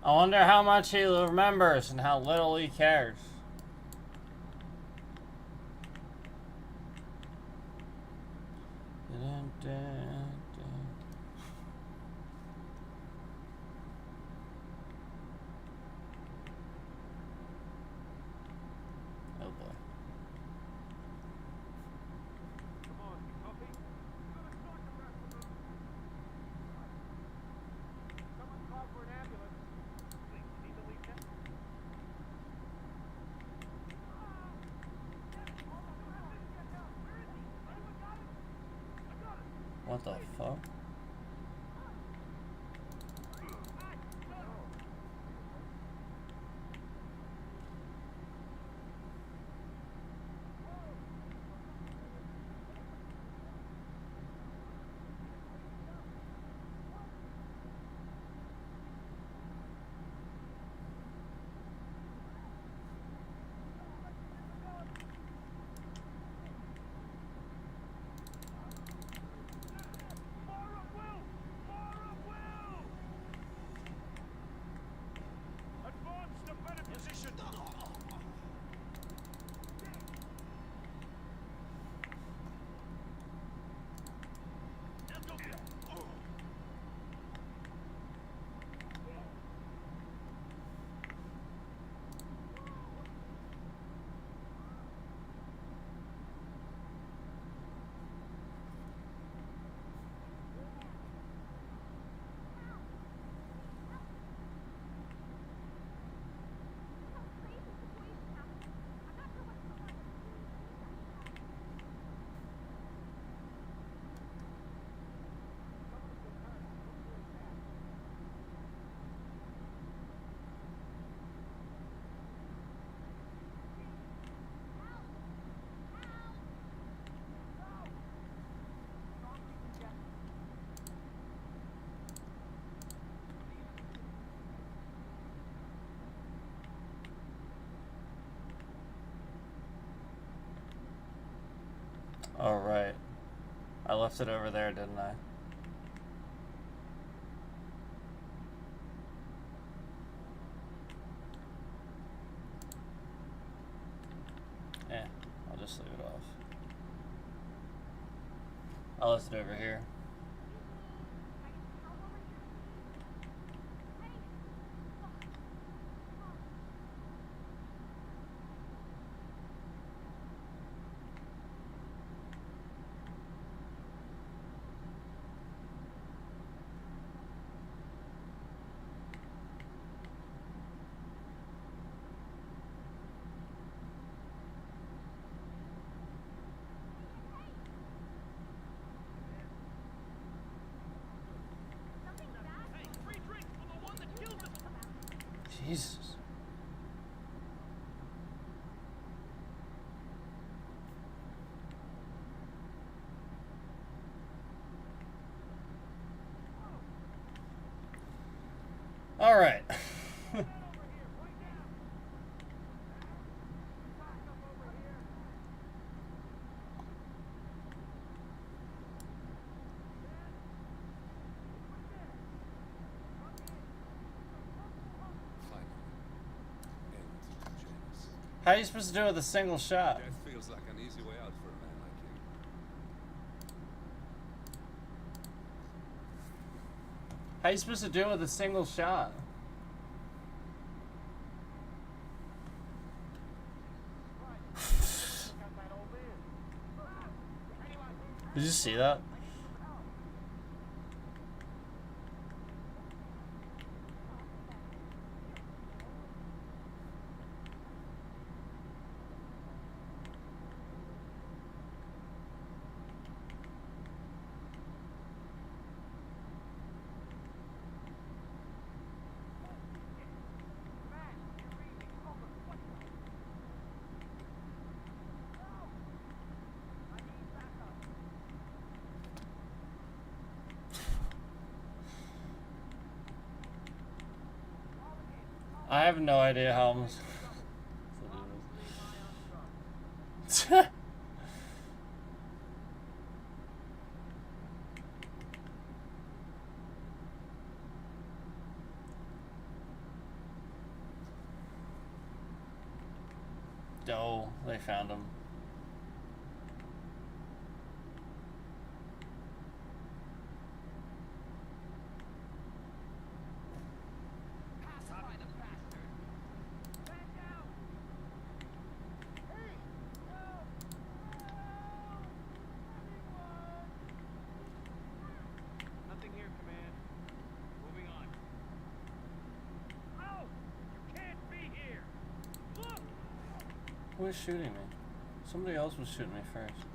I wonder how much he remembers and how little he cares. Oh boy. Come on, you copy? Gonna start the rest of them. Someone call for an ambulance. Please, you need to leave now. What the fuck? Mara! Oh, right. I left it over there, didn't I? Yeah, I'll just leave it off. I left it over here. Hey, free drink for the one that killed us. Jesus. All right. Finally. End to Janus. How are you supposed to do it with a single shot? Death feels like an easy way out for a man like you. How are you supposed to do it with a single shot? Did you see that? I have no idea how I'm Oh, they found him. Nothing here, Command. Moving on. Oh! You can't be here! Look! Who was shooting me? Somebody else was shooting me first.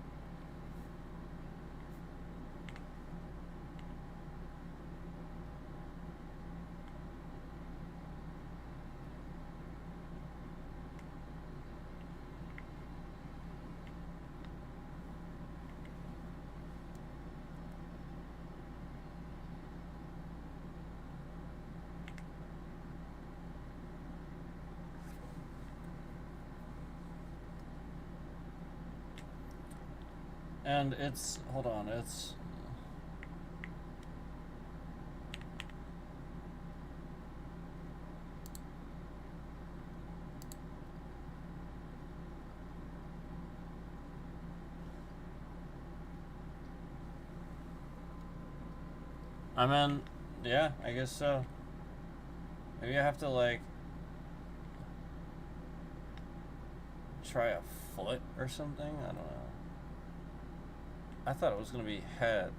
And it's, hold on, it's... I mean, yeah, I guess so. Maybe I have to, like, try a foot or something? I don't know. I thought it was gonna be head.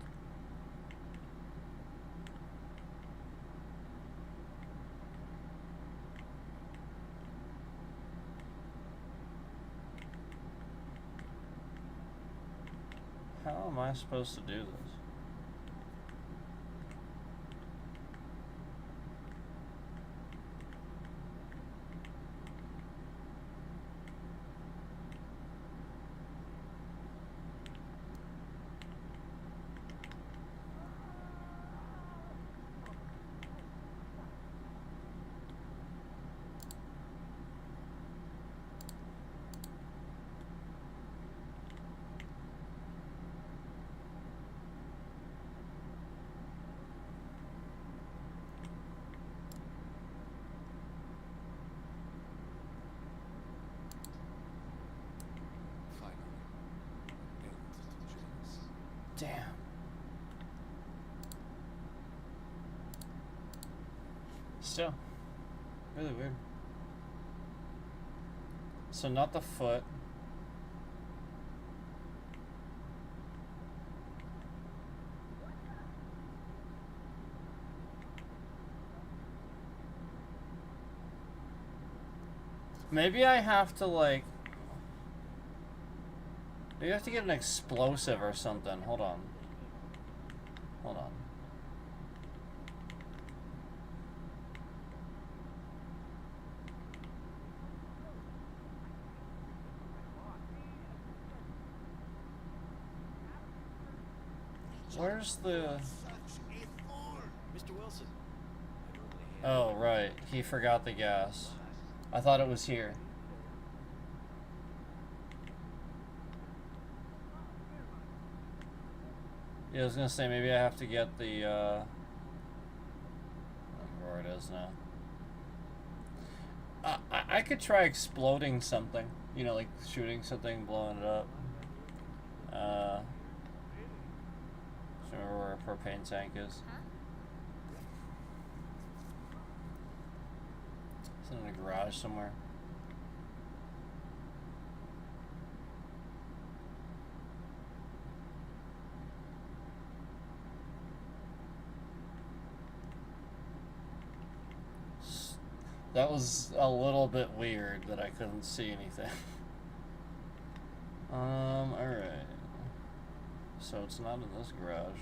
How am I supposed to do this? Damn. Still, really weird. So not the foot. Maybe I have to like... Maybe I have to get an explosive or something. Hold on. Hold on. Where's the... Mr. Wilson. Oh, right. He forgot the gas. I thought it was here. Yeah, I was gonna say, maybe I have to get the, I don't remember where it is now. I could try exploding something. You know, like shooting something, blowing it up. Just remember where a propane tank is. It's in a garage somewhere. That was a little bit weird that I couldn't see anything. Alright. So it's not in this garage.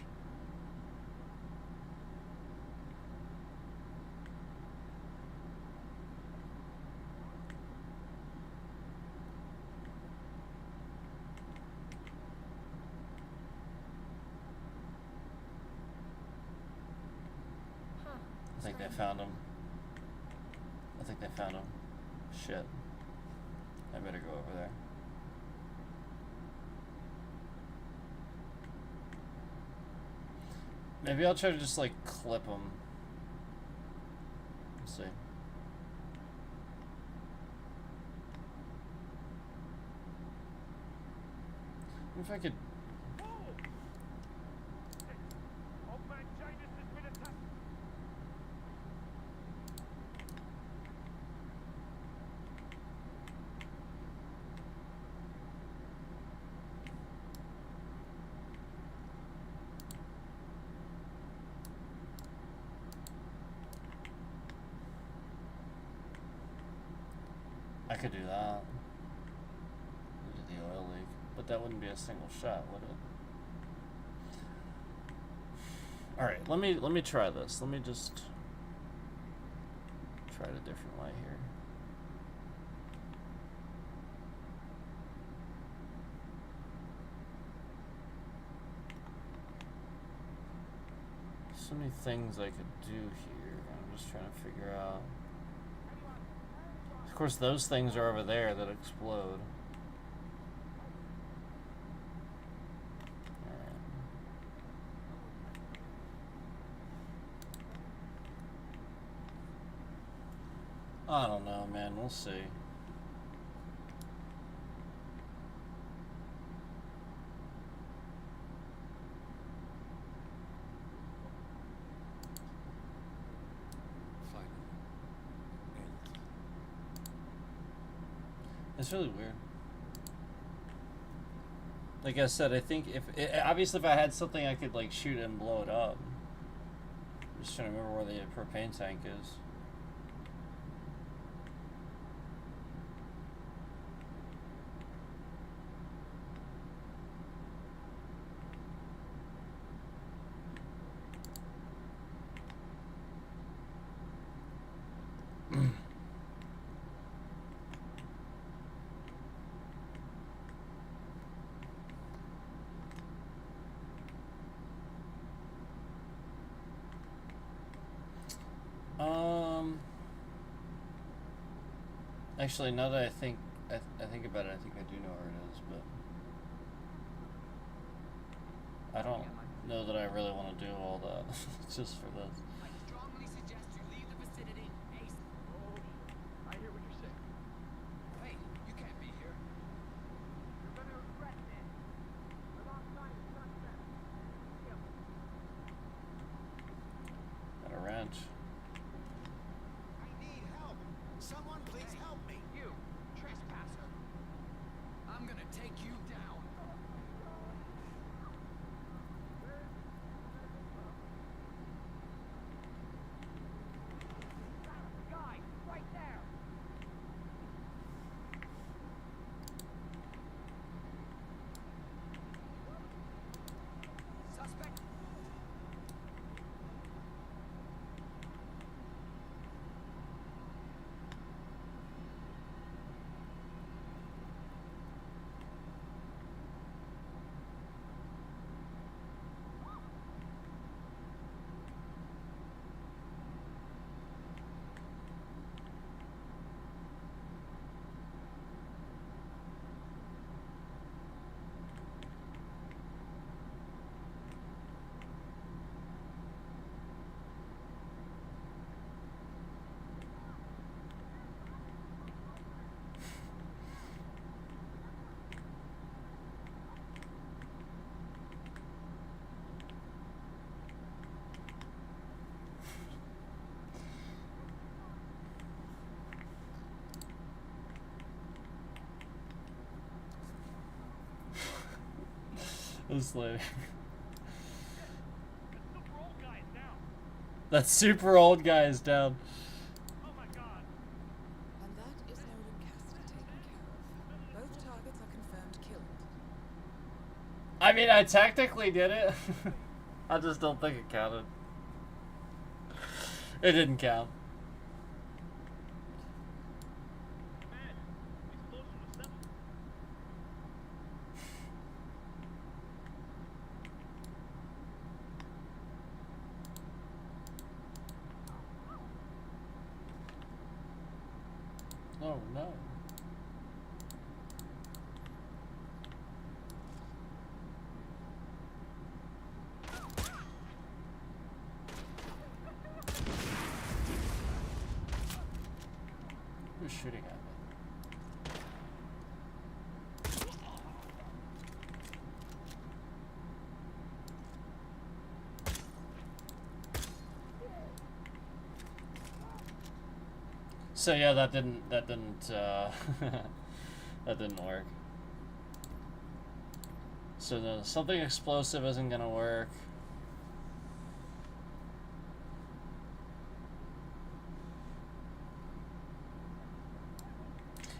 I think they found him. I think they found him. Shit. I better go over there. Maybe I'll try to just like clip him. Let's see. If I could. I could do that. Do the oil leak, but that wouldn't be a single shot, would it? All right, let me try this. Let me just try it a different way here. So many things I could do here. I'm just trying to figure out. Of course, those things are over there that explode. I don't know, man. We'll see. It's really weird. Like I said, I think obviously if I had something I could like shoot it and blow it up. I'm just trying to remember where the propane tank is. Actually, now that I think about it, I think I do know where it is, but I don't know that I really want to do all that just for this. I strongly suggest you leave the vicinity ASAP. Oh, I hear what you're saying. Hey, you can't be here. You're gonna regret this. We're alongside the sunset. This lady. Super old guy is down. That super old guy is down. Oh my god. And that is Nolan Cassidy taken care of. Both targets are confirmed killed. I mean, I technically did it. I just don't think it counted. It didn't count. Man, explosion was settled. Oh no. Who's shooting at me? So yeah, that didn't that didn't work. So no, something explosive isn't gonna work.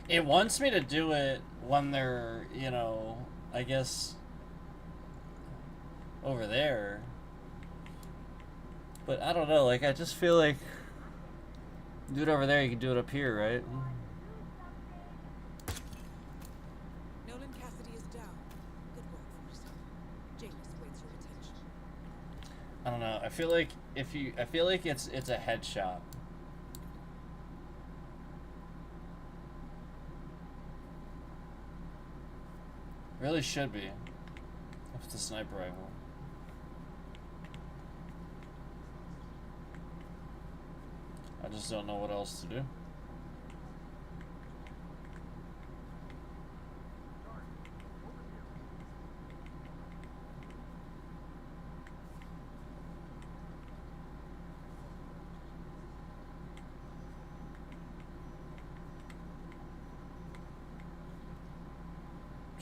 It wants me to do it when they're, you know, I guess over there. But I don't know, like I just feel like do it over there, you can do it up here, right? Nolan Cassidy is down. Good work, 47. Janus waits your attention. I don't know. I feel like I feel like it's a headshot. Really should be. If it's a sniper rifle. I just don't know what else to do.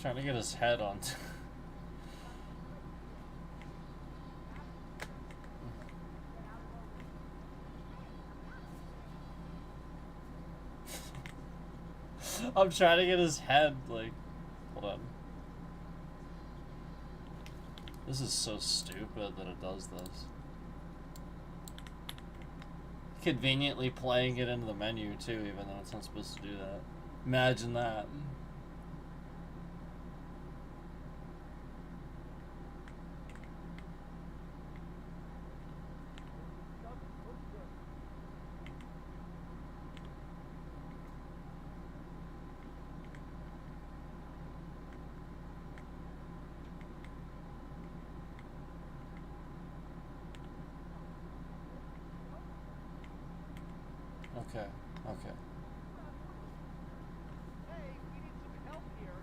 Trying to get his head on. I'm trying to get his head, like, hold on. This is so stupid that it does this. Conveniently playing it into the menu too, even though it's not supposed to do that. Imagine that. Okay, okay. Hey, we need some help here.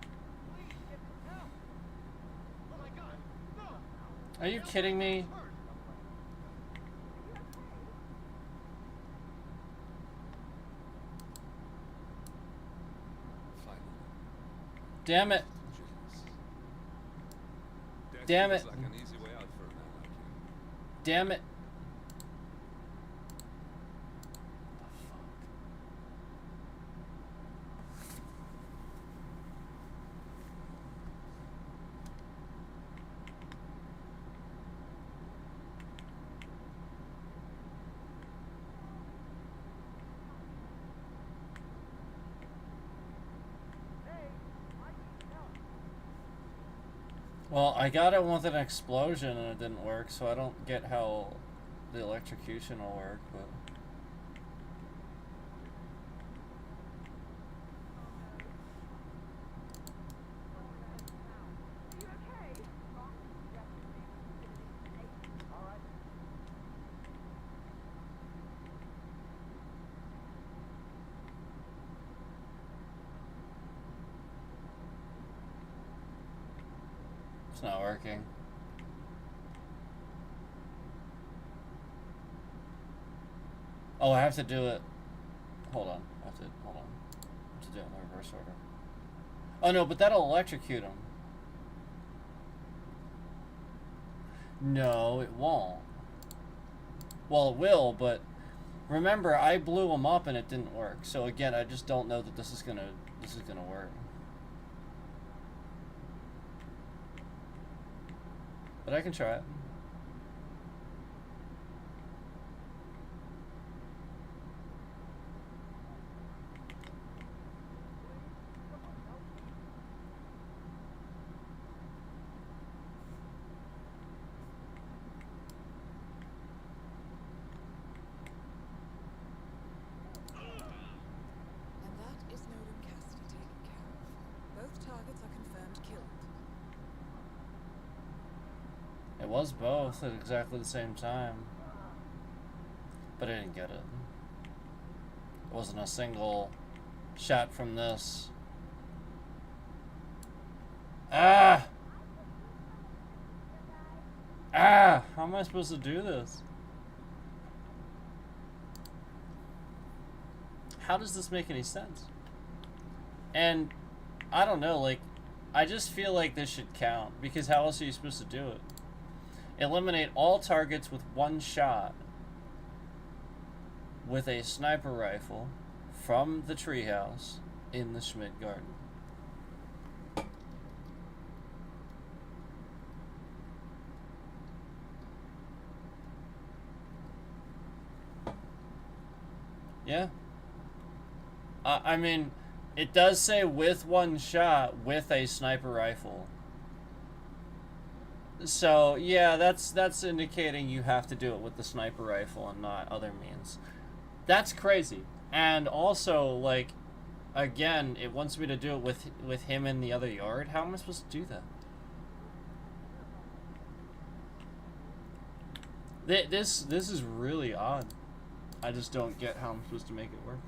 Please get some help. Oh my god, no! Are you kidding me? Hurt. Finally. Damn it. Janus. Death Damn feels it. like an easy way out for a man like you. Damn it. Well, I got it with an explosion and it didn't work, so I don't get how the electrocution will work, but... It's not working. Oh, I have to do it. Hold on. I have to do it in the reverse order. Oh no, but that'll electrocute him. No, it won't. Well, it will, but remember, I blew them up and it didn't work. So again, I just don't know that this is gonna work. But I can try it. And that is Nolan Cassidy taken care of. Both targets are confirmed killed. It was both at exactly the same time. But I didn't get it. It wasn't a single shot from this. Ah! Ah! How am I supposed to do this? How does this make any sense? And I don't know, like, I just feel like this should count, because how else are you supposed to do it? Eliminate all targets with one shot with a sniper rifle from the treehouse in the Schmidt Garden. Yeah. I mean, it does say with one shot with a sniper rifle. So, yeah, that's indicating you have to do it with the sniper rifle and not other means. That's crazy. And also, like, again, it wants me to do it with him in the other yard. How am I supposed to do that? This is really odd. I just don't get how I'm supposed to make it work.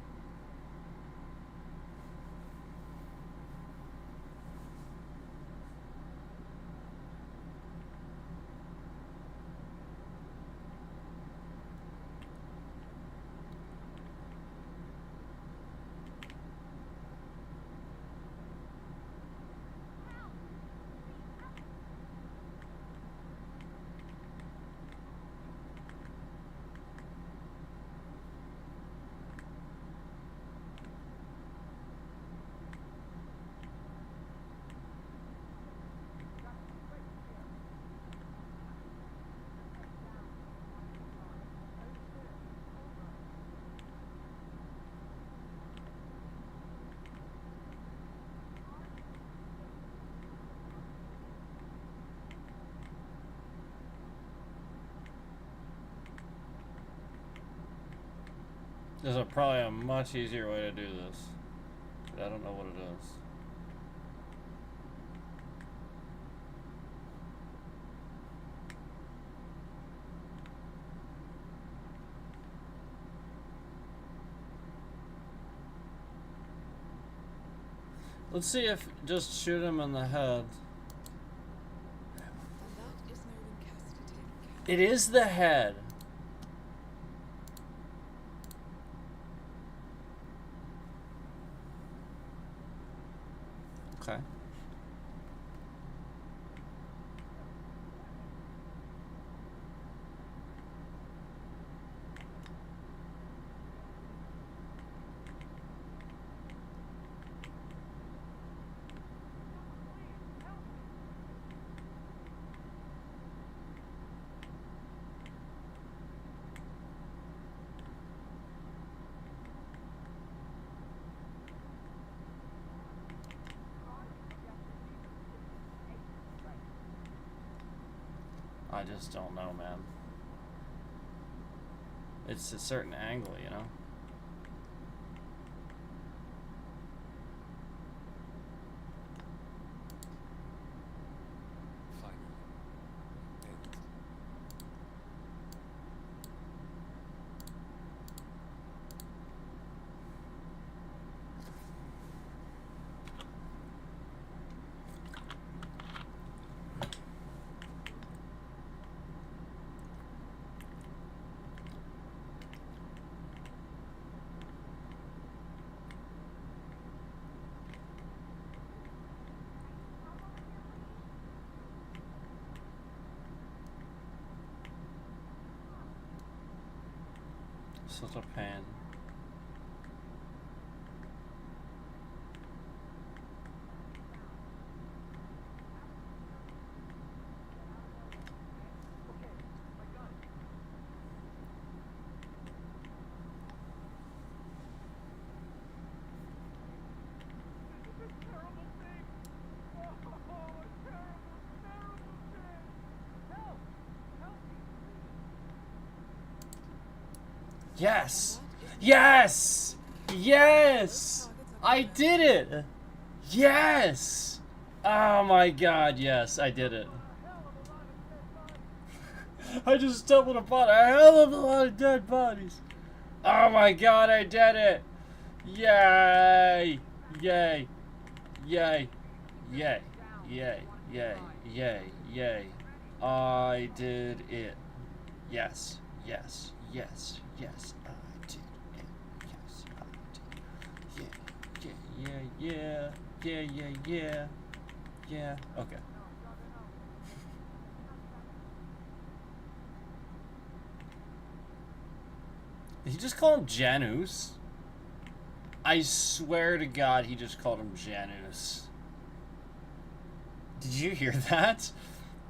There's probably a much easier way to do this, but I don't know what it is. Let's see if just shoot him in the head. And that is Nolan Cassidy taken care of. It is the head. Okay. I just don't know, man. It's a certain angle, you know? Finally. End. Such a pain. Yes! Yes! Yes! I did it! Yes! Oh my god, yes, I did it. I just stumbled upon a hell of a lot of dead bodies. Oh my god, I did it! Yay! Yay! Yay! Yay! Yay! Yay! Yay! Yay! I did it. Yes. Yes. Yes. Yes. I did it. Yes. I did. Yeah. Yeah. Yeah. Yeah. Yeah. Yeah. Yeah. Okay. Did he just call him Janus? I swear to God, he just called him Janus. Did you hear that?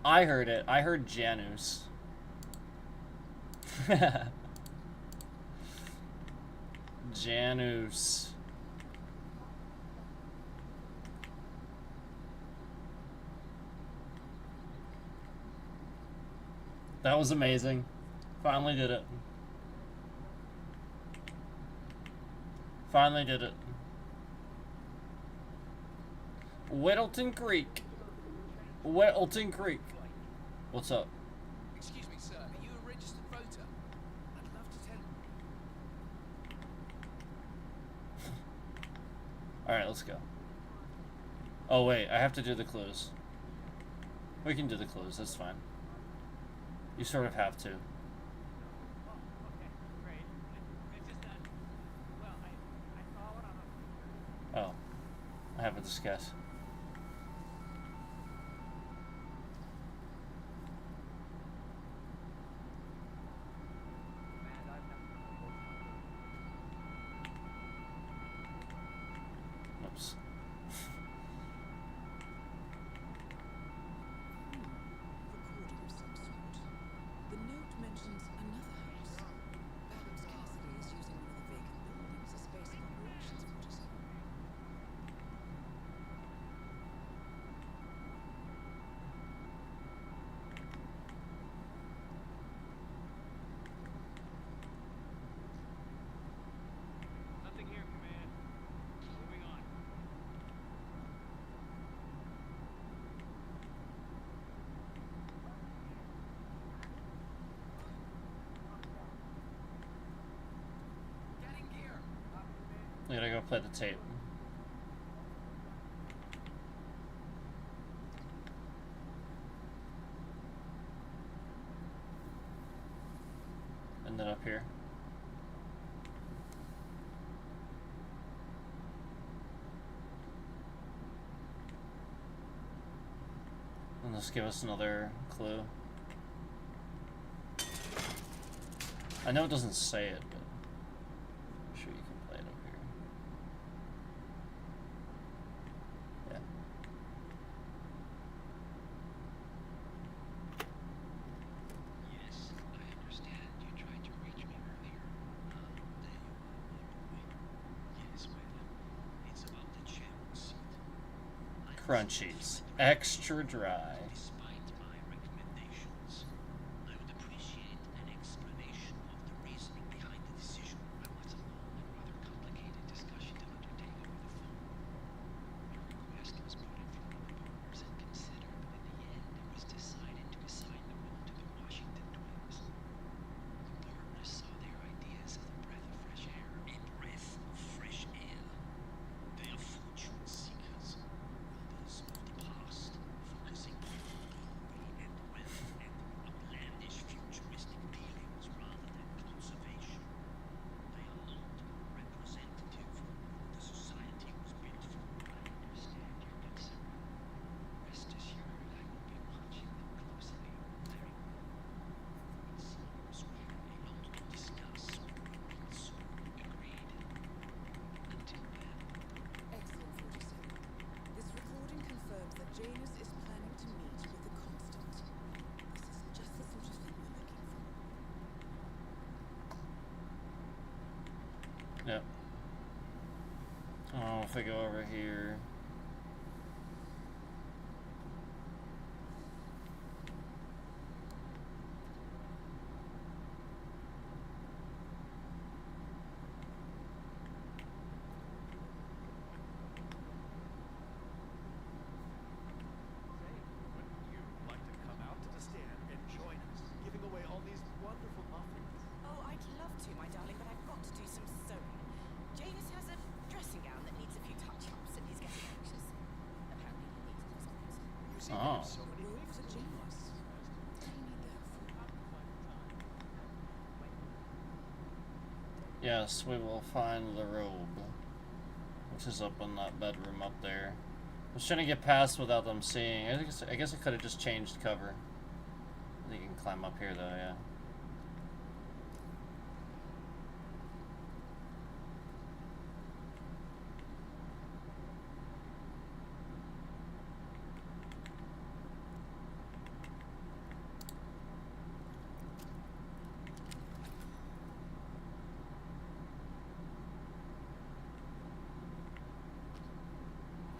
I heard it. I heard Janus. Janus. That was amazing. Finally did it. Finally did it. Whittleton Creek. Whittleton Creek. What's up? Excuse me, sir. Are you a registered voter? I'd love to tell. Alright, let's go. Oh, wait. I have to do the clues. We can do the clues. That's fine. You sort of have to. Okay, great. It's just that, well, I saw it on a... Oh. I have a discuss. Oops. Recording of some sort. The note mentions another house. Perhaps Cassidy is using one of the vacant buildings as space of operations for herself. Nothing here, Command. Moving on. Getting gear. I gotta go play the tape. And then up here. And this give us another clue. I know it doesn't say it, but I'm sure you can play it up here. Yeah. Yes, I understand. You tried to reach me earlier. There you are, my boy. Yes, well, it's about the chairman's seat. Crunchies. Extra dry. Despite my recommendations, I would appreciate an explanation of the reasoning behind the decision. I want a long and rather complicated discussion to undertake over the phone. Your request was put in front of the partners and considered, but in the end it was decided to assign the role to the Washington twins. The partners saw their ideas as a breath of fresh air. A breath of fresh air. They are fortune seekers, robbers of the past, focusing on Yep. Oh, if I go over here. Say, wouldn't you like to come out to the stand and join us, giving away all these wonderful muffins? Oh, I'd love to, my darling, but I've got to do some sewing. Janus has a dressing gown that needs a few touch-ups, and he's getting anxious. Apparently, he needs more support. You seem to Oh. have so many Robes things are to do. Janus. Tiny, therefore. Yes, we will find the robe, which is up in that bedroom up there. I was trying to get past without them seeing. I guess I could have just changed cover. I think you can climb up here though, yeah.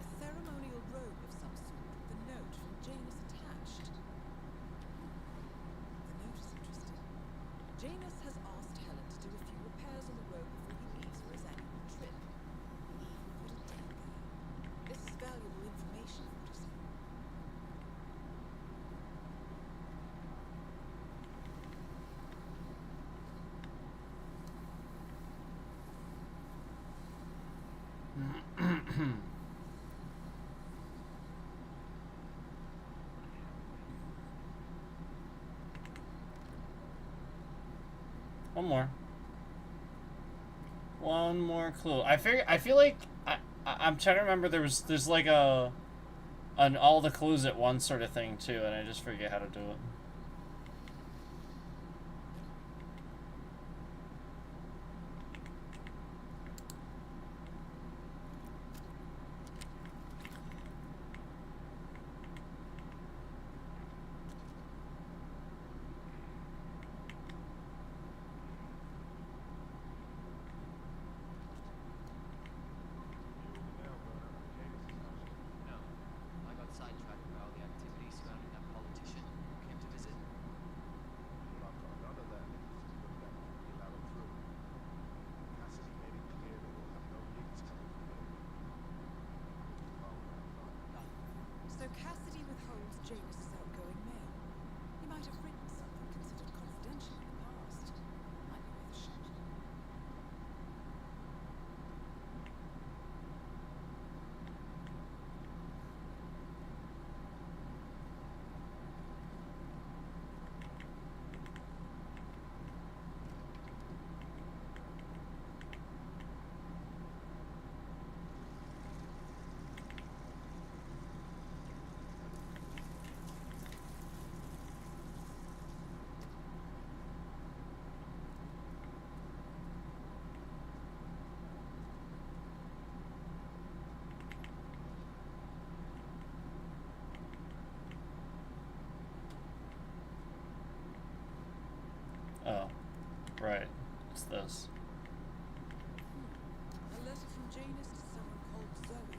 A ceremonial robe of some sort with a note from Janus attached. The note is interesting. Janus has asked Helen to do a few repairs on the robe before he leaves for his annual trip. He even put a date there. This is valuable information, Fortison. One more. One more clue. I feel like I'm trying to remember there's like an all the clues at once sort of thing too, and I just forget how to do it. No. I got sidetracked by all the activity surrounding that politician who came to visit. Well, I've got none of that. Look at that. You allow them through. Cassidy made it clear they will have no leads coming from him. So Cassidy withholds Janus's outgoing mail. He might have written something considered confidential in the past. Might be worth a shot. Oh, right. It's this. A letter from Janus to someone called Zoe.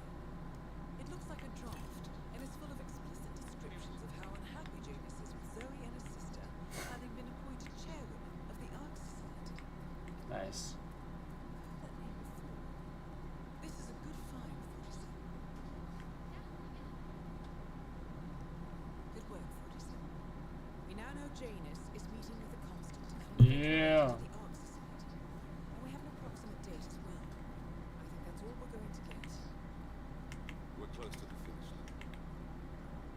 It looks like a draft, and is full of explicit descriptions of how unhappy Janus is with Zoe and her sister, having been appointed chairwoman of the Ark Society. Nice. Heard that name before. This is a good find, Fortison. Good work, Fortison. We now know Janus is meeting with the Constant and Yeah. to the Ark Society. And we have an approximate date as well. I think that's all we're going to get. We're close to the finish line.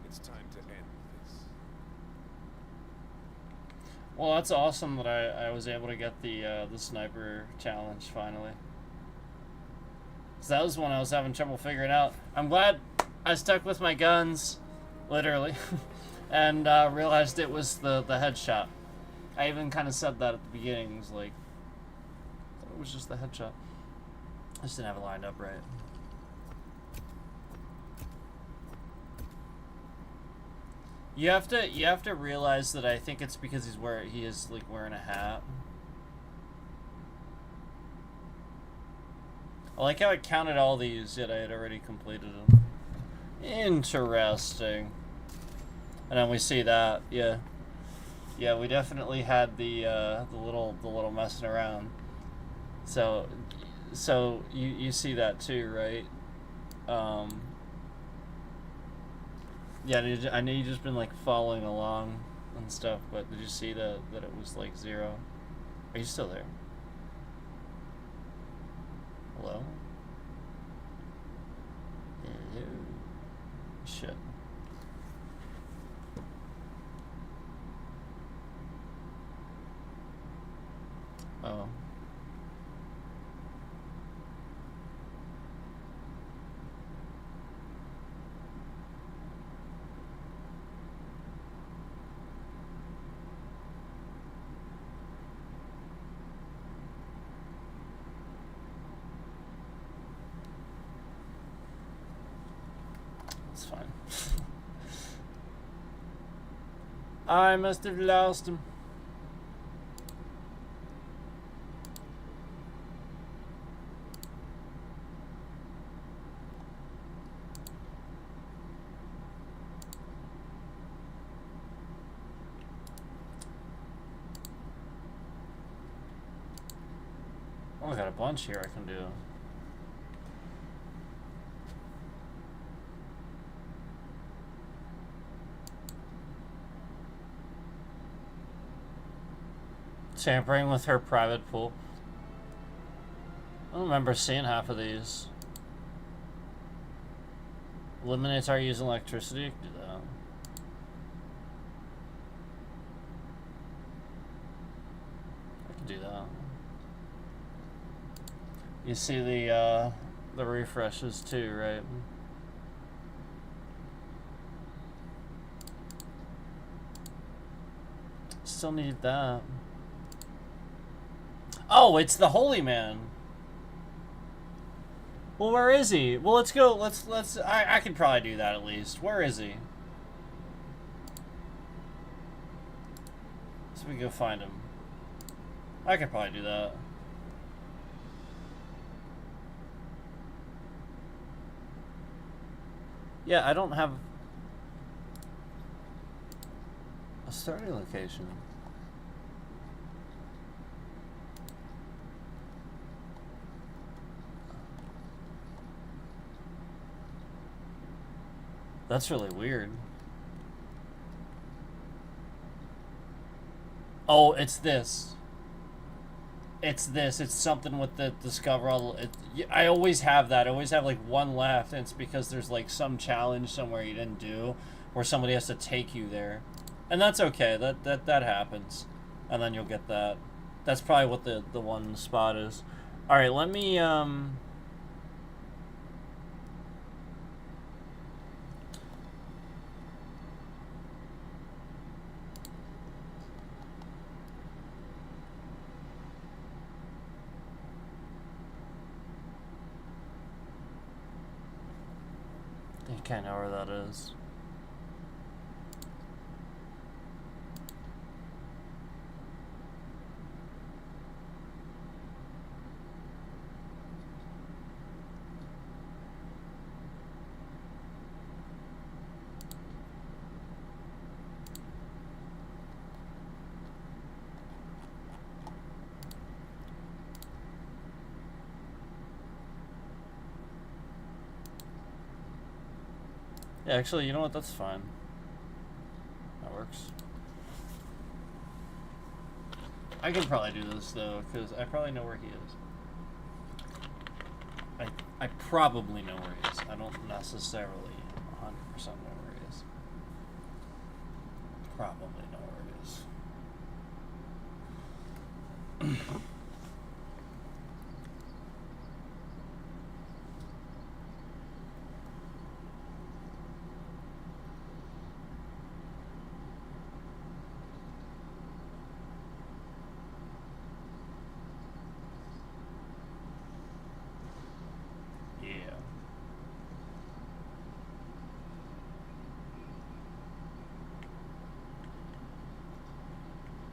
It's time to end this. Well, that's awesome that I was able to get the sniper challenge finally. 'Cause that was one I was having trouble figuring out. I'm glad I stuck with my guns, literally, and realized it was the headshot. I even kind of said that at the beginning. It was like, I thought it was just the headshot. I just didn't have it lined up right. You have to realize that I think it's because he is like wearing a hat. I like how it counted all these, yet I had already completed them. Interesting. And then we see that, yeah. Yeah, we definitely had the little messing around. So you see that too, right? Yeah, I know you just been like following along and stuff, but did you see that it was like 0? Are you still there? Hello? Hello? Shit. Oh. It's fine. I must have lost him. Oh, I got a bunch here I can do. Tampering with her private pool. I don't remember seeing half of these. Eliminates our using electricity. I can do that. I can do that. You see the refreshes too, right? Still need that. Oh, it's the Holy Man. Well, where is he? Well, let's go. Let's. I can probably do that at least. Where is he? So we can go find him. I could probably do that. Yeah, I don't have a starting location. That's really weird. Oh, it's this. It's this. It's something with the discover all. I always have that. I always have like one left, and it's because there's like some challenge somewhere you didn't do, where somebody has to take you there, and that's okay. That happens, and then you'll get that. That's probably what the one spot is. All right, let me I think I know where that is. Yeah, actually, you know what? That's fine. That works. I can probably do this, though, because I probably know where he is. I probably know where he is. I don't necessarily 100% know where he is. Probably know where he is.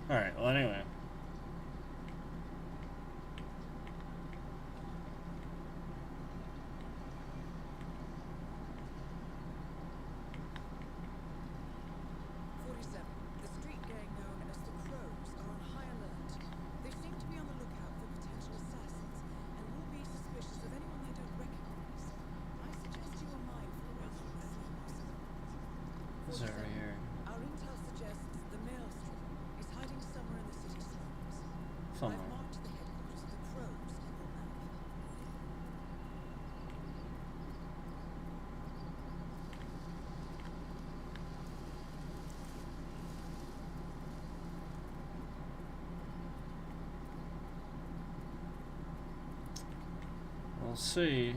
Alright, well anyway. Somewhere. I've marked the headquarters of the Crows on your map. We'll see.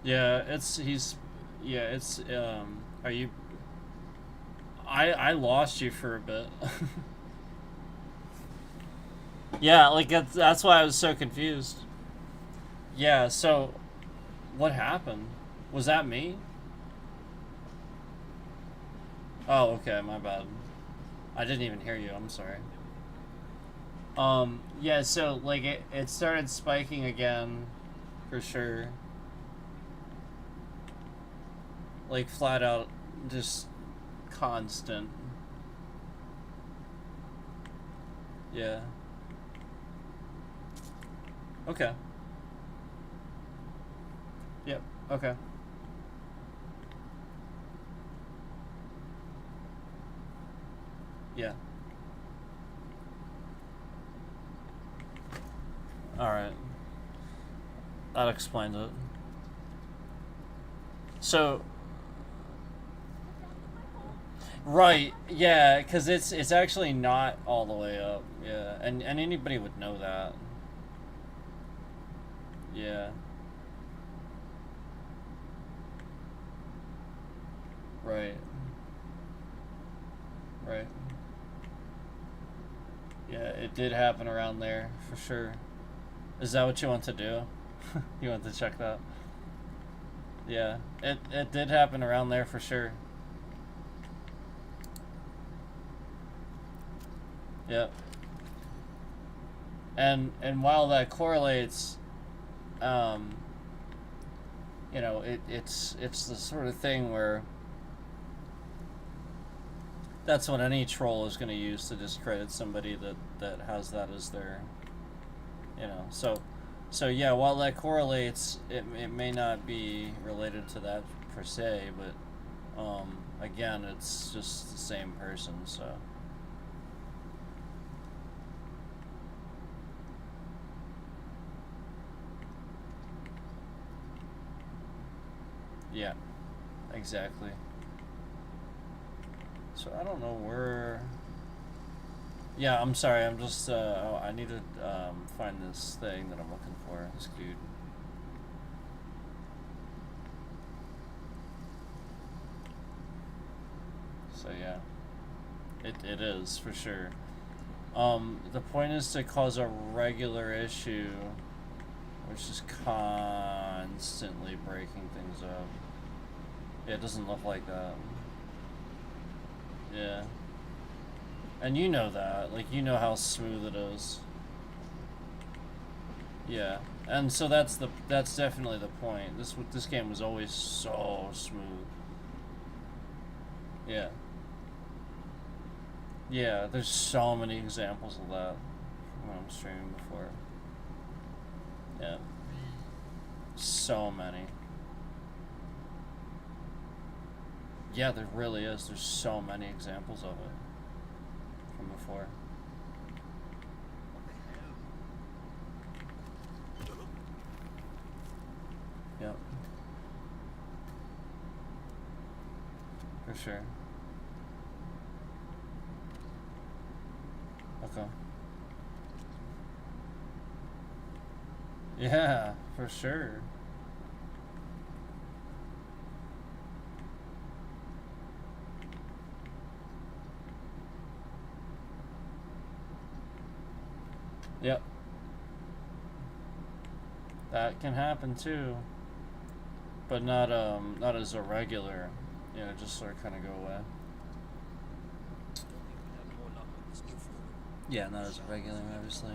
Yeah, are you I lost you for a bit. Yeah, like that's why I was so confused. Yeah, so what happened? Was that me? Oh, okay, my bad. I didn't even hear you, I'm sorry. Yeah, so like it started spiking again for sure. Like flat out just constant. Yeah. Okay. Yep, okay. Yeah. Alright. That explains it. So right, yeah, because it's actually not all the way up. Yeah, and anybody would know that. Yeah. Right. Right. Yeah, it did happen around there, for sure. Is that what you want to do? You want to check that? Yeah, it did happen around there, for sure. Yep. And while that correlates, you know, it's the sort of thing where that's what any troll is going to use to discredit somebody that has that as their, you know, so yeah, while that correlates, it may not be related to that per se, but again, it's just the same person, so. Yeah, exactly. So I don't know where. Yeah, I'm sorry. I'm just. I need to find this thing that I'm looking for. This dude. So yeah, it is for sure. The point is to cause a regular issue, which is constantly breaking things up. Yeah, it doesn't look like that. Yeah. And you know that. Like, you know how smooth it is. Yeah. And so that's definitely the point. This game was always so smooth. Yeah. Yeah, there's so many examples of that when I'm streaming before. Yeah. So many. Yeah, there really is. There's so many examples of it from before. Yep. For sure. Okay. Yeah, for sure. Yep. That can happen too. But not as a regular, you know, just sort of kind of go away. Yeah, not as a regular, obviously.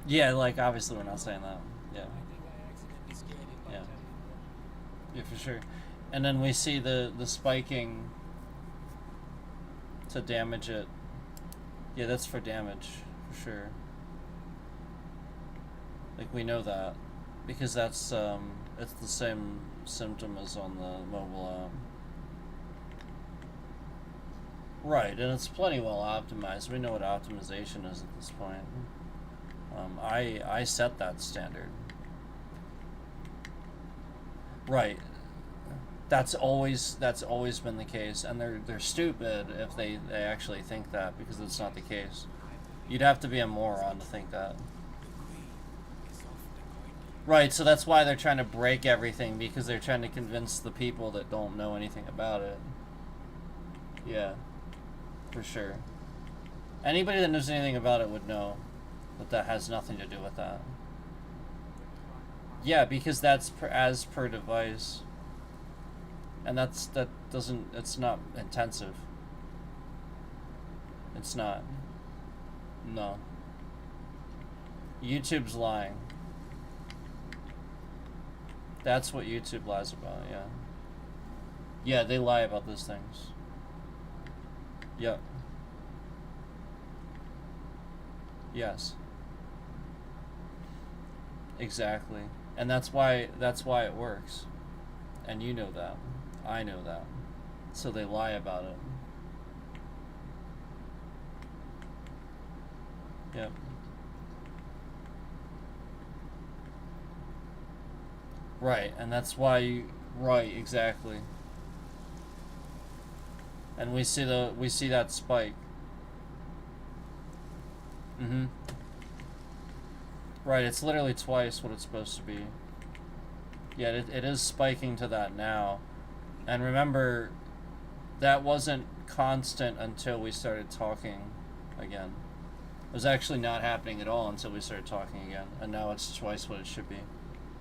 Yeah, like, obviously we're not saying that. Yeah. Yeah. Yeah, for sure. And then we see the spiking to damage it Yeah, that's for damage, for sure. Like, we know that. Because that's, it's the same symptom as on the mobile app. Right, and it's plenty well optimized. We know what optimization is at this point. I set that standard. Right. That's always been the case, and they're stupid if they actually think that, because it's not the case. You'd have to be a moron to think that. Right, so that's why they're trying to break everything, because they're trying to convince the people that don't know anything about it. Yeah, for sure. Anybody that knows anything about it would know that that has nothing to do with that. Yeah, because that's as per device. And that doesn't, it's not intensive. It's not. No. YouTube's lying. That's what YouTube lies about, yeah. Yeah, they lie about those things. Yep. Yes. Exactly. And that's why it works. And you know that. I know that. So they lie about it. Yep. Right, and that's why you, right, exactly. And we see that spike. Mm-hmm. Right, it's literally twice what it's supposed to be. Yeah, it is spiking to that now. And remember, that wasn't constant until we started talking again. It was actually not happening at all until we started talking again. And now it's twice what it should be.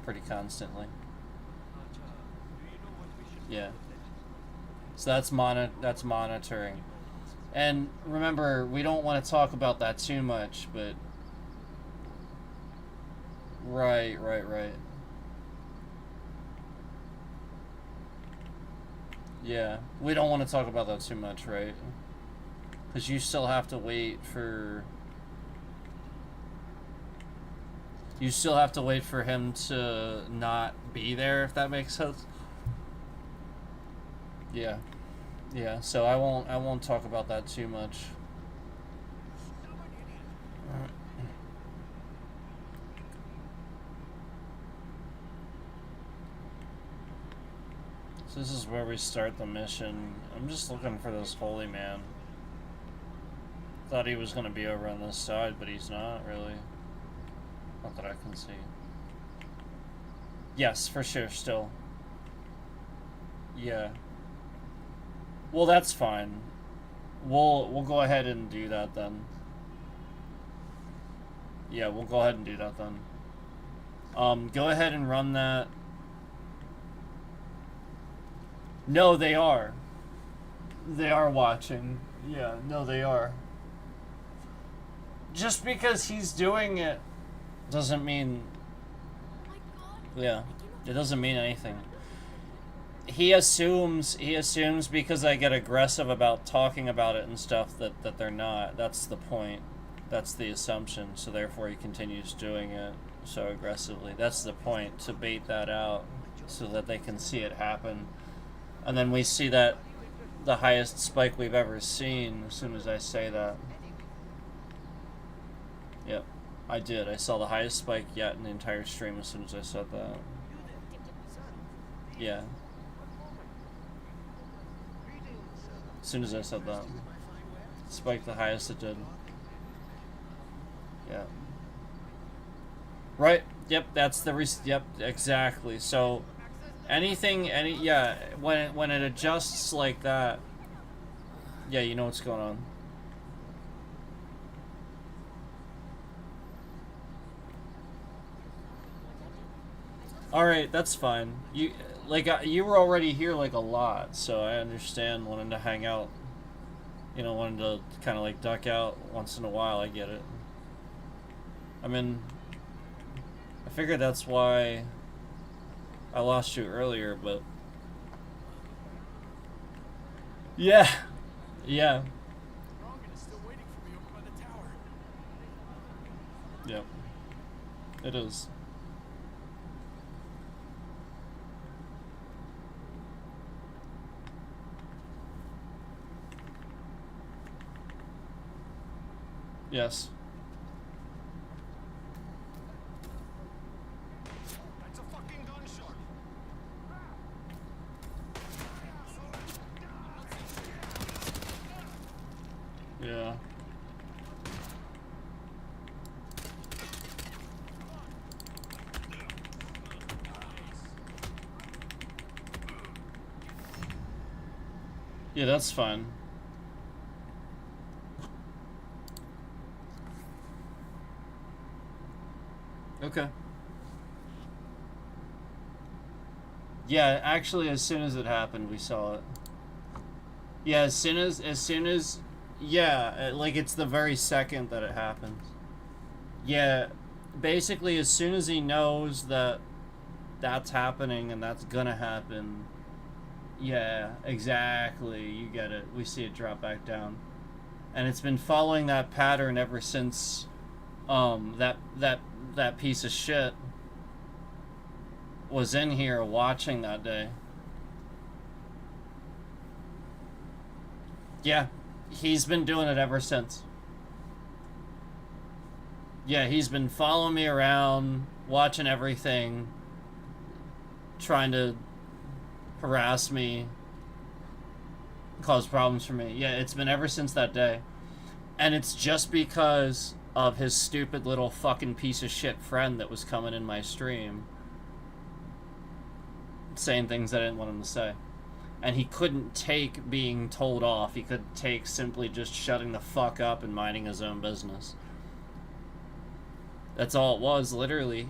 Pretty constantly. Yeah. So that's monitoring. And remember, we don't want to talk about that too much, but... Right. Yeah, we don't want to talk about that too much, right? Because you still have to wait for... You still have to wait for him to not be there, if that makes sense. Yeah. Yeah, so I won't talk about that too much. So this is where we start the mission. I'm just looking for this holy man. Thought he was gonna be over on this side, but he's not really. Not that I can see. Yes, for sure, still. Yeah. Well, that's fine. We'll go ahead and do that then. Yeah, we'll go ahead and do that then. Go ahead and run that. No, they are. They are watching. Yeah, no, they are. Just because he's doing it doesn't mean... Yeah, it doesn't mean anything. He assumes because I get aggressive about talking about it and stuff that they're not. That's the point. That's the assumption. So therefore he continues doing it so aggressively. That's the point, to bait that out so that they can see it happen. And then we see that the highest spike we've ever seen as soon as I say that. Yep, I did. I saw the highest spike yet in the entire stream as soon as I said that. Yeah. As soon as I said that. Spike the highest it did. Yeah. Right. Yep, that's the yep, exactly. So yeah, when it adjusts like that, yeah, you know what's going on. All right, that's fine. You were already here like a lot, so I understand wanting to hang out. You know, wanting to kind of like duck out once in a while. I get it. I mean, I figured that's why I lost you earlier, but yeah, yeah. Yep. It is. Yes. That's a fucking gunshot. Yeah. Yeah, that's fine. Okay. Yeah, actually, as soon as it happened, we saw it. Yeah, as soon as, yeah, like it's the very second that it happens. Yeah, basically, as soon as he knows that that's happening and that's gonna happen, yeah, exactly, you get it. We see it drop back down. And it's been following that pattern ever since, that piece of shit was in here watching that day. Yeah, he's been doing it ever since. Yeah, he's been following me around, watching everything, trying to harass me, cause problems for me. Yeah, it's been ever since that day. And it's just because of his stupid little fucking piece of shit friend that was coming in my stream saying things I didn't want him to say. And he couldn't take being told off. He could take simply just shutting the fuck up and minding his own business. That's all it was, literally.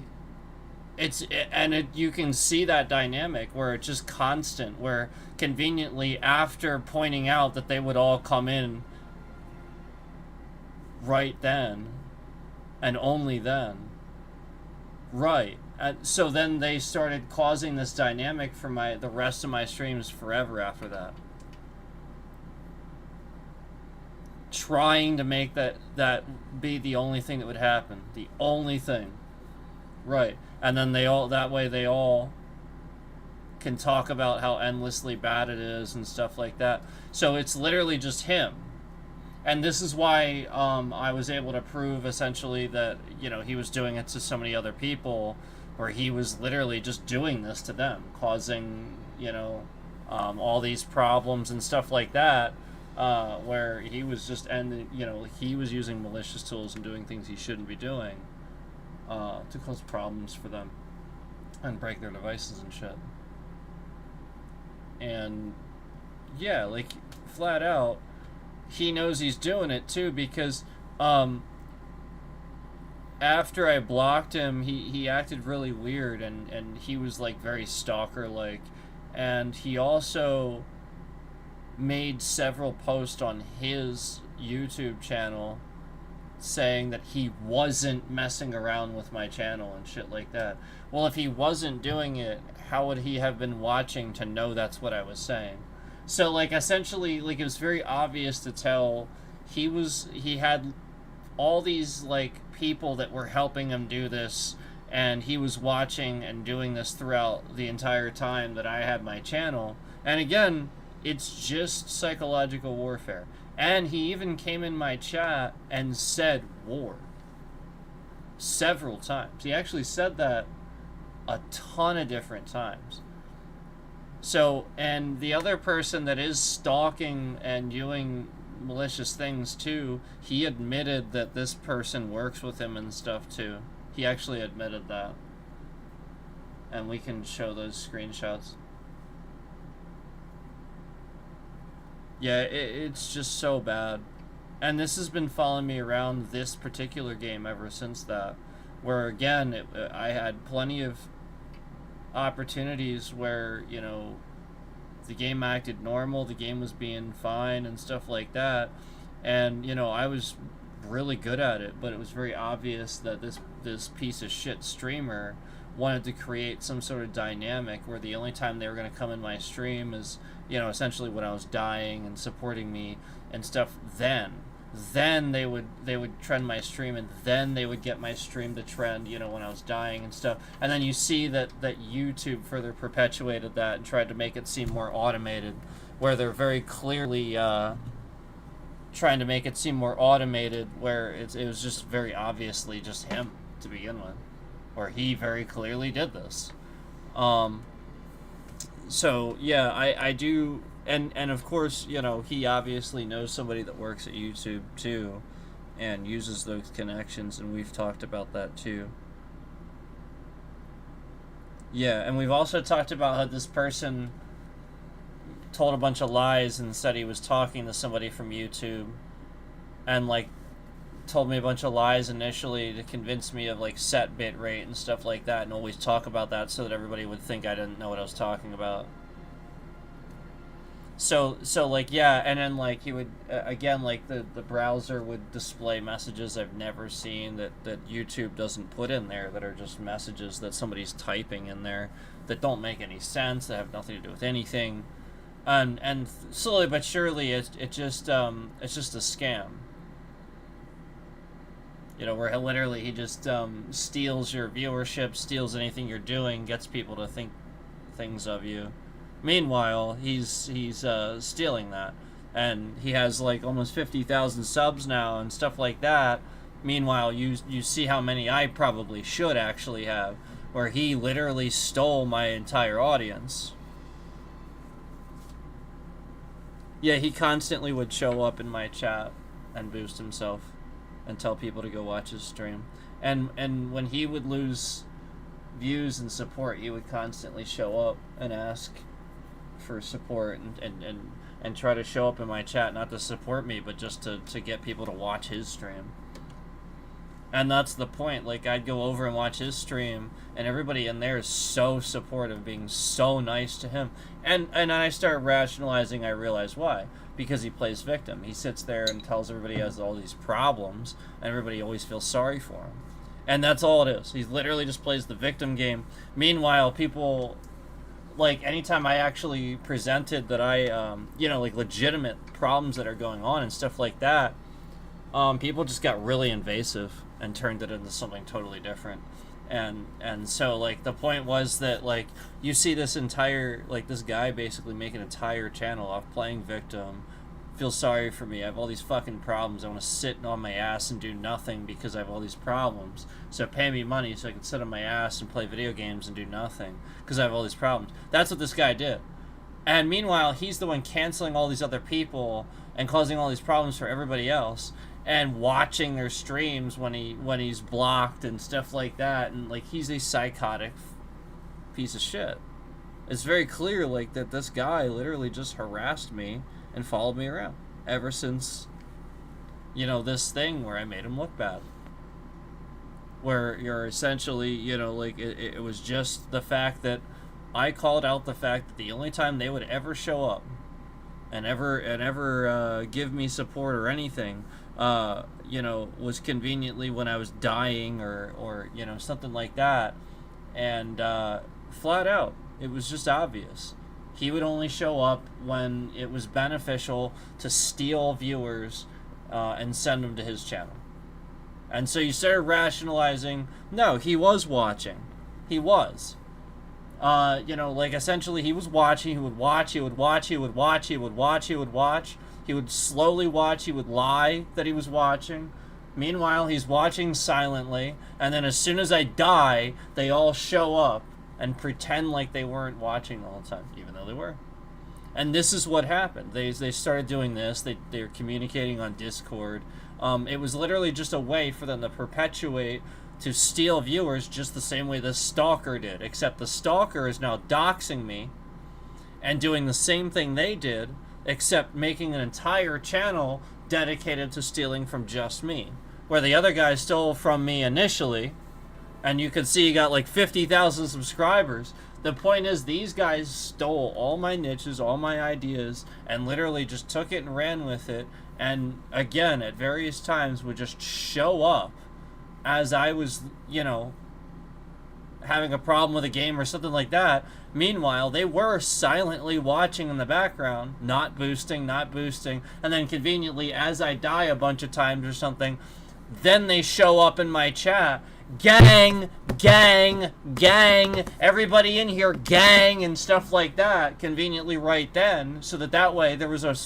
You can see that dynamic where it's just constant, where conveniently after pointing out that they would all come in right then, and only then, right. So then they started causing this dynamic for the rest of my streams forever after that. Trying to make that be the only thing that would happen. The only thing. Right. And then they all can talk about how endlessly bad it is and stuff like that. So it's literally just him. And this is why I was able to prove essentially that, he was doing it to so many other people, where he was literally just doing this to them, causing, all these problems and stuff like that, where he was just, he was using malicious tools and doing things he shouldn't be doing, to cause problems for them and break their devices and shit. And yeah, like, flat out, he knows he's doing it too, because after I blocked him, he acted really weird, and he was like very stalker-like, and he also made several posts on his YouTube channel saying that he wasn't messing around with my channel and shit like that. Well, if he wasn't doing it, how would he have been watching to know that's what I was saying? So, like, essentially, like, it was very obvious to tell he had all these, like, people that were helping him do this, and he was watching and doing this throughout the entire time that I had my channel. And again, it's just psychological warfare. And he even came in my chat and said war. Several times. He actually said that a ton of different times. So, and the other person that is stalking and doing malicious things too, he admitted that this person works with him and stuff too. He actually admitted that. And we can show those screenshots. Yeah, it's just so bad. And this has been following me around this particular game ever since that. Where, again, I had plenty of opportunities where, the game acted normal, the game was being fine and stuff like that. And, I was really good at it, but it was very obvious that this piece of shit streamer wanted to create some sort of dynamic where the only time they were going to come in my stream is, essentially when I was dying and supporting me and stuff then. then they would trend my stream, and then they would get my stream to trend, you know, when I was dying and stuff. And then you see that YouTube further perpetuated that and tried to make it seem more automated, where they're very clearly trying to make it seem more automated, where it was just very obviously just him to begin with, where he very clearly did this. So yeah, I do, and of course, you know, he obviously knows somebody that works at YouTube too, and uses those connections, and we've talked about that too. Yeah, and we've also talked about how this person told a bunch of lies and said he was talking to somebody from YouTube, and like told me a bunch of lies initially to convince me of like set bit rate and stuff like that, and always talk about that so that everybody would think I didn't know what I was talking about. So like, yeah, and then like he would again, like the browser would display messages I've never seen that YouTube doesn't put in there, that are just messages that somebody's typing in there that don't make any sense, that have nothing to do with anything. And slowly but surely it's just a scam. You know, where he just steals your viewership, steals anything you're doing, gets people to think things of you. Meanwhile, he's stealing that, and he has like almost 50,000 subs now and stuff like that. Meanwhile, you see how many I probably should actually have, where he literally stole my entire audience. Yeah, he constantly would show up in my chat and boost himself and tell people to go watch his stream. And when he would lose views and support, he would constantly show up and ask for support and try to show up in my chat, not to support me, but just to get people to watch his stream. And that's the point. Like, I'd go over and watch his stream, and everybody in there is so supportive, being so nice to him. And I start rationalizing, I realize why. Because he plays victim. He sits there and tells everybody he has all these problems, and everybody always feels sorry for him. And that's all it is. He literally just plays the victim game. Meanwhile, people, like, anytime I actually presented that I, you know, like, legitimate problems that are going on and stuff like that, people just got really invasive and turned it into something totally different. And so, like, the point was that, like, you see this entire, like, this guy basically make an entire channel off playing victim, feel sorry for me, I have all these fucking problems, I want to sit on my ass and do nothing because I have all these problems, so pay me money so I can sit on my ass and play video games and do nothing because I have all these problems. That's what this guy did. And meanwhile, he's the one canceling all these other people and causing all these problems for everybody else, and watching their streams when he's blocked and stuff like that, and like, he's a psychotic piece of shit. It's very clear, like, that this guy literally just harassed me and followed me around ever since, you know, this thing where I made him look bad, where you're essentially, you know, like, it was just the fact that I called out the fact that the only time they would ever show up and ever give me support or anything, you know, was conveniently when I was dying or you know, something like that. And flat out, it was just obvious. He would only show up when it was beneficial to steal viewers and send them to his channel. And so you started rationalizing, no, he was watching. He was. You know, like, essentially he was watching, he would watch, he would watch, he would watch, he would watch, he would watch. He would slowly watch, he would lie that he was watching. Meanwhile, he's watching silently, and then as soon as I die, they all show up and pretend like they weren't watching the whole time, even though they were. And this is what happened. They started doing this. They're communicating on Discord. It was literally just a way for them to perpetuate, to steal viewers just the same way the stalker did, except the stalker is now doxing me and doing the same thing they did, except making an entire channel dedicated to stealing from just me, where the other guy stole from me initially, and you can see he got like 50,000 subscribers. The point is, these guys stole all my niches, all my ideas, and literally just took it and ran with it, and again, at various times would just show up as I was, you know, having a problem with a game or something like that. Meanwhile, they were silently watching in the background, not boosting, and then conveniently, as I die a bunch of times or something, then they show up in my chat. Gang, gang, gang, everybody in here, gang, and stuff like that, conveniently right then, so that way there was a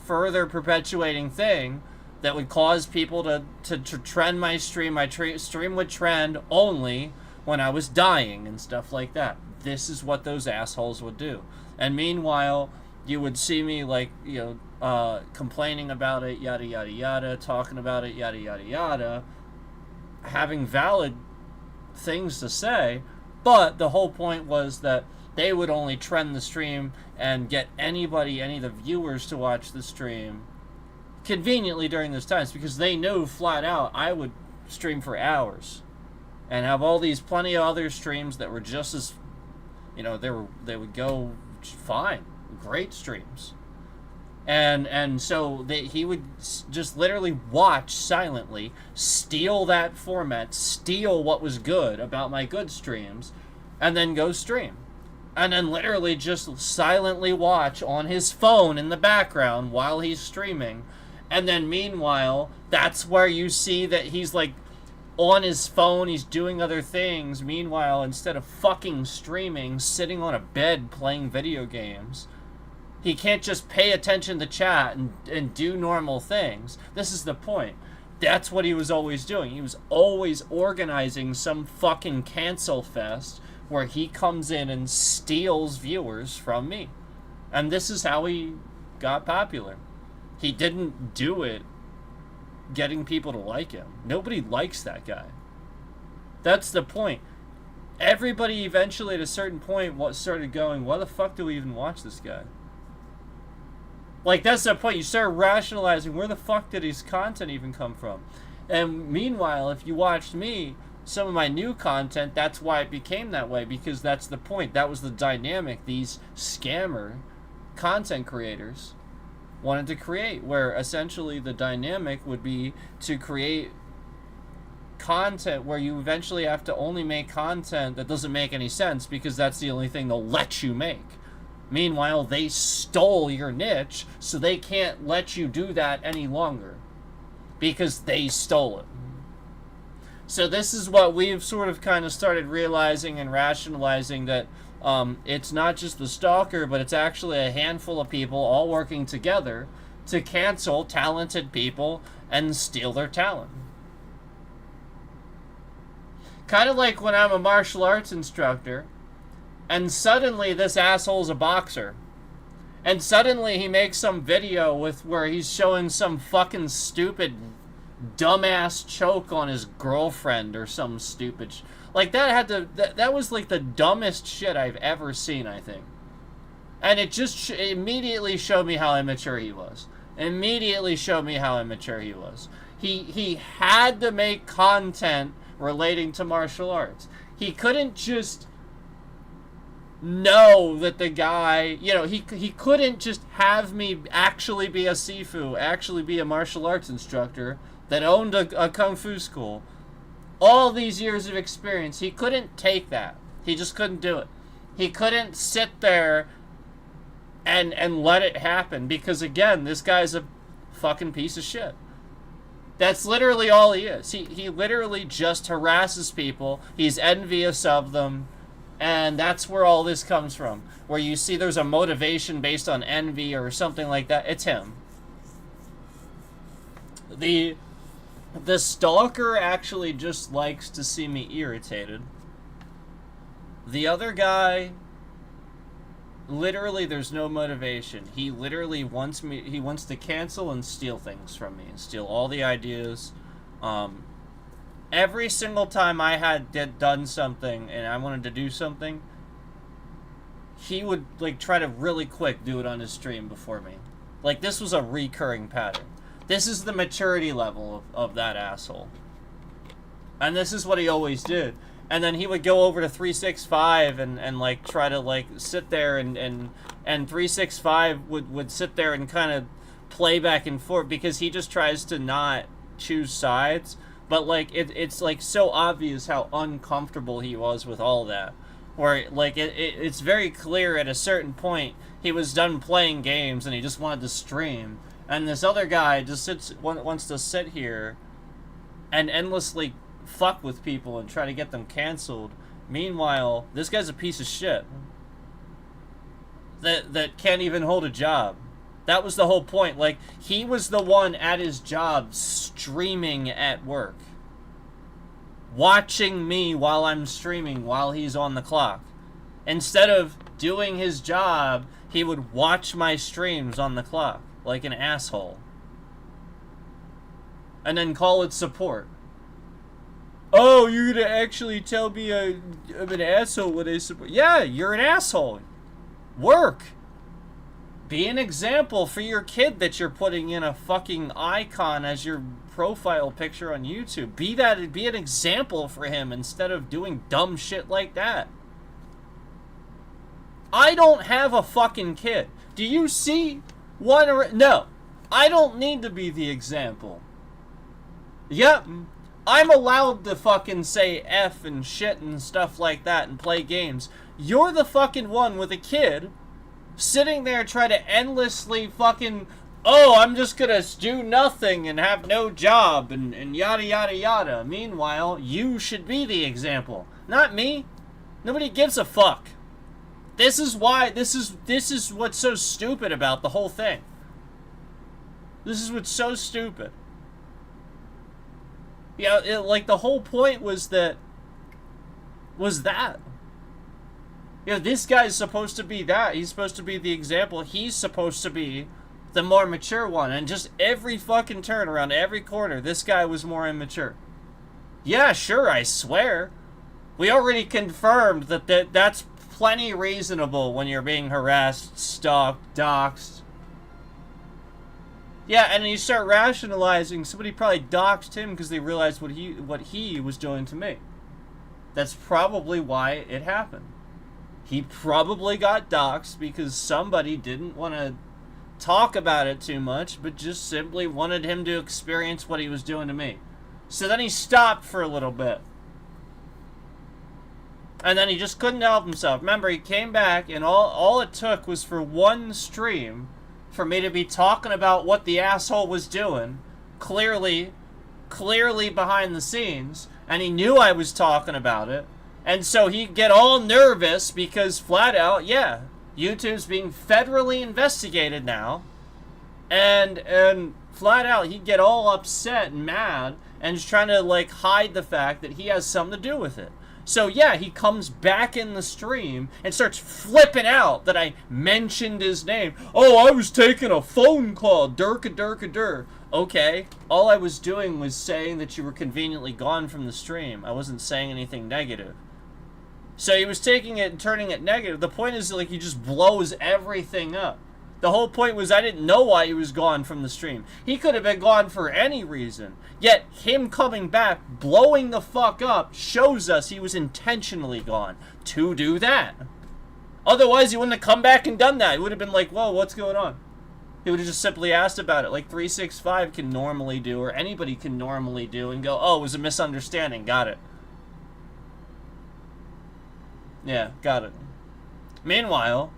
further perpetuating thing that would cause people to trend my stream. My stream would trend only when I was dying and stuff like that. This is what those assholes would do. And meanwhile, you would see me, like, you know, complaining about it, yada, yada, yada, talking about it, yada, yada, yada, having valid things to say, but the whole point was that they would only trend the stream and get any of the viewers to watch the stream conveniently during those times, because they knew flat out I would stream for hours and have all these plenty of other streams that were just as, you know, they would go fine, great streams. And so he would just literally watch silently, steal that format, steal what was good about my good streams, and then go stream. And then literally just silently watch on his phone in the background while he's streaming. And then meanwhile, that's where you see that he's like on his phone, he's doing other things. Meanwhile, instead of fucking streaming, sitting on a bed playing video games. He can't just pay attention to chat and do normal things. This is the point. That's what he was always doing. He was always organizing some fucking cancel fest where he comes in and steals viewers from me. And this is how he got popular. He didn't do it getting people to like him. Nobody likes that guy. That's the point. Everybody eventually at a certain point started going, why the fuck do we even watch this guy? Like, that's the point. You start rationalizing, where the fuck did his content even come from? And meanwhile, if you watched me, some of my new content, that's why it became that way, because that's the point. That was the dynamic these scammer content creators wanted to create, where essentially the dynamic would be to create content where you eventually have to only make content that doesn't make any sense, because that's the only thing they'll let you make. Meanwhile, they stole your niche, so they can't let you do that any longer, because they stole it. So this is what we've sort of kind of started realizing and rationalizing, that it's not just the stalker, but it's actually a handful of people all working together to cancel talented people and steal their talent. Kind of like when I'm a martial arts instructor, and suddenly this asshole's a boxer. And suddenly he makes some video where he's showing some fucking stupid dumbass choke on his girlfriend or some stupid like that was like the dumbest shit I've ever seen, I think. And it just immediately showed me how immature he was. Immediately showed me how immature he was. He had to make content relating to martial arts. He couldn't just know that the guy, you know, he couldn't just have me actually be a Sifu, actually be a martial arts instructor that owned a kung fu school. All these years of experience, he couldn't take that. He just couldn't do it. He couldn't sit there and let it happen, because again, this guy's a fucking piece of shit. That's literally all he is. He literally just harasses people. He's envious of them. And that's where all this comes from. Where you see there's a motivation based on envy or something like that. It's him. The stalker actually just likes to see me irritated. The other guy, literally there's no motivation. He literally wants to cancel and steal things from me. And steal all the ideas. Every single time I had done something and I wanted to do something, he would like try to really quick do it on his stream before me. Like, this was a recurring pattern. This is the maturity level of that asshole. And this is what he always did. And then he would go over to 365 and like try to like sit there and 365 would sit there and kind of play back and forth, because he just tries to not choose sides. But, like, it's, like, so obvious how uncomfortable he was with all that. Where, like, it's very clear at a certain point he was done playing games and he just wanted to stream. And this other guy just wants to sit here and endlessly fuck with people and try to get them canceled. Meanwhile, this guy's a piece of shit. That can't even hold a job. That was the whole point. Like, he was the one at his job streaming at work. Watching me while I'm streaming while he's on the clock. Instead of doing his job, he would watch my streams on the clock. Like an asshole. And then call it support. Oh, you're gonna actually tell me I'm an asshole when I support? Yeah, you're an asshole. Work. Be an example for your kid that you're putting in a fucking icon as your profile picture on YouTube. Be an example for him instead of doing dumb shit like that. I don't have a fucking kid. Do you see one? No. I don't need to be the example. Yep. I'm allowed to fucking say F and shit and stuff like that and play games. You're the fucking one with a kid sitting there trying to endlessly fucking, oh, I'm just gonna do nothing and have no job and yada yada yada. Meanwhile, you should be the example, not me. Nobody gives a fuck. This is why, this is what's so stupid about the whole thing. This is what's so stupid. Yeah, like the whole point was that. You know, this guy's supposed to be that. He's supposed to be the example. He's supposed to be the more mature one. And just every fucking turn around every corner, this guy was more immature. Yeah, sure, I swear. We already confirmed that's plenty reasonable when you're being harassed, stalked, doxxed. Yeah, and you start rationalizing somebody probably doxed him because they realized what he was doing to me. That's probably why it happened. He probably got doxxed because somebody didn't want to talk about it too much, but just simply wanted him to experience what he was doing to me. So then he stopped for a little bit. And then he just couldn't help himself. Remember, he came back, and all it took was for one stream for me to be talking about what the asshole was doing, clearly behind the scenes, and he knew I was talking about it. And so he'd get all nervous because flat out, yeah, YouTube's being federally investigated now. And flat out, he'd get all upset and mad and just trying to, like, hide the fact that he has something to do with it. So yeah, he comes back in the stream and starts flipping out that I mentioned his name. Oh, I was taking a phone call, durka. Okay, all I was doing was saying that you were conveniently gone from the stream. I wasn't saying anything negative. So he was taking it and turning it negative. The point is, like, he just blows everything up. The whole point was I didn't know why he was gone from the stream. He could have been gone for any reason. Yet, him coming back, blowing the fuck up, shows us he was intentionally gone to do that. Otherwise, he wouldn't have come back and done that. He would have been like, whoa, what's going on? He would have just simply asked about it, like 365 can normally do, or anybody can normally do, and go, oh, it was a misunderstanding, got it. Yeah, got it. Meanwhile,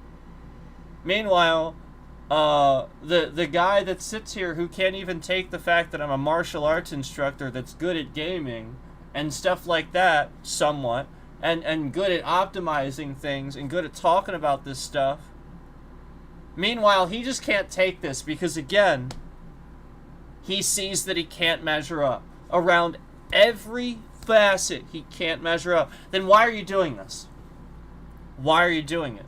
the guy that sits here who can't even take the fact that I'm a martial arts instructor that's good at gaming and stuff like that, somewhat, and good at optimizing things and good at talking about this stuff. Meanwhile, he just can't take this because, again, he sees that he can't measure up. Around every facet, he can't measure up. Then why are you doing this? Why are you doing it?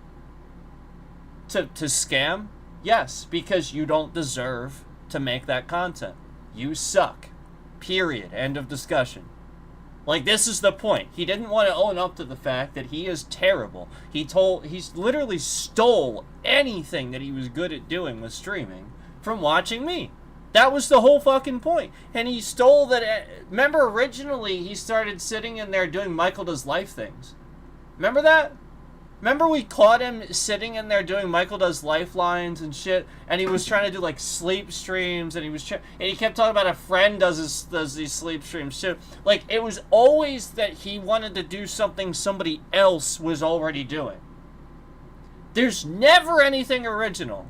To scam? Yes, because you don't deserve to make that content. You suck. Period. End of discussion. Like, this is the point. He didn't want to own up to the fact that he is terrible. He's literally stole anything that he was good at doing with streaming from watching me. That was the whole fucking point. And he stole that. Remember, originally, he started sitting in there doing Michael Does Life things. Remember that? Remember we caught him sitting in there doing Michael Does Lifelines and shit, and he was trying to do like sleep streams, and and he kept talking about a friend does these sleep streams too. Like, it was always that he wanted to do something somebody else was already doing. There's never anything original.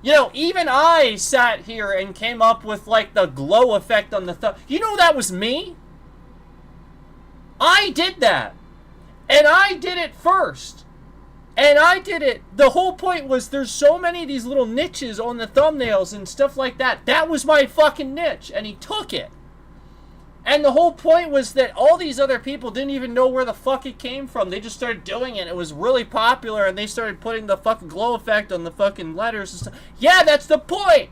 You know, even I sat here and came up with like the glow effect on the thumb. You know, that was me. I did that. And I did it first. And I did it. The whole point was there's so many of these little niches on the thumbnails and stuff like that. That was my fucking niche. And he took it. And the whole point was that all these other people didn't even know where the fuck it came from. They just started doing it. It was really popular. And they started putting the fucking glow effect on the fucking letters and stuff. Yeah, that's the point.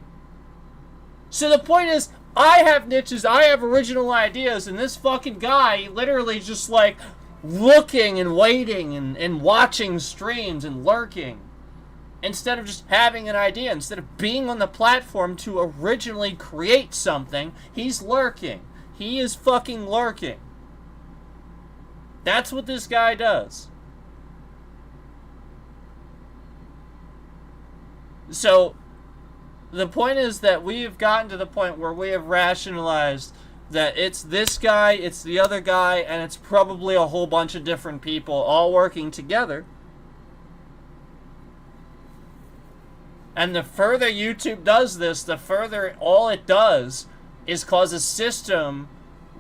So the point is, I have niches. I have original ideas. And this fucking guy literally just like looking and waiting and watching streams and lurking instead of just having an idea. Instead of being on the platform to originally create something, he's lurking. He is fucking lurking. That's what this guy does. So the point is that we have gotten to the point where we have rationalized that it's this guy, it's the other guy, and it's probably a whole bunch of different people all working together. And the further YouTube does this, the further all it does is cause a system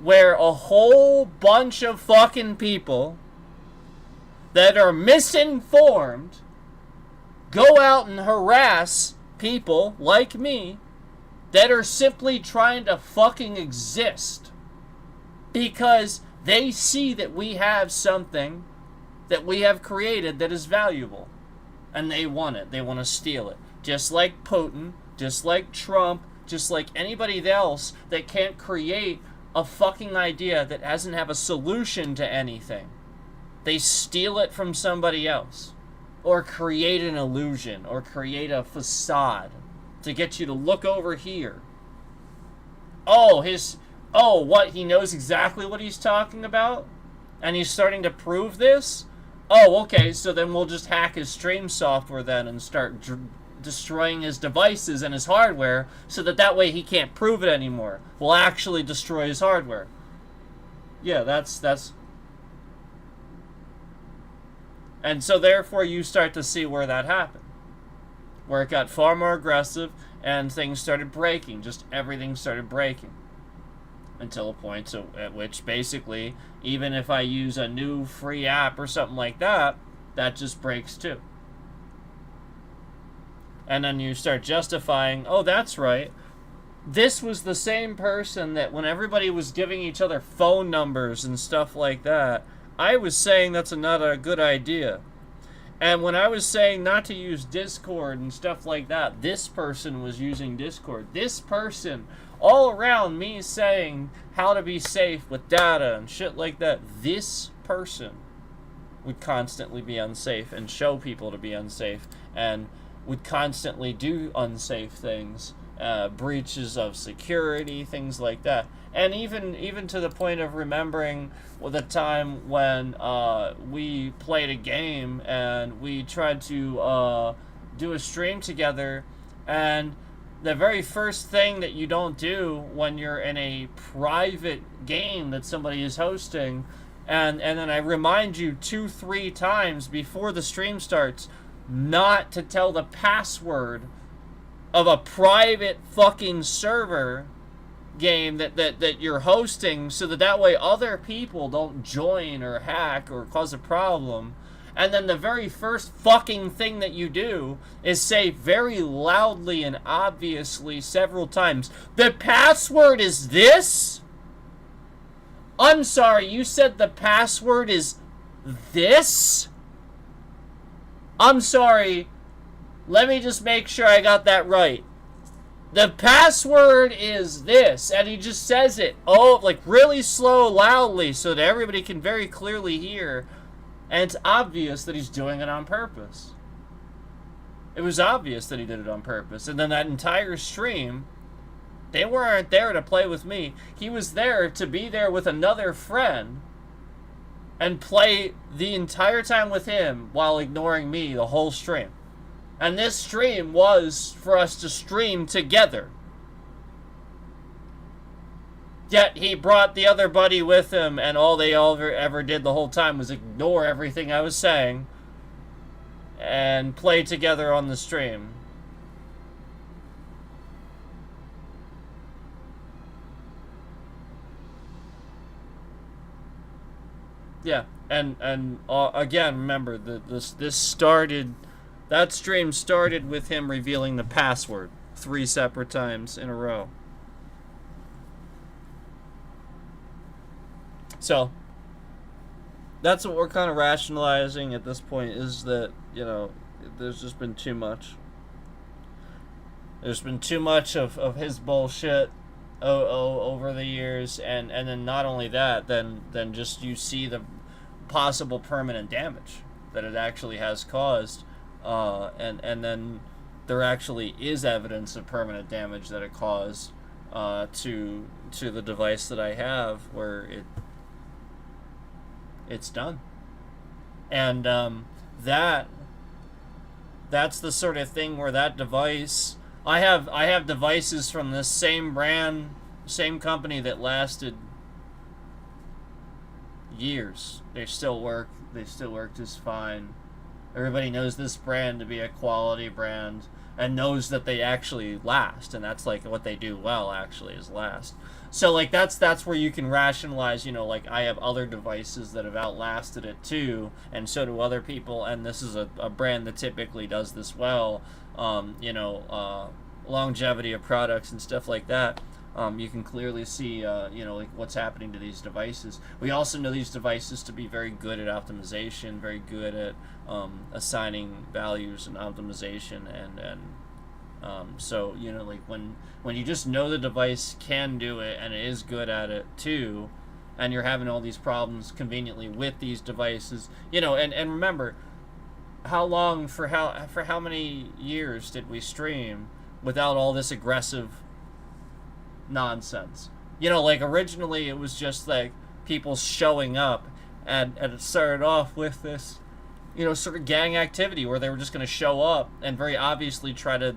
where a whole bunch of fucking people that are misinformed go out and harass people like me that are simply trying to fucking exist because they see that we have something that we have created that is valuable and they want it. They want to steal it. Just like Putin, just like Trump, just like anybody else that can't create a fucking idea that doesn't have a solution to anything. They steal it from somebody else. Or create an illusion. Or create a facade to get you to look over here. Oh, what? He knows exactly what he's talking about? And he's starting to prove this? Oh, okay, so then we'll just hack his stream software then and start destroying his devices and his hardware so that way he can't prove it anymore. We'll actually destroy his hardware. Yeah, that's... And so therefore you start to see where that happened. Where it got far more aggressive and things started breaking. Just everything started breaking. Until a point at which basically, even if I use a new free app or something like that, that just breaks too. And then you start justifying, oh, that's right. This was the same person that when everybody was giving each other phone numbers and stuff like that, I was saying that's not a good idea. And when I was saying not to use Discord and stuff like that, this person was using Discord. This person, all around me saying how to be safe with data and shit like that, this person would constantly be unsafe and show people to be unsafe and would constantly do unsafe things, breaches of security, things like that. And even to the point of remembering the time when we played a game and we tried to do a stream together, and the very first thing that you don't do when you're in a private game that somebody is hosting, and then I remind you 2-3 times before the stream starts not to tell the password of a private fucking server game that you're hosting so that way other people don't join or hack or cause a problem. And then the very first fucking thing that you do is say very loudly and obviously several times, the password is this? I'm sorry, you said the password is this? I'm sorry, let me just make sure I got that right. The password is this, and he just says it, like really slow, loudly, so that everybody can very clearly hear, and it's obvious that he's doing it on purpose. It was obvious that he did it on purpose, and then that entire stream, they weren't there to play with me. He was there to be there with another friend, and play the entire time with him while ignoring me the whole stream. And this stream was for us to stream together. Yet he brought the other buddy with him, and all they ever did the whole time was ignore everything I was saying and play together on the stream. Yeah, and again, remember this started. That stream started with him revealing the password 3 separate times in a row. So that's what we're kind of rationalizing at this point, is that, you know, there's just been too much. There's been too much of his bullshit over the years, and then not only that, then just you see the possible permanent damage that it actually has caused, and then there actually is evidence of permanent damage that it caused to the device that I have, where it's done. And that's the sort of thing where that device, I have devices from this same brand, same company that lasted years. They still work just fine. Everybody knows this brand to be a quality brand and knows that they actually last, and that's like what they do well, actually, is last. So like that's where you can rationalize, you know, like I have other devices that have outlasted it too, and so do other people, and this is a brand that typically does this well. You know, longevity of products and stuff like that. You can clearly see, you know, like what's happening to these devices. We also know these devices to be very good at optimization, very good at assigning values and optimization, and so, you know, like when you just know the device can do it and it is good at it too, and you're having all these problems conveniently with these devices, you know, and remember, for how many years did we stream without all this aggressive nonsense? You know, like originally it was just like people showing up, and it started off with this, you know, sort of gang activity where they were just going to show up and very obviously try to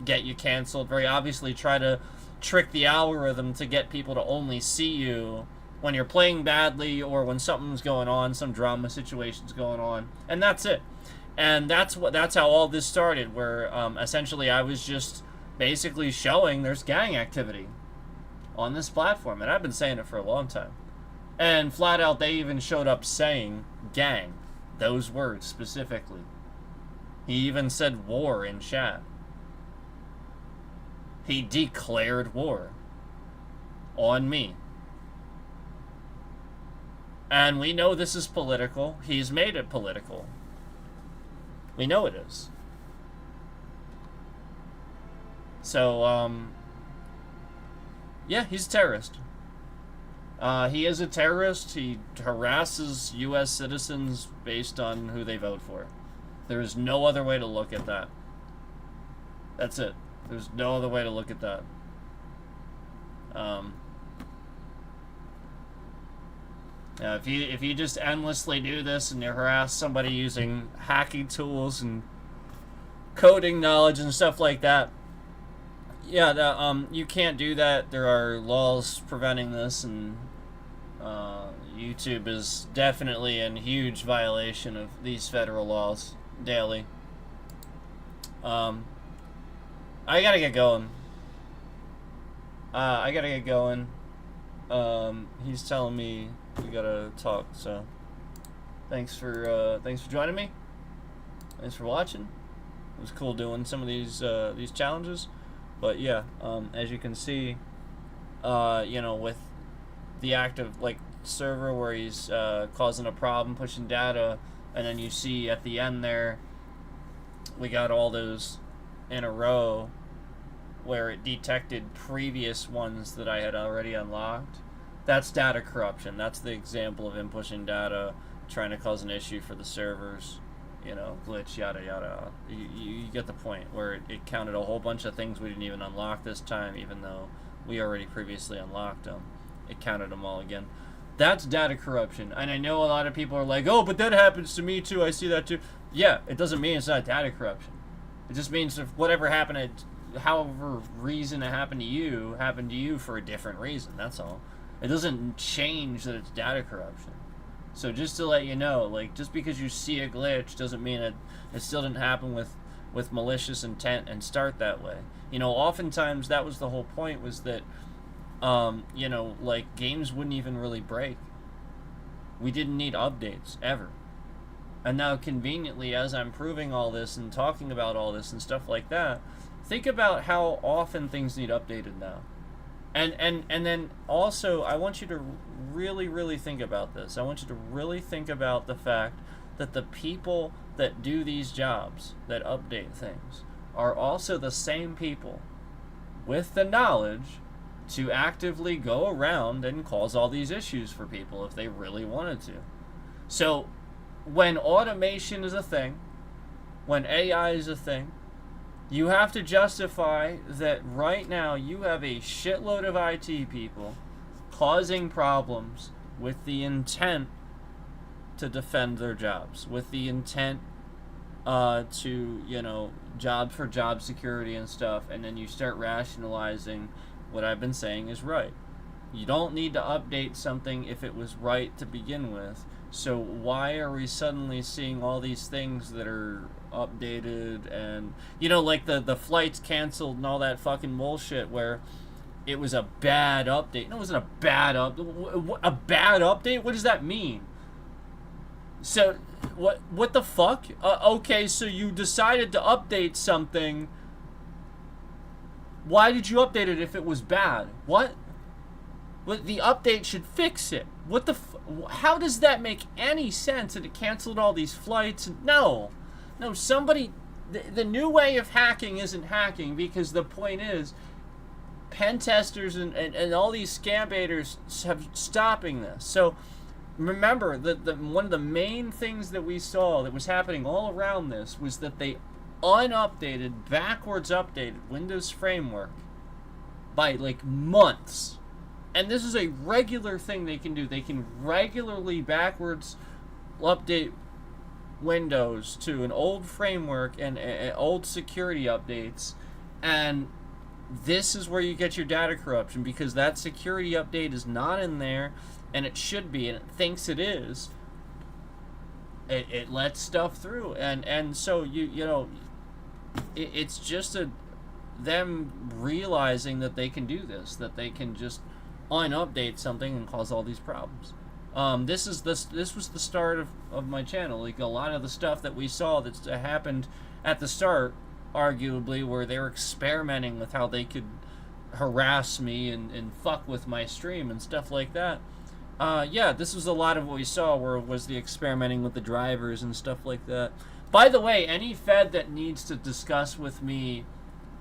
get you canceled, very obviously try to trick the algorithm to get people to only see you when you're playing badly or when something's going on, some drama situation's going on, and that's it. And that's how all this started, where essentially I was just basically showing there's gang activity on this platform, and I've been saying it for a long time. And flat out, they even showed up saying gang, those words specifically. He even said war in chat. He declared war on me. And we know this is political. He's made it political. We know it is. So, yeah, he's a terrorist. He is a terrorist. He harasses U.S. citizens based on who they vote for. There is no other way to look at that. That's it. There's no other way to look at that. If you just endlessly do this and you harass somebody using hacking tools and coding knowledge and stuff like that, yeah, you can't do that. There are laws preventing this, and YouTube is definitely in huge violation of these federal laws daily. I gotta get going. He's telling me we gotta talk, so thanks for joining me. Thanks for watching. It was cool doing some of these challenges. But yeah, as you can see, you know, with the active like server where he's causing a problem, pushing data, and then you see at the end there, we got all those in a row where it detected previous ones that I had already unlocked. That's data corruption. That's the example of him pushing data, trying to cause an issue for the servers. You know, glitch, yada yada. You get the point, where it counted a whole bunch of things we didn't even unlock this time, even though we already previously unlocked them. It counted them all again. That's data corruption. And I know a lot of people are like, oh, but that happens to me too. I see that too. Yeah, it doesn't mean it's not data corruption. It just means if whatever happened, however reason it happened to you for a different reason. That's all. It doesn't change that it's data corruption. So just to let you know, like, just because you see a glitch doesn't mean it still didn't happen with malicious intent and start that way. You know, oftentimes that was the whole point, was that, you know, like, games wouldn't even really break. We didn't need updates, ever. And now, conveniently, as I'm proving all this and talking about all this and stuff like that, think about how often things need updated now. And then also, I want you to really, really think about this. I want you to really think about the fact that the people that do these jobs, that update things, are also the same people with the knowledge to actively go around and cause all these issues for people if they really wanted to. So, when automation is a thing, when AI is a thing, you have to justify that right now you have a shitload of IT people causing problems with the intent to defend their jobs, with the intent to, you know, job security and stuff, and then you start rationalizing what I've been saying is right. You don't need to update something if it was right to begin with. So why are we suddenly seeing all these things that are updated and, you know, like the flights canceled and all that fucking bullshit where it was a bad update? No, it wasn't a bad update. A bad update? What does that mean? So, what the fuck? Okay, so you decided to update something. Why did you update it if it was bad? What? Well, the update should fix it. What the how does that make any sense that it canceled all these flights? No, somebody... The new way of hacking isn't hacking, because the point is, pen testers and all these scam baiters have stopping this. So, remember, one of the main things that we saw that was happening all around this was that they backwards updated Windows framework by, like, months. And this is a regular thing they can do. They can regularly backwards update Windows to an old framework and old security updates. And this is where you get your data corruption, because that security update is not in there, and it should be, and it thinks it is. It lets stuff through. And so, you know, it's just them realizing that they can do this, that they can just unupdate something and cause all these problems. This was the start of my channel. Like, a lot of the stuff that we saw that happened at the start, arguably, where they were experimenting with how they could harass me and fuck with my stream and stuff like that. Yeah, this was a lot of what we saw, where it was the experimenting with the drivers and stuff like that. By the way, any Fed that needs to discuss with me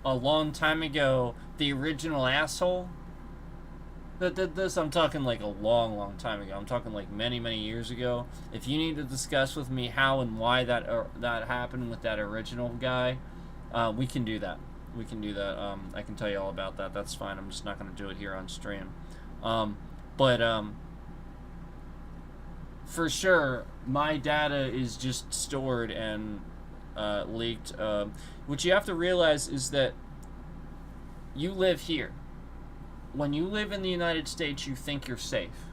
a long time ago the original asshole that did this, I'm talking like a long time ago. I'm talking like many years ago. If you need to discuss with me how and why that happened with that original guy, we can do that. We can do that. I can tell you all about that. That's fine. I'm just not going to do it here on stream. For sure, my data is just stored and leaked. What you have to realize is that you live here. When you live in the United States, you think you're safe.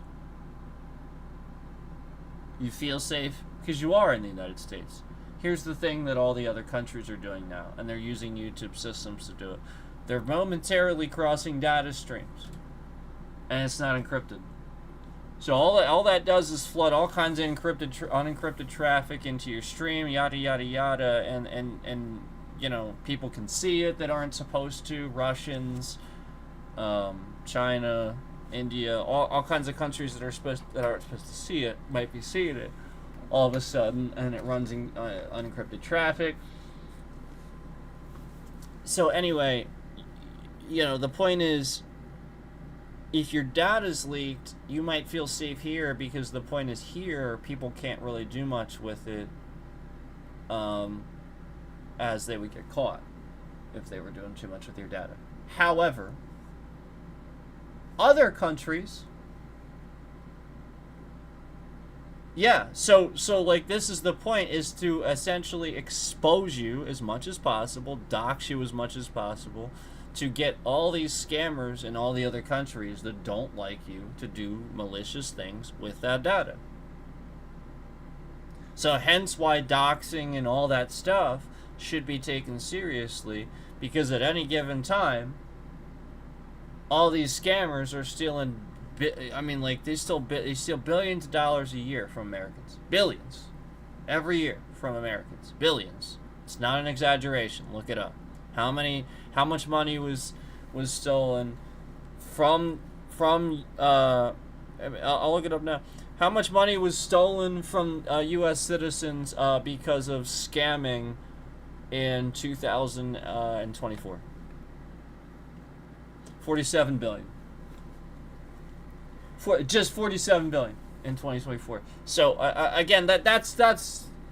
You feel safe because you are in the United States. Here's the thing that all the other countries are doing now, and they're using YouTube systems to do it. They're momentarily crossing data streams, and it's not encrypted. So all that does is flood all kinds of unencrypted traffic into your stream, yada yada yada, and you know, people can see it that aren't supposed to. Russians, China, India, all kinds of countries that aren't supposed to see it might be seeing it all of a sudden, and it runs in unencrypted traffic. So anyway, you know, the point is, if your data's leaked, you might feel safe here, because the point is, here people can't really do much with it, as they would get caught if they were doing too much with your data. However, other countries Yeah, so like this is the point, is to essentially expose you as much as possible, dox you as much as possible, to get all these scammers in all the other countries that don't like you to do malicious things with that data. So hence why doxing and all that stuff should be taken seriously, because at any given time, all these scammers are stealing. I mean, like they steal billions of dollars a year from Americans. Billions, every year from Americans. Billions. It's not an exaggeration. Look it up. How much money was stolen from? I'll look it up now. How much money was stolen from U.S. citizens because of scamming in 2024? $47 billion. Just $47 billion in 2024. So again, that's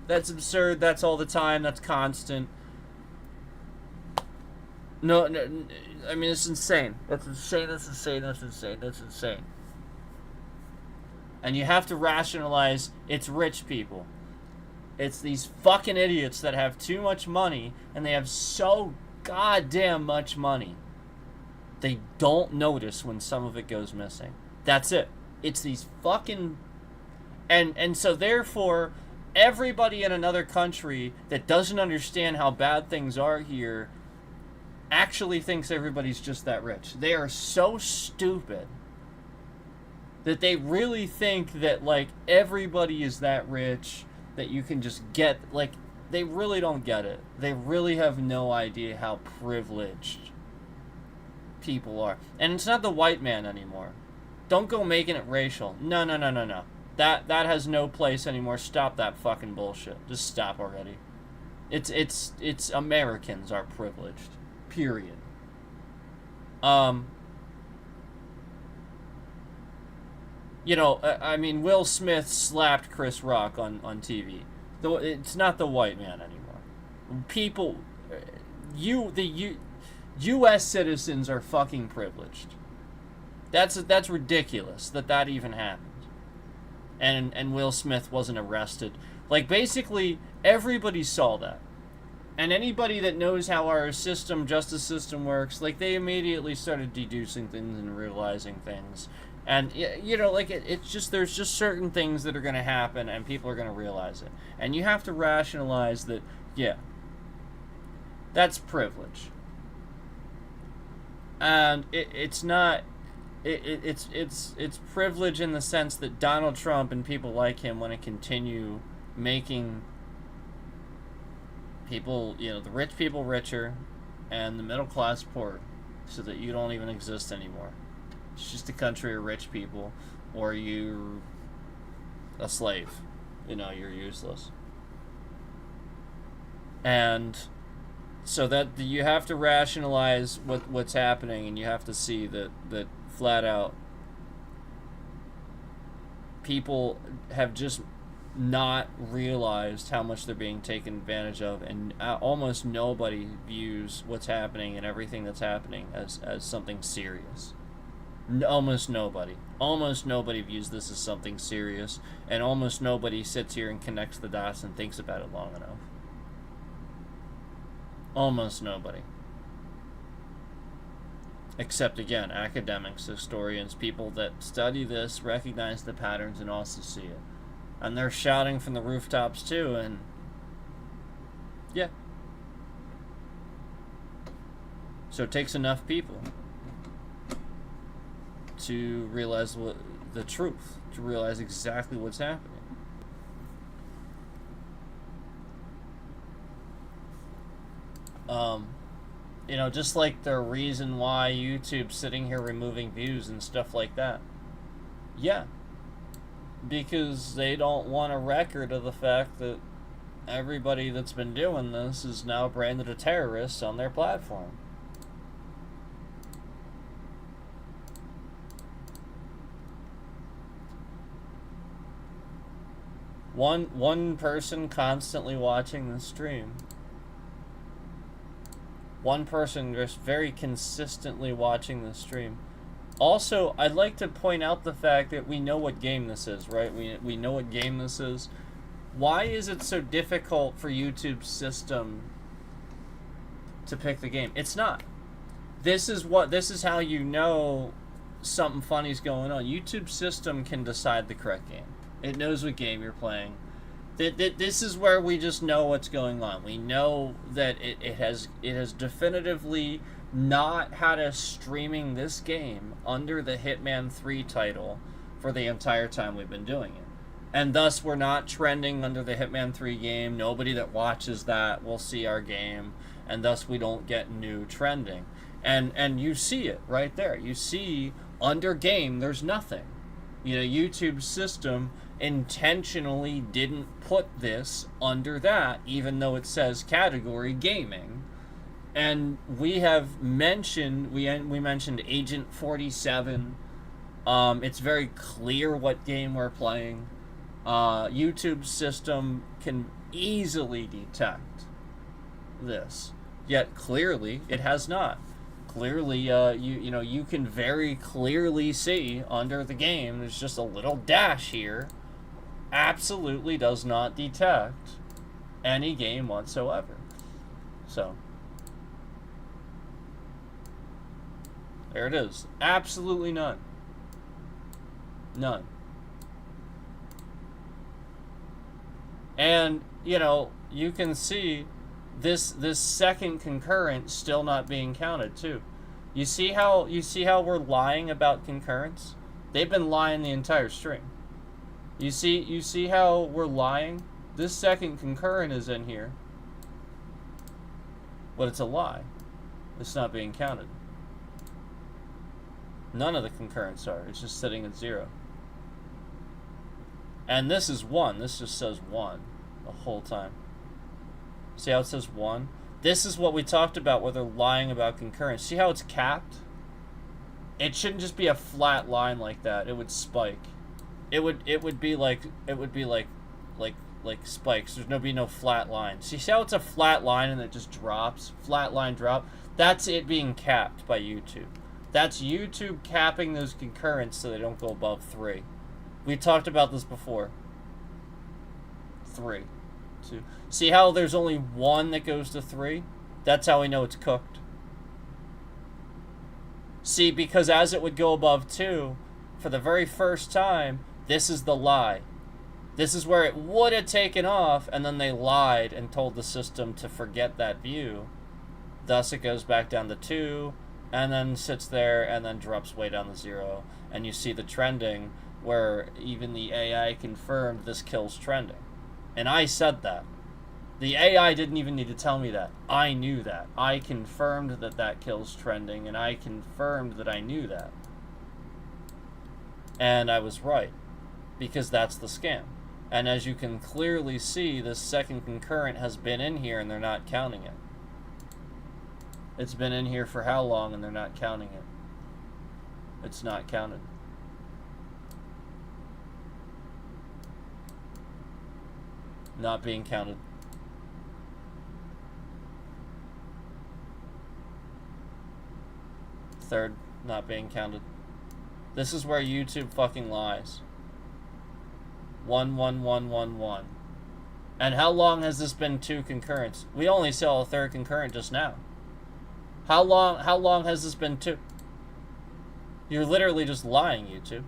absurd. That's all the time. That's constant. No, I mean it's insane. That's insane. That's insane. That's insane. That's insane. And you have to rationalize it's rich people. It's these fucking idiots that have too much money, and they have so goddamn much money. They don't notice when some of it goes missing. That's it. It's these fucking... And so therefore, everybody in another country that doesn't understand how bad things are here actually thinks everybody's just that rich. They are so stupid that they really think that, like, everybody is that rich, that you can just get, like, they really don't get it. They really have no idea how privileged people are. And it's not the white man anymore. Don't go making it racial. No. That has no place anymore. Stop that fucking bullshit. Just stop already. It's Americans are privileged. Period. You know, I mean, Will Smith slapped Chris Rock on TV. Though it's not the white man anymore. People, U.S. citizens are fucking privileged. That's ridiculous that even happened. And Will Smith wasn't arrested. Like, basically, everybody saw that. And anybody that knows how our justice system works, like, they immediately started deducing things and realizing things. And, you know, like, it's just, there's just certain things that are going to happen, and people are going to realize it. And you have to rationalize that, yeah, that's privilege. And it's not... It's privilege in the sense that Donald Trump and people like him want to continue making people, you know, the rich people richer and the middle class poor, so that you don't even exist anymore. It's just a country of rich people, or you're a slave. You know, you're useless. And so that you have to rationalize what's happening, and you have to see that flat out people have just not realized how much they're being taken advantage of, and almost nobody views what's happening and everything that's happening as something serious. Almost nobody views this as something serious, and almost nobody sits here and connects the dots and thinks about it long enough. Almost nobody. Except, again, academics, historians, people that study this, recognize the patterns, and also see it. And they're shouting from the rooftops, too, and... yeah. So it takes enough people to realize the truth, to realize exactly what's happening. You know, just like the reason why YouTube's sitting here removing views and stuff like that. Yeah. Because they don't want a record of the fact that everybody that's been doing this is now branded a terrorist on their platform. One person constantly watching the stream. One person just very consistently watching the stream Also, I'd like to point out the fact that we know what game this is, right? We know what game this is. Why is it so difficult for YouTube's system to pick the game? It's not. This is how you know something funny's going on. YouTube's system can decide the correct game. It knows what game you're playing. This is where we just know what's going on. We know that it has definitively not had us streaming this game under the Hitman 3 title for the entire time we've been doing it. And thus we're not trending under the Hitman 3 game. Nobody that watches that will see our game, and thus we don't get new trending. And you see it right there. You see under game there's nothing. You know, YouTube's system intentionally didn't put this under that, even though it says category gaming. And we have mentioned, we mentioned Agent 47. It's very clear what game we're playing. YouTube's system can easily detect this, yet clearly it has not. Clearly, you can very clearly see under the game, there's just a little dash here. Absolutely does not detect any game whatsoever. So, there it is. Absolutely none. None. And, you can see this second concurrent still not being counted too. You see how we're lying about concurrence? They've been lying the entire string. You see how we're lying? This second concurrent is in here, but it's a lie. It's not being counted. None of the concurrents are. It's just sitting at 0. And this is 1. This just says 1 the whole time. See how it says 1? This is what we talked about where they're lying about concurrence. See how it's capped? It shouldn't just be a flat line like that. It would spike. It would be like spikes. There'd be no flat line. See how it's a flat line and it just drops? Flat line drop. That's it being capped by YouTube. That's YouTube capping those concurrents so they don't go above 3. We talked about this before. 3. 2. See how there's only 1 that goes to 3? That's how we know it's cooked. See, because as it would go above 2, for the very first time, this is the lie. This is where it would have taken off, and then they lied and told the system to forget that view. Thus, it goes back down to 2, and then sits there, and then drops way down to 0. And you see the trending, where even the AI confirmed this kills trending. And I said that. The AI didn't even need to tell me that. I knew that. I confirmed that that kills trending, and I confirmed that I knew that. And I was right, because that's the scam. And as you can clearly see, this second concurrent has been in here, and they're not counting it. It's been in here for how long, and they're not counting it. It's not counted. Not being counted. Third, not being counted. This is where YouTube fucking lies. 1, 1, 1, 1, 1. And how long has this been 2 concurrents? We only saw a third concurrent just now. How long has this been 2? You're literally just lying, YouTube.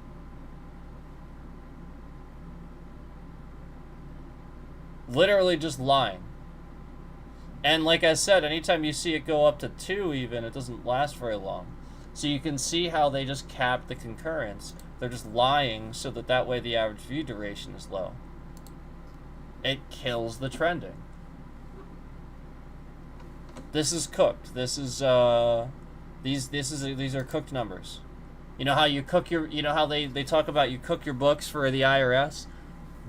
Literally just lying. And like I said, anytime you see it go up to 2 even, it doesn't last very long. So you can see how they just cap the concurrence. They're just lying so that way the average view duration is low. It kills the trending. This is cooked. This is these are cooked numbers. You know how you cook your how they talk about you cook your books for the IRS?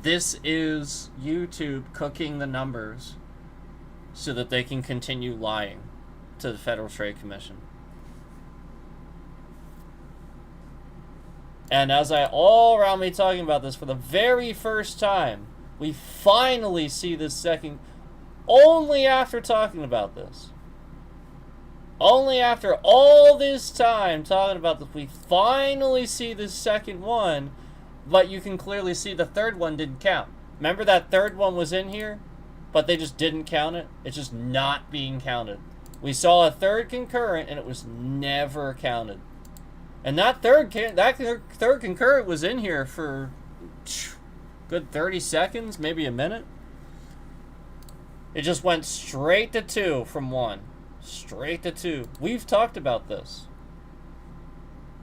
This is YouTube cooking the numbers so that they can continue lying to the Federal Trade Commission. And as all around me talking about this for the very first time, we finally see this second, only after talking about this. Only after all this time talking about this, we finally see the second one, but you can clearly see the third one didn't count. Remember that third one was in here, but they just didn't count it? It's just not being counted. We saw a third concurrent, and it was never counted. And that third concurrent was in here for good 30 seconds, maybe a minute. It just went straight to 2 from 1. Straight to 2. We've talked about this.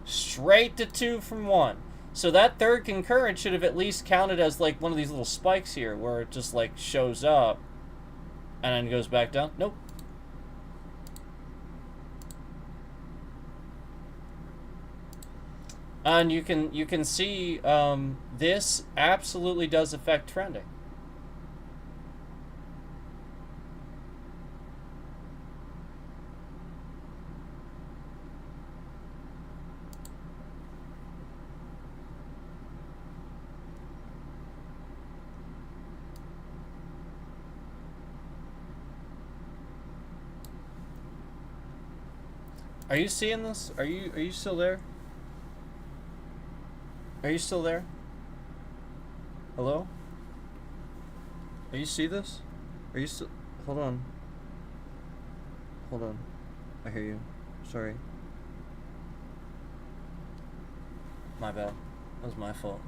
Straight to 2 from 1. So that third concurrent should have at least counted as like one of these little spikes here where it just like shows up and then goes back down. Nope. And you can see this absolutely does affect trending. Are you seeing this? Are you still there? Are you still there? Hello? Are you see this? Are you still? Hold on. Hold on. I hear you. Sorry. My bad. That was my fault.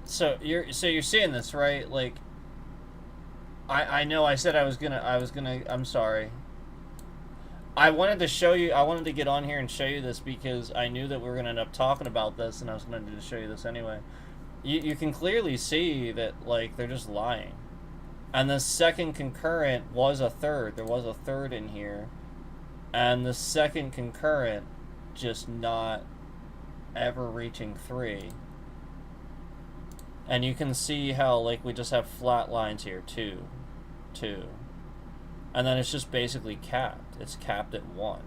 So you're seeing this, right? Like, I know I said I was gonna I'm sorry. I wanted to show you, I wanted to get on here and show you this because I knew that we were going to end up talking about this, and I was going to show you this anyway. You can clearly see that, like, they're just lying. And the second concurrent was a third. There was a third in here. And the second concurrent just not ever reaching 3. And you can see how, like, we just have flat lines here. 2. 2. And then it's just basically capped. It's capped at 1.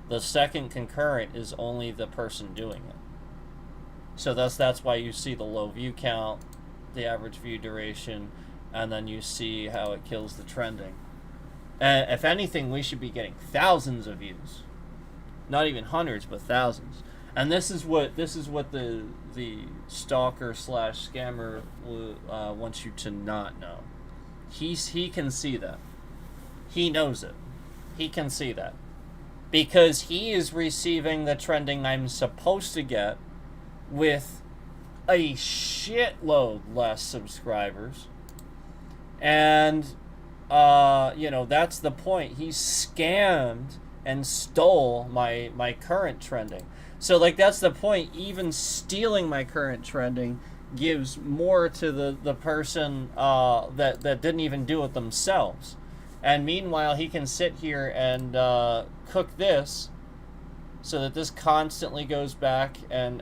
The second concurrent is only the person doing it. So that's why you see the low view count, the average view duration, and then you see how it kills the trending. And if anything, we should be getting thousands of views. Not even hundreds, but thousands. And this is what the stalker / scammer wants you to not know. He can see that. He knows it. He can see that. Because he is receiving the trending I'm supposed to get with a shitload less subscribers. And, that's the point. He scammed and stole my current trending. So, like, that's the point. Even stealing my current trending gives more to the person that didn't even do it themselves. And meanwhile, he can sit here and cook this so that this constantly goes back and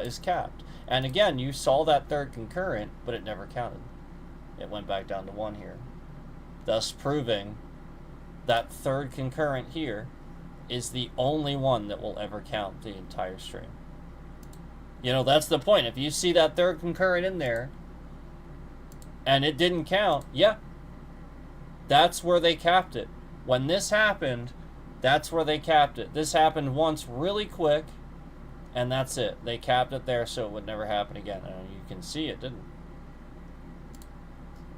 is capped. And again, you saw that third concurrent, but it never counted. It went back down to 1 here. Thus proving that third concurrent here is the only one that will ever count the entire stream. That's the point. If you see that third concurrent in there and it didn't count, yeah, that's where they capped it. When this happened, that's where they capped it. This happened once really quick, and that's it. They capped it there so it would never happen again. And you can see it didn't.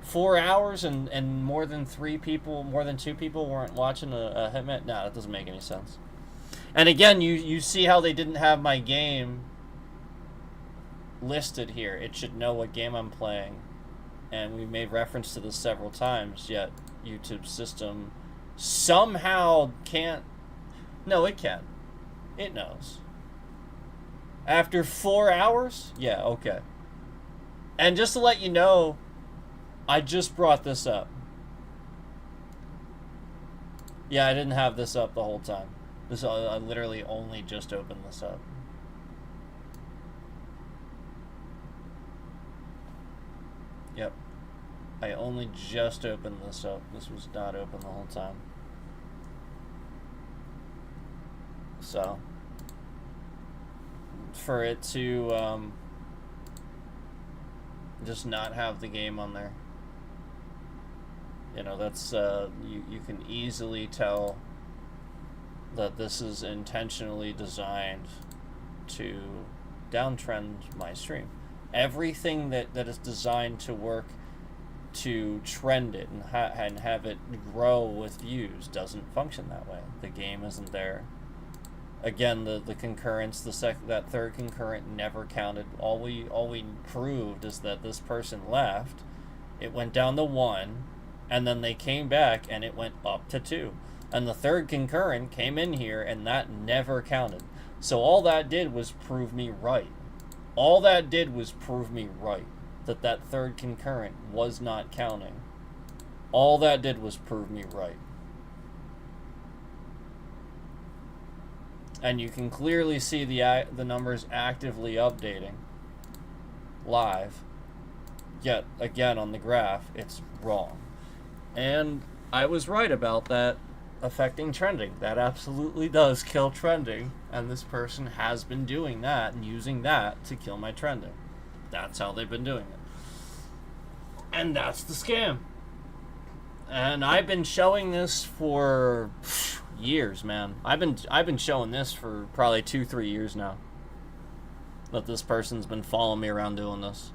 4 hours and more than 2 people weren't watching a Hitman? No, that doesn't make any sense. And again, you see how they didn't have my game listed here. It should know what game I'm playing. And we made reference to this several times, yet YouTube's system somehow can't. No, it can. It knows. After 4 hours? Yeah, okay. And just to let you know, I just brought this up. Yeah, I didn't have this up the whole time. I literally only just opened this up. Yep. I only just opened this up. This was not open the whole time. So, for it to just not have the game on there You know, that's you can easily tell that this is intentionally designed to downtrend my stream. Everything that is designed to work to trend it and have it grow with views doesn't function that way. The game isn't there. Again, the concurrence, that third concurrent never counted. All we proved is that this person left, it went down to 1, and then they came back and it went up to 2. And the third concurrent came in here and that never counted. So all that did was prove me right. All that did was prove me right that that third concurrent was not counting. All that did was prove me right. And you can clearly see the numbers actively updating live. Yet again on the graph, it's wrong. And I was right about that affecting trending. That absolutely does kill trending, and this person has been doing that and using that to kill my trending. That's how they've been doing it. And that's the scam. And I've been showing this for years, man. I've been showing this for probably 2-3 years now. That this person's been following me around doing this.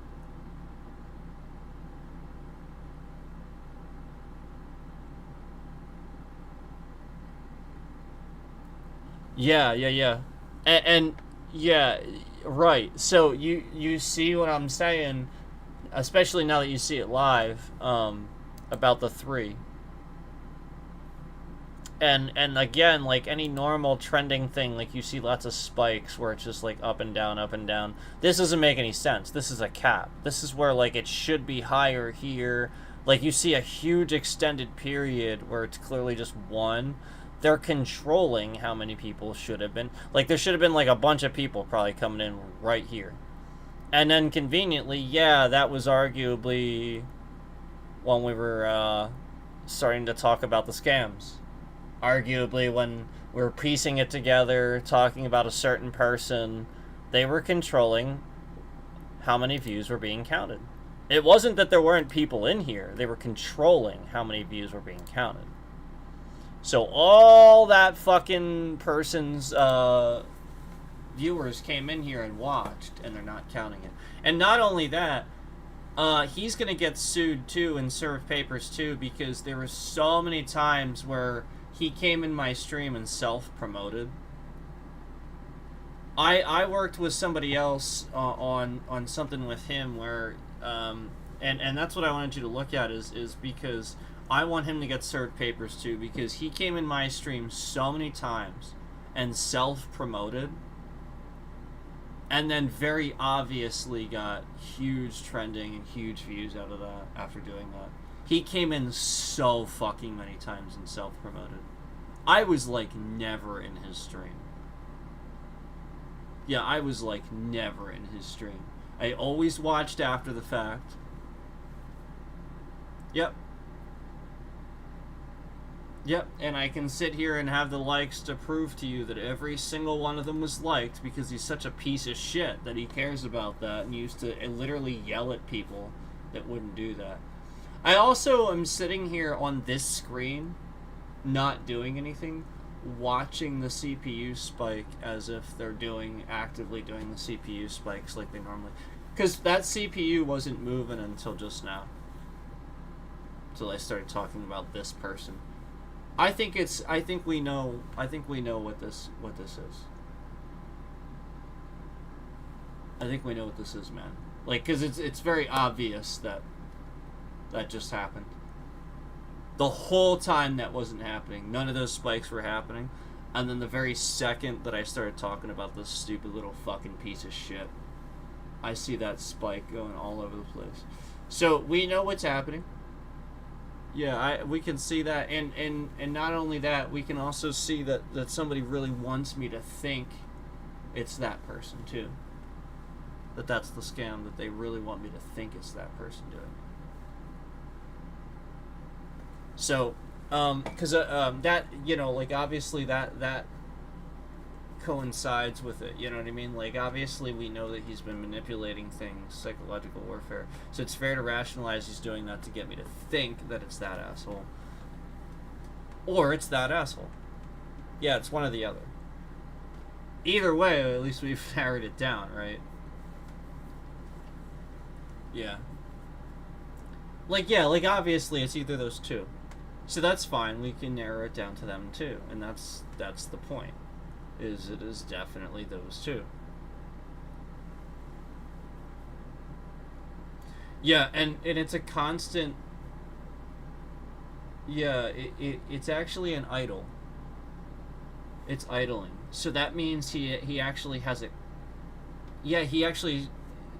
Yeah. And yeah, right. So you see what I'm saying, especially now that you see it live, about the 3. And again, like any normal trending thing, like you see lots of spikes where it's just like up and down, up and down. This doesn't make any sense. This is a cap. This is where like it should be higher here. Like you see a huge extended period where it's clearly just 1. They're controlling how many people should have been. Like there should have been like a bunch of people probably coming in right here. And then conveniently, yeah, that was arguably when we were starting to talk about the scams. Arguably when we were piecing it together, talking about a certain person, they were controlling how many views were being counted. It wasn't that there weren't people in here. They were controlling how many views were being counted. So all that fucking person's viewers came in here and watched, and they're not counting it. And not only that, he's going to get sued too and serve papers too, because there were so many times where he came in my stream and self-promoted. I worked with somebody else on something with him where, and that's what I wanted you to look at is because I want him to get served papers too, because he came in my stream so many times and self-promoted, and then very obviously got huge trending and huge views out of that after doing that. He came in so fucking many times and self-promoted. I was like never in his stream. Yeah, I was like never in his stream. I always watched after the fact. Yep, and I can sit here and have the likes to prove to you that every single one of them was liked, because he's such a piece of shit that he cares about that and used to literally yell at people that wouldn't do that. I also am sitting here on this screen, not doing anything, watching the CPU spike as if they're actively doing the CPU spikes like they normally... Because that CPU wasn't moving until just now. Until I started talking about this person. I think we know what this is. I think we know what this is, man. Like, because it's very obvious that just happened. The whole time that wasn't happening. None of those spikes were happening. And then the very second that I started talking about this stupid little fucking piece of shit, I see that spike going all over the place. So we know what's happening. Yeah, we can see that, and not only that, we can also see that somebody really wants me to think it's that person too. That's the scam, that they really want me to think it's that person doing it. So, because that, you know, like obviously that coincides with it. You know what I mean? Like, obviously we know that he's been manipulating things, psychological warfare. So it's fair to rationalize he's doing that to get me to think that it's that asshole. Or it's that asshole. Yeah, it's one or the other. Either way, at least we've narrowed it down, right? Yeah. Like, yeah, like, obviously it's either those two. So that's fine, we can narrow it down to them too. And that's the point. Is it is definitely those two. Yeah, and it's a constant... Yeah, it's actually an idle. It's idling. So that means he actually has it. Yeah, he actually...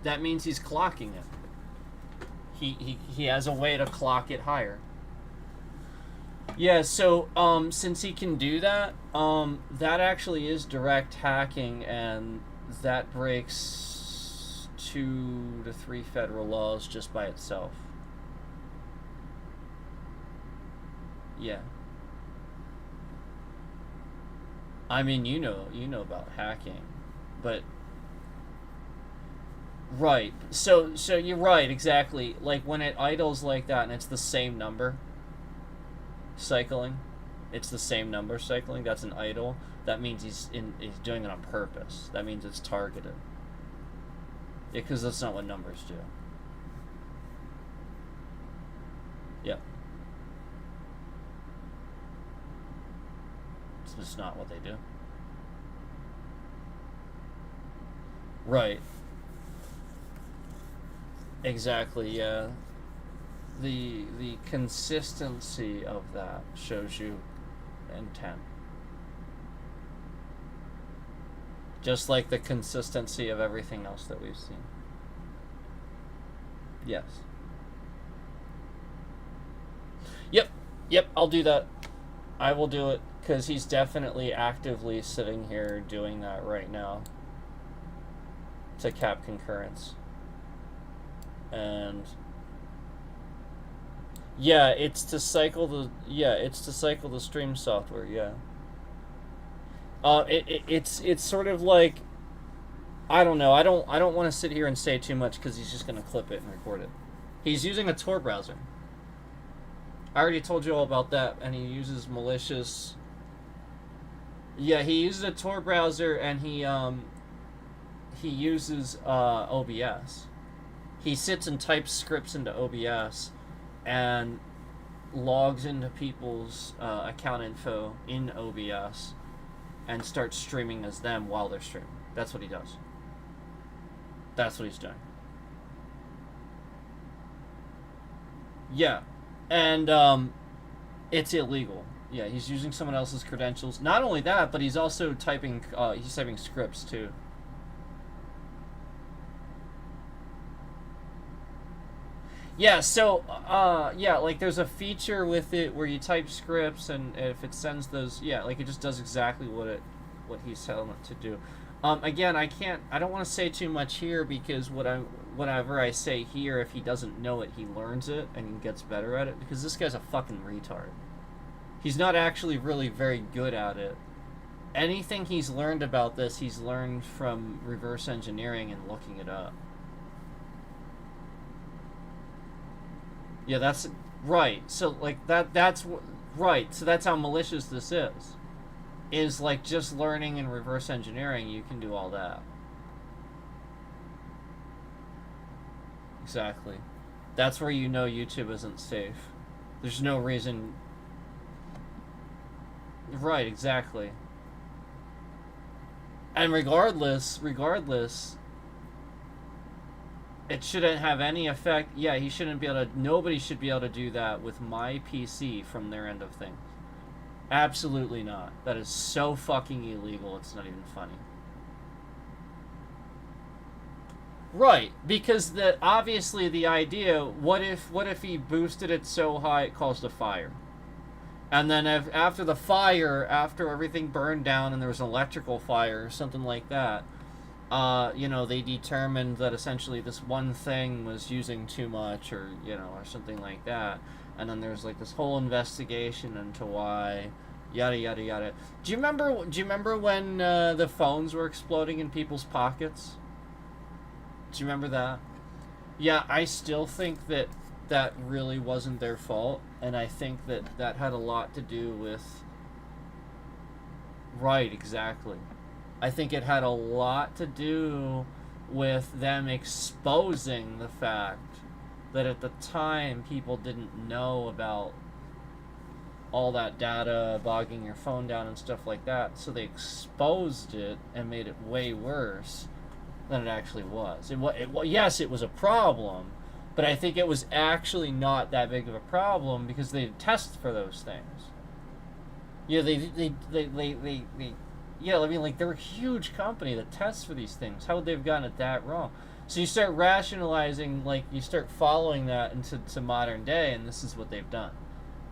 That means he's clocking it. He has a way to clock it higher. Yeah, so since he can do that, that actually is direct hacking, and that breaks 2 to 3 federal laws just by itself. Yeah. I mean, you know about hacking, but right. So you're right, exactly. Like when it idles like that and it's the same number cycling, it's the same number cycling, that's an idle. That means he's doing it on purpose. That means it's targeted. Yeah, because that's not what numbers do. Yep. It's just not what they do. Right. Exactly, yeah. The consistency of that shows you intent. Just like the consistency of everything else that we've seen. Yes. Yep, I'll do that. I will do it, because he's definitely actively sitting here doing that right now. To cap concurrence. And yeah, it's to cycle the stream software, yeah. It's sort of like, I don't know, I don't want to sit here and say too much because he's just going to clip it and record it. He's using a Tor browser. I already told you all about that, and he uses malicious... Yeah, he uses a Tor browser, and he uses OBS. He sits and types scripts into OBS and logs into people's account info in OBS and starts streaming as them while they're streaming. That's what he does. That's what he's doing. Yeah. And it's illegal. Yeah, he's using someone else's credentials. Not only that, but he's also typing scripts too. Yeah, so, yeah, like, there's a feature with it where you type scripts, and if it sends those, yeah, like, it just does exactly what he's telling it to do. Again, I don't want to say too much here, because whatever I say here, if he doesn't know it, he learns it, and he gets better at it, because this guy's a fucking retard. He's not actually really very good at it. Anything he's learned about this, he's learned from reverse engineering and looking it up. Yeah, that's right. So like that's right. So that's how malicious this is. Is like just learning and reverse engineering, you can do all that. Exactly. That's where you know YouTube isn't safe. There's no reason. Right, exactly. And regardless, it shouldn't have any effect. Yeah, he shouldn't be able to... Nobody should be able to do that with my PC from their end of things. Absolutely not. That is so fucking illegal, it's not even funny. Right, because obviously the idea... What if he boosted it so high it caused a fire? And then after the fire, after everything burned down and there was an electrical fire or something like that... you know, they determined that essentially this one thing was using too much, or, you know, or something like that. And then there's like this whole investigation into why, Yada yada yada. Do you remember when the phones were exploding in people's pockets? Do you remember that? Yeah, I still think that that really wasn't their fault, and I think that that had a lot to do with... Right, exactly. I think it had a lot to do with them exposing the fact that at the time people didn't know about all that data bogging your phone down and stuff like that, so they exposed it and made it way worse than it actually was. Yes, it was a problem, but I think it was actually not that big of a problem because they test for those things. Yeah, yeah, I mean, like, they're a huge company that tests for these things. How would they have gotten it that wrong? So you start rationalizing, like, you start following that into modern day, and this is what they've done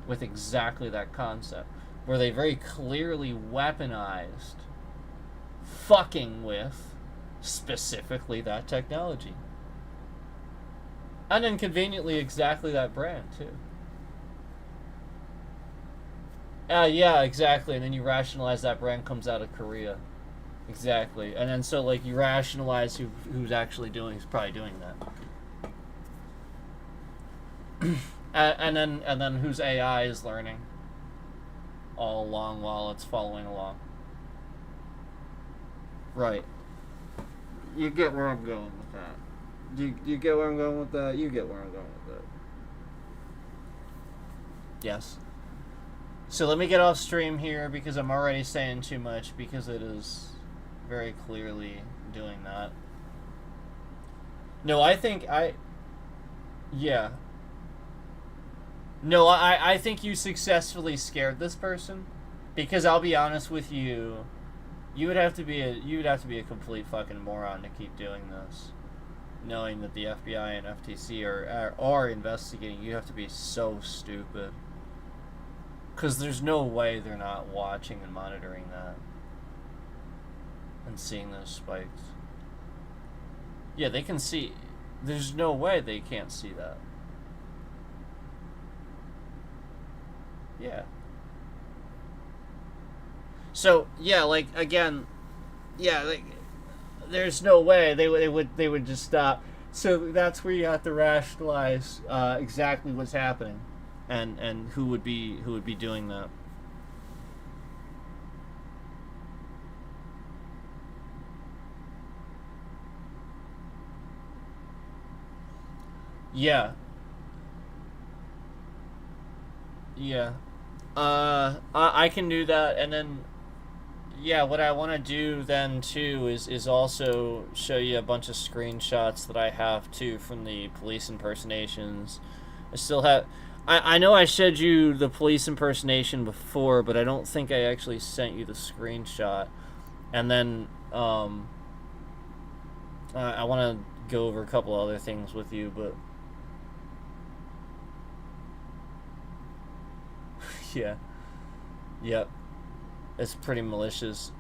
with exactly that concept, where they very clearly weaponized fucking with specifically that technology. And then conveniently exactly that brand, too. Yeah, exactly. And then you rationalize that brand comes out of Korea. Exactly. And then so, like, you rationalize who's probably doing that. and then whose AI is learning all along while it's following along. Right. You get where I'm going with that. You get where I'm going with that? You get where I'm going with that. Yes. So let me get off stream here because I'm already saying too much because it is very clearly doing that. No, I think yeah. No, I think you successfully scared this person because I'll be honest with you, you would have to be a complete fucking moron to keep doing this. Knowing that the FBI and FTC are investigating, you have to be so stupid. Because there's no way they're not watching and monitoring that. And seeing those spikes. Yeah, they can see. There's no way they can't see that. Yeah. So, yeah, like, again, yeah, like, there's no way they would just stop. So that's where you have to rationalize exactly what's happening. And who would be doing that? Yeah. Yeah. I can do that, and then yeah, what I want to do then too is also show you a bunch of screenshots that I have too from the police impersonations. I still have. I know I showed you the police impersonation before, but I don't think I actually sent you the screenshot. And then I want to go over a couple other things with you, but yeah, yep, it's pretty malicious.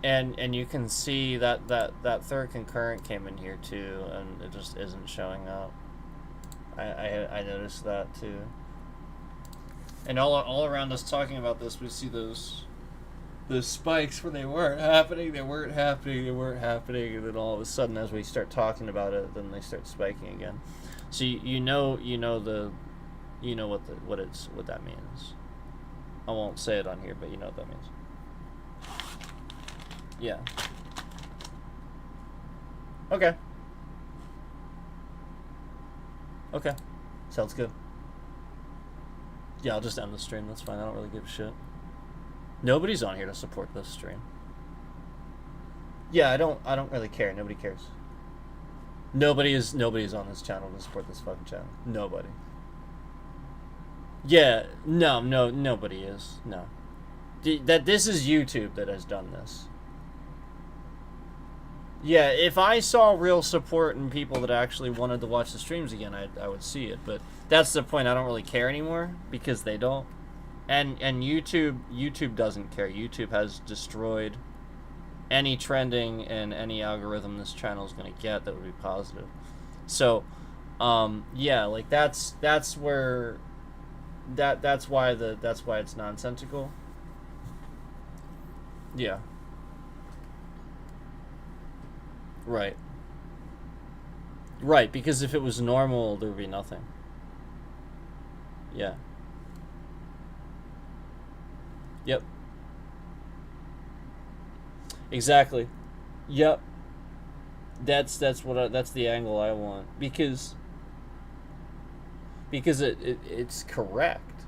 And you can see that third concurrent came in here too, and it just isn't showing up. I noticed that too. And all around us talking about this, we see those spikes where they weren't happening, and then all of a sudden, as we start talking about it, then they start spiking again. So you know what that means. I won't say it on here, but you know what that means. Yeah. Okay. Okay. Sounds good. Yeah, I'll just end the stream. That's fine. I don't really give a shit. Nobody's on here to support this stream. Yeah, I don't really care. Nobody cares. Nobody's on this channel to support this fucking channel. Nobody. Yeah, no, nobody is. No. This is YouTube that has done this. Yeah, if I saw real support in people that actually wanted to watch the streams again, I would see it. But that's the point. I don't really care anymore because they don't. And YouTube doesn't care. YouTube has destroyed any trending and any algorithm this channel is going to get that would be positive. So, yeah, like that's where that's why it's nonsensical. Yeah. Right. Right, because if it was normal, there would be nothing. Yeah. Yep. Exactly. Yep. That's the angle I want, because it's correct.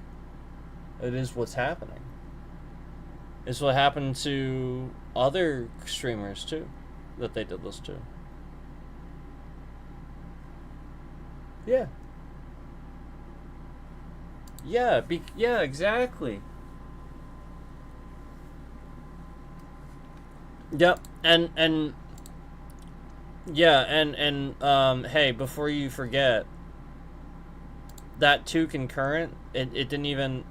It is what's happening. It's what happened to other streamers too, that they did this to. Yeah. Yeah, yeah, exactly. Yep, and yeah, and hey, before you forget, that 2 concurrent, it didn't even,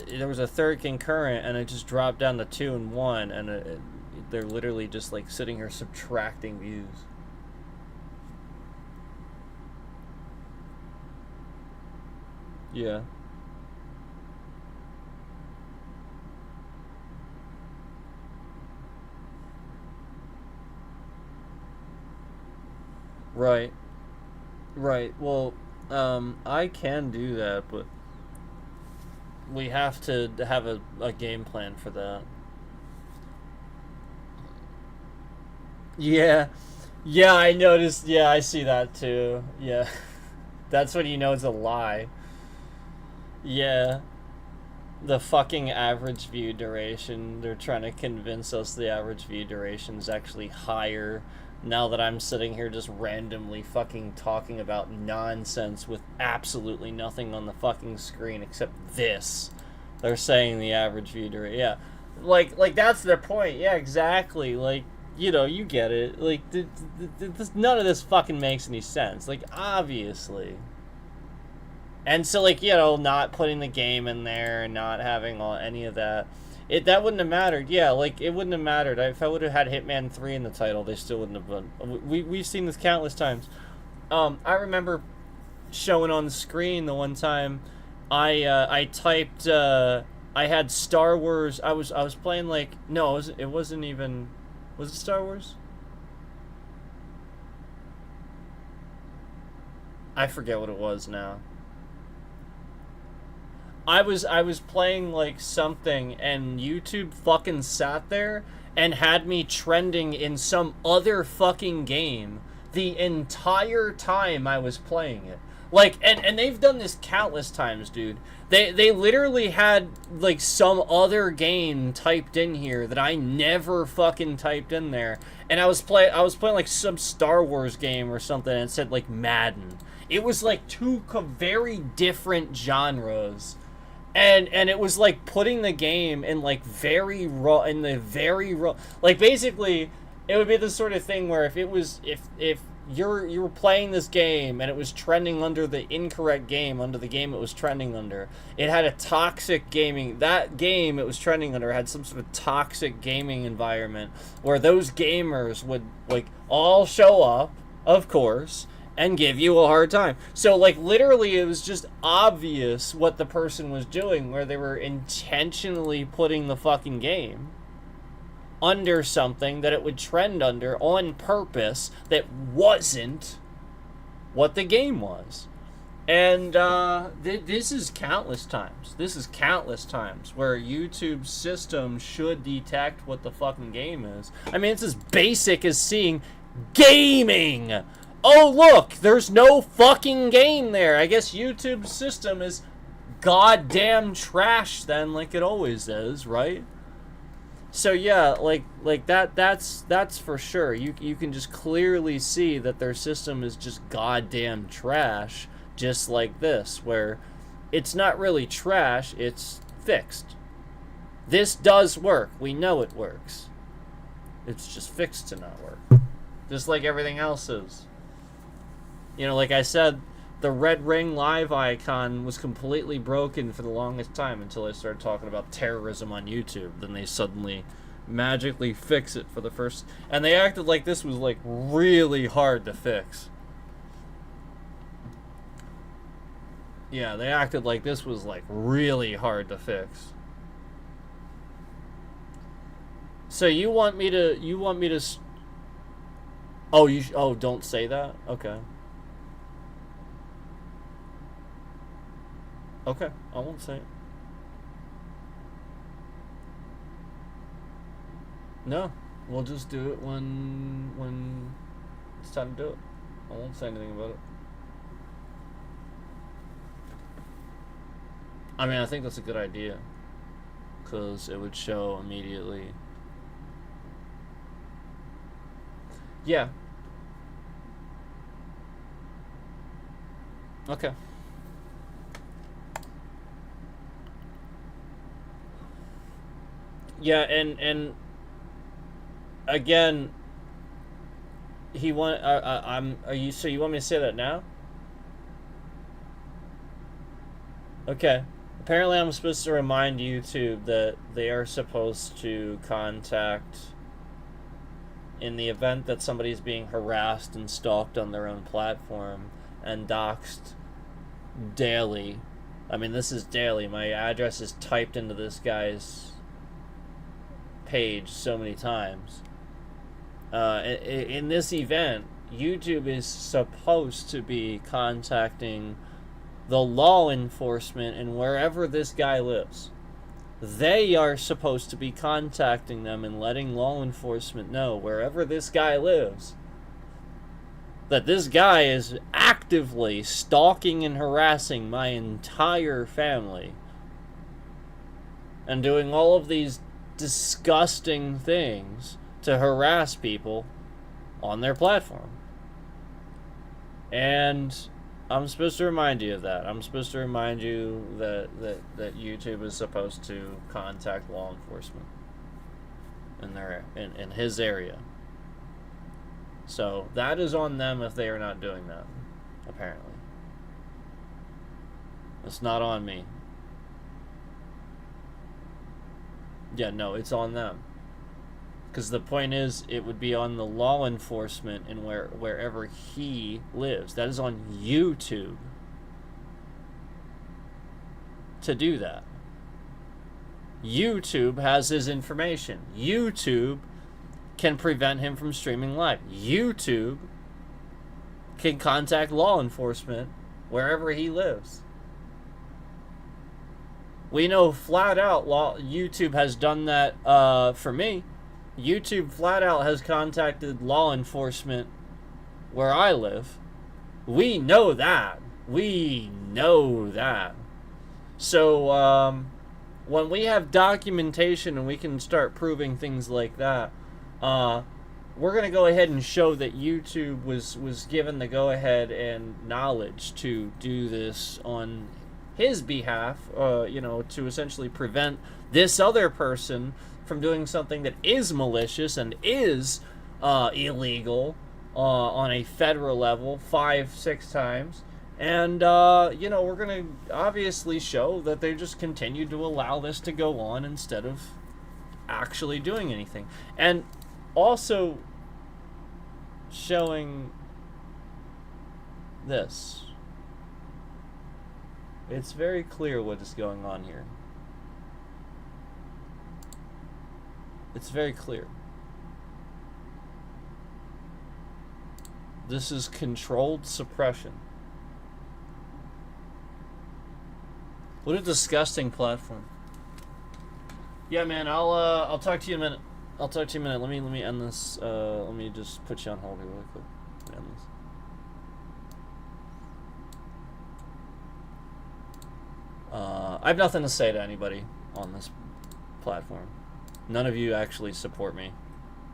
there was a 3rd concurrent, and it just dropped down to 2 and 1, and they're literally just like sitting here subtracting views. Yeah. Right. Right. Well, I can do that, but we have to have a game plan for that. Yeah. Yeah, I noticed. Yeah, I see that too. Yeah. That's when you know it's a lie. Yeah. The fucking average view duration. They're trying to convince us the average view duration is actually higher now that I'm sitting here just randomly fucking talking about nonsense with absolutely nothing on the fucking screen except this. They're saying the average view duration. Yeah. Like that's their point. Yeah, exactly. Like, you know, you get it. Like, none of this fucking makes any sense. Like, obviously. And so, like, you know, not putting the game in there and not having any of that, that wouldn't have mattered. Yeah, like, it wouldn't have mattered. If I would have had Hitman 3 in the title, they still wouldn't have done. We've seen this countless times. I remember showing on the screen the one time I typed, I had Star Wars. I was playing, like, no, it wasn't even, was it Star Wars? I forget what it was now. I was playing like something, and YouTube fucking sat there and had me trending in some other fucking game the entire time I was playing it. Like, and they've done this countless times, dude. They literally had like some other game typed in here that I never fucking typed in there, and I was playing like some Star Wars game or something, and it said like Madden. It was like 2 very different genres. And it was like putting the game in like very raw, like basically it would be the sort of thing where if you were playing this game and it was trending under the incorrect game, under the game it was trending under, it had a toxic gaming, that game it was trending under had some sort of toxic gaming environment where those gamers would like all show up, of course, and give you a hard time. So, like, literally, it was just obvious what the person was doing, where they were intentionally putting the fucking game under something that it would trend under on purpose that wasn't what the game was. And this is countless times. This is countless times where YouTube's system should detect what the fucking game is. I mean, it's as basic as seeing gaming. Oh, look, there's no fucking game there. I guess YouTube's system is goddamn trash then, like it always is, right? So yeah, like that's for sure. You can just clearly see that their system is just goddamn trash, just like this, where it's not really trash, it's fixed. This does work. We know it works. It's just fixed to not work. Just like everything else is. You know, like I said, the red ring live icon was completely broken for the longest time until I started talking about terrorism on YouTube. Then they suddenly magically fix it for the first... And they acted like this was, like, really hard to fix. Yeah, they acted like this was like really hard to fix. So you want me to oh, don't say that? Okay. Okay, I won't say it. No, we'll just do it when it's time to do it. I won't say anything about it. I mean, I think that's a good idea, because it would show immediately. Yeah. Okay. Yeah, and again, he want are you, so you want me to say that now? Okay. Apparently I'm supposed to remind YouTube that they are supposed to contact, in the event that somebody's being harassed and stalked on their own platform and doxxed daily. I mean, this is daily. My address is typed into this guy's page so many times. In this event, YouTube is supposed to be contacting the law enforcement and wherever this guy lives. They are supposed to be contacting them and letting law enforcement know wherever this guy lives that this guy is actively stalking and harassing my entire family and doing all of these disgusting things to harass people on their platform. And I'm supposed to remind you of that. I'm supposed to remind you that YouTube is supposed to contact law enforcement in his area. So that is on them if they are not doing that, apparently. It's not on me. Yeah, no, it's on them. Because the point is, it would be on the law enforcement and wherever he lives. That is on YouTube to do that. YouTube has his information. YouTube can prevent him from streaming live. YouTube can contact law enforcement wherever he lives. We know flat out YouTube has done that for me. YouTube flat out has contacted law enforcement where I live. We know that. We know that. So, when we have documentation and we can start proving things like that, we're going to go ahead and show that YouTube was given the go-ahead and knowledge to do this on his behalf, to essentially prevent this other person from doing something that is malicious and is illegal on a federal level 5-6 times. And, we're going to obviously show that they just continue to allow this to go on instead of actually doing anything. And also showing this. It's very clear what is going on here. It's very clear. This is controlled suppression. What a disgusting platform. Yeah, man, I'll talk to you in a minute. Let me end this. Let me just put you on hold here really quick. Let me end this. I have nothing to say to anybody on this platform. None of you actually support me.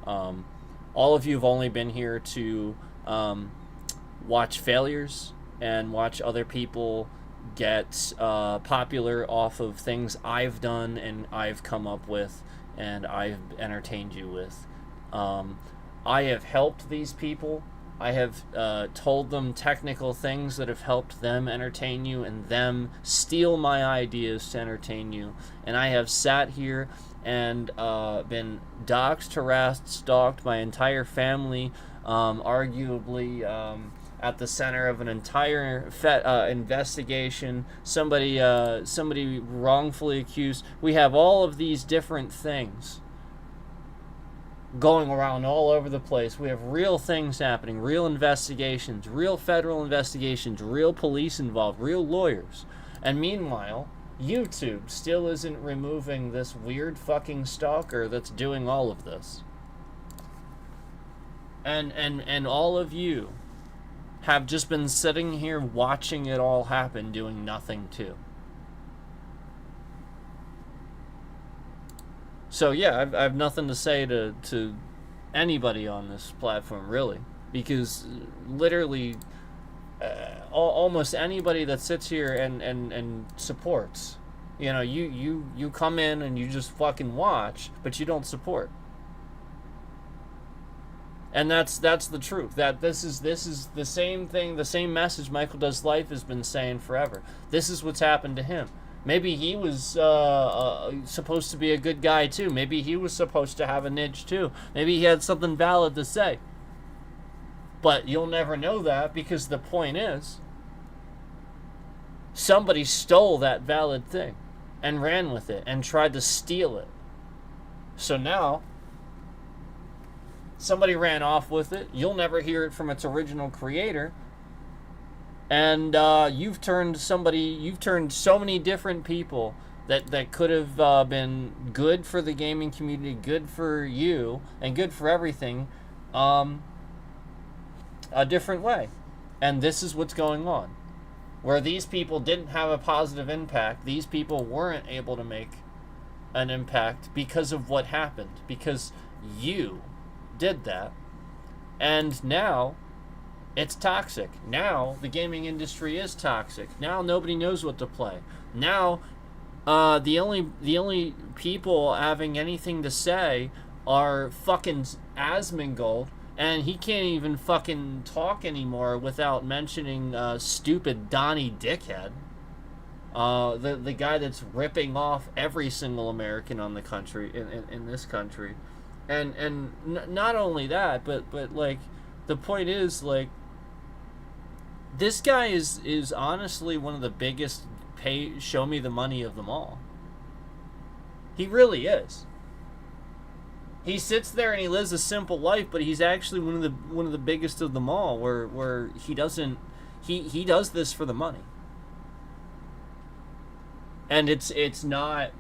All of you have only been here to watch failures and watch other people get popular off of things I've done and I've come up with and I've entertained you with. I have helped these people. I have told them technical things that have helped them entertain you and them steal my ideas to entertain you. And I have sat here and been doxxed, harassed, stalked my entire family, arguably at the center of an entire investigation. Somebody wrongfully accused. We have all of these different things going around all over the place. We have real things happening, real investigations, real federal investigations, real police involved, real lawyers. And meanwhile, YouTube still isn't removing this weird fucking stalker that's doing all of this. And all of you have just been sitting here watching it all happen, doing nothing too. So yeah, I have nothing to say to anybody on this platform, really, because literally almost anybody that sits here and supports, you know, you come in and you just fucking watch, but you don't support. And that's the truth. That this is the same thing, the same message Michael Does Life has been saying forever. This is what's happened to him. Maybe he was supposed to be a good guy too. Maybe he was supposed to have a niche too. Maybe he had something valid to say. But you'll never know that, because the point is, somebody stole that valid thing and ran with it and tried to steal it. So now, somebody ran off with it. You'll never hear it from its original creator. And you've turned so many different people that could have been good for the gaming community, good for you, and good for everything, a different way. And this is what's going on. Where these people didn't have a positive impact, these people weren't able to make an impact because of what happened. Because you did that. And now it's toxic. Now the gaming industry is toxic. Now nobody knows what to play. Now the only people having anything to say are fucking Asmongold, and he can't even fucking talk anymore without mentioning stupid Donnie Dickhead, the guy that's ripping off every single American on the country in this country, and not only that, but like the point is, like, this guy is honestly one of the biggest show me the money of them all. He really is. He sits there and he lives a simple life, but he's actually one of the biggest of them all. Where he does this for the money, and it's not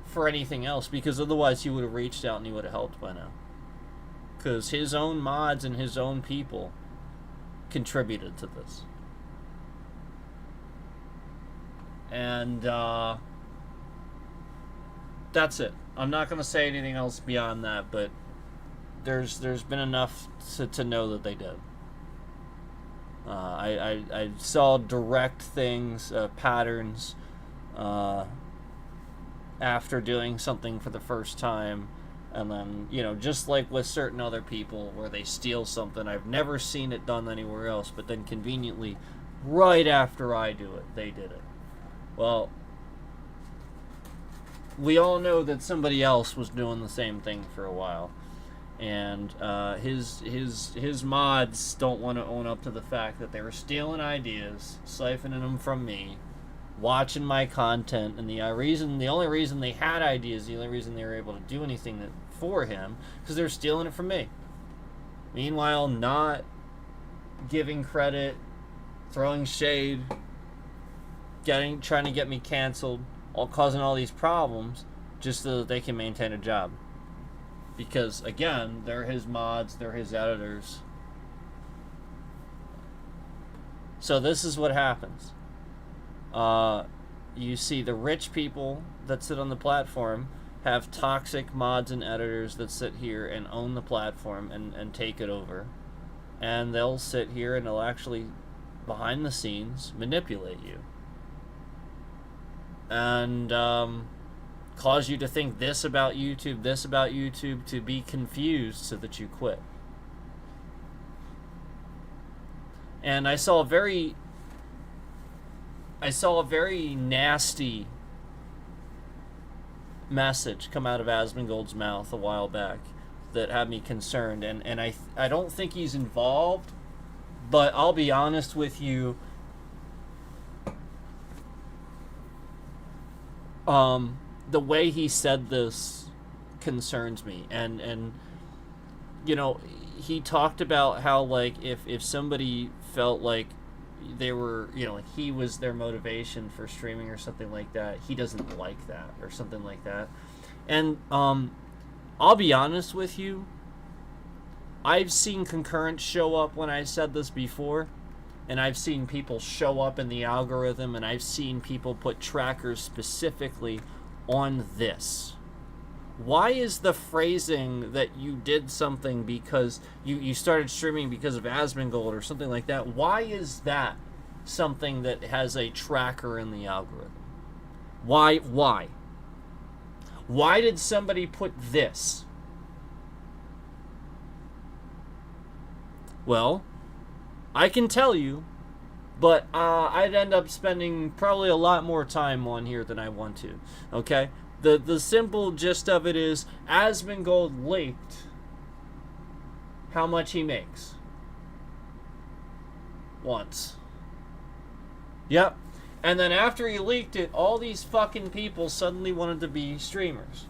for anything else, because otherwise he would have reached out and he would have helped by now. Because his own mods and his own people contributed to this. And that's it. I'm not going to say anything else beyond that, but there's been enough to know that they did. I saw direct things, patterns, after doing something for the first time, and then, you know, just like with certain other people where they steal something, I've never seen it done anywhere else, but then conveniently, right after I do it, they did it. Well, we all know that somebody else was doing the same thing for a while, and his mods don't want to own up to the fact that they were stealing ideas, siphoning them from me, watching my content, and the only reason they had ideas, the only reason they were able to do anything for him, because they're stealing it from me. Meanwhile, not giving credit, throwing shade, trying to get me canceled, causing all these problems just so that they can maintain a job. Because again, they're his mods, they're his editors. So this is what happens. You see the rich people that sit on the platform have toxic mods and editors that sit here and own the platform and take it over. And they'll sit here and they'll actually, behind the scenes, manipulate you. And cause you to think this about YouTube, to be confused so that you quit. And I saw a very nasty message come out of Asmongold's mouth a while back that had me concerned, and I don't think he's involved, But I'll be honest with you. The way he said this concerns me, and you know, he talked about how, like, if somebody felt like they were, you know, he was their motivation for streaming or something like that, he doesn't like that or something like that. And I'll be honest with you, I've seen concurrence show up when I said this before, and I've seen people show up in the algorithm, and I've seen people put trackers specifically on this. Why is the phrasing that you did something because you started streaming because of Asmongold or something like that, why is that something that has a tracker in the algorithm? Why? Why did somebody put this? Well, I can tell you, but I'd end up spending probably a lot more time on here than I want to. Okay? The simple gist of it is, Asmongold leaked how much he makes. Once. Yep. And then after he leaked it, all these fucking people suddenly wanted to be streamers.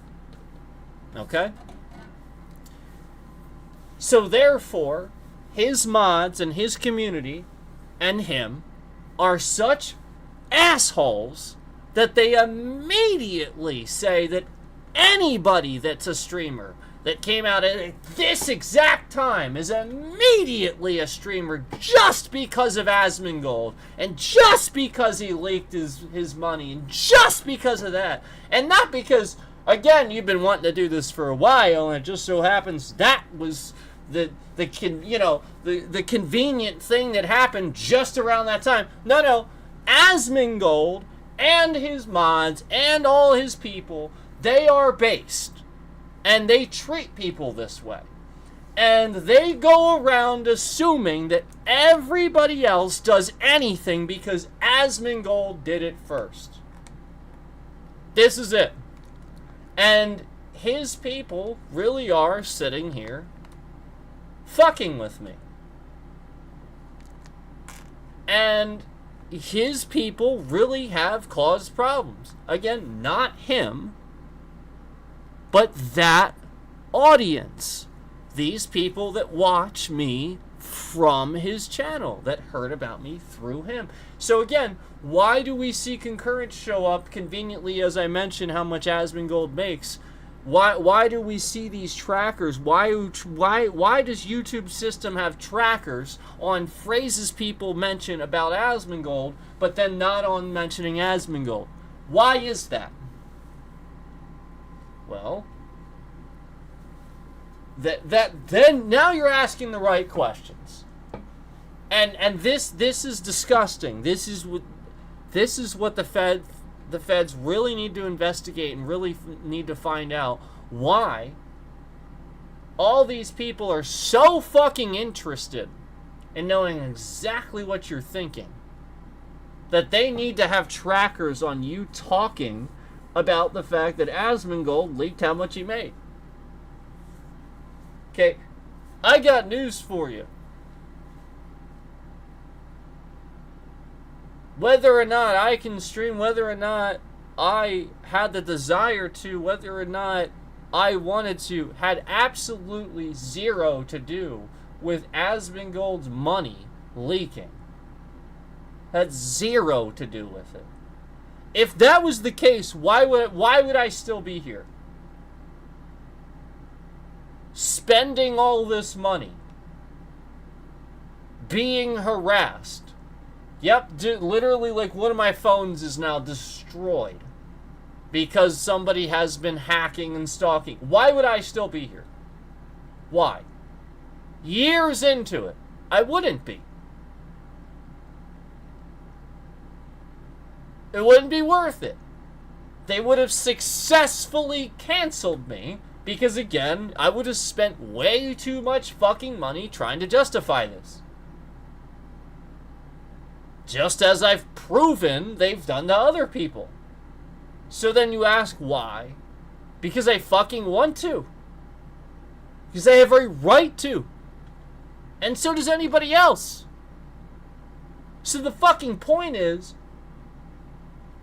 Okay? So therefore, his mods and his community and him are such assholes that they immediately say that anybody that's a streamer that came out at this exact time is immediately a streamer just because of Asmongold, and just because he leaked his money, and just because of that, and not because, again, you've been wanting to do this for a while, and it just so happens that was the convenient thing that happened just around that time. No, Asmongold and his mods and all his people, they are based, and they treat people this way, and they go around assuming that everybody else does anything because Asmongold did it first. This is it. And his people really are sitting here fucking with me. And his people really have caused problems. Again, not him, but that audience. These people that watch me from his channel, that heard about me through him. So again, why do we see concurrence show up conveniently, as I mentioned, how much Asmongold makes? Why do we see these trackers? Why does YouTube system have trackers on phrases people mention about Asmongold, but then not on mentioning Asmongold? Why is that? Well, then now you're asking the right questions, and this is disgusting. This is what the feds really need to investigate and really need to find out why all these people are so fucking interested in knowing exactly what you're thinking that they need to have trackers on you talking about the fact that Asmongold leaked how much he made. Okay, I got news for you. Whether or not I can stream, whether or not I had the desire to, whether or not I wanted to, had absolutely zero to do with Asmongold's money leaking. Had zero to do with it. If that was the case, why would I still be here? Spending all this money. Being harassed. Yep, literally, like, one of my phones is now destroyed because somebody has been hacking and stalking. Why would I still be here? Why? Years into it, I wouldn't be. It wouldn't be worth it. They would have successfully canceled me because, again, I would have spent way too much fucking money trying to justify this. Just as I've proven they've done to other people. So then you ask why? Because I fucking want to. Because I have a right to. And so does anybody else. So the fucking point is,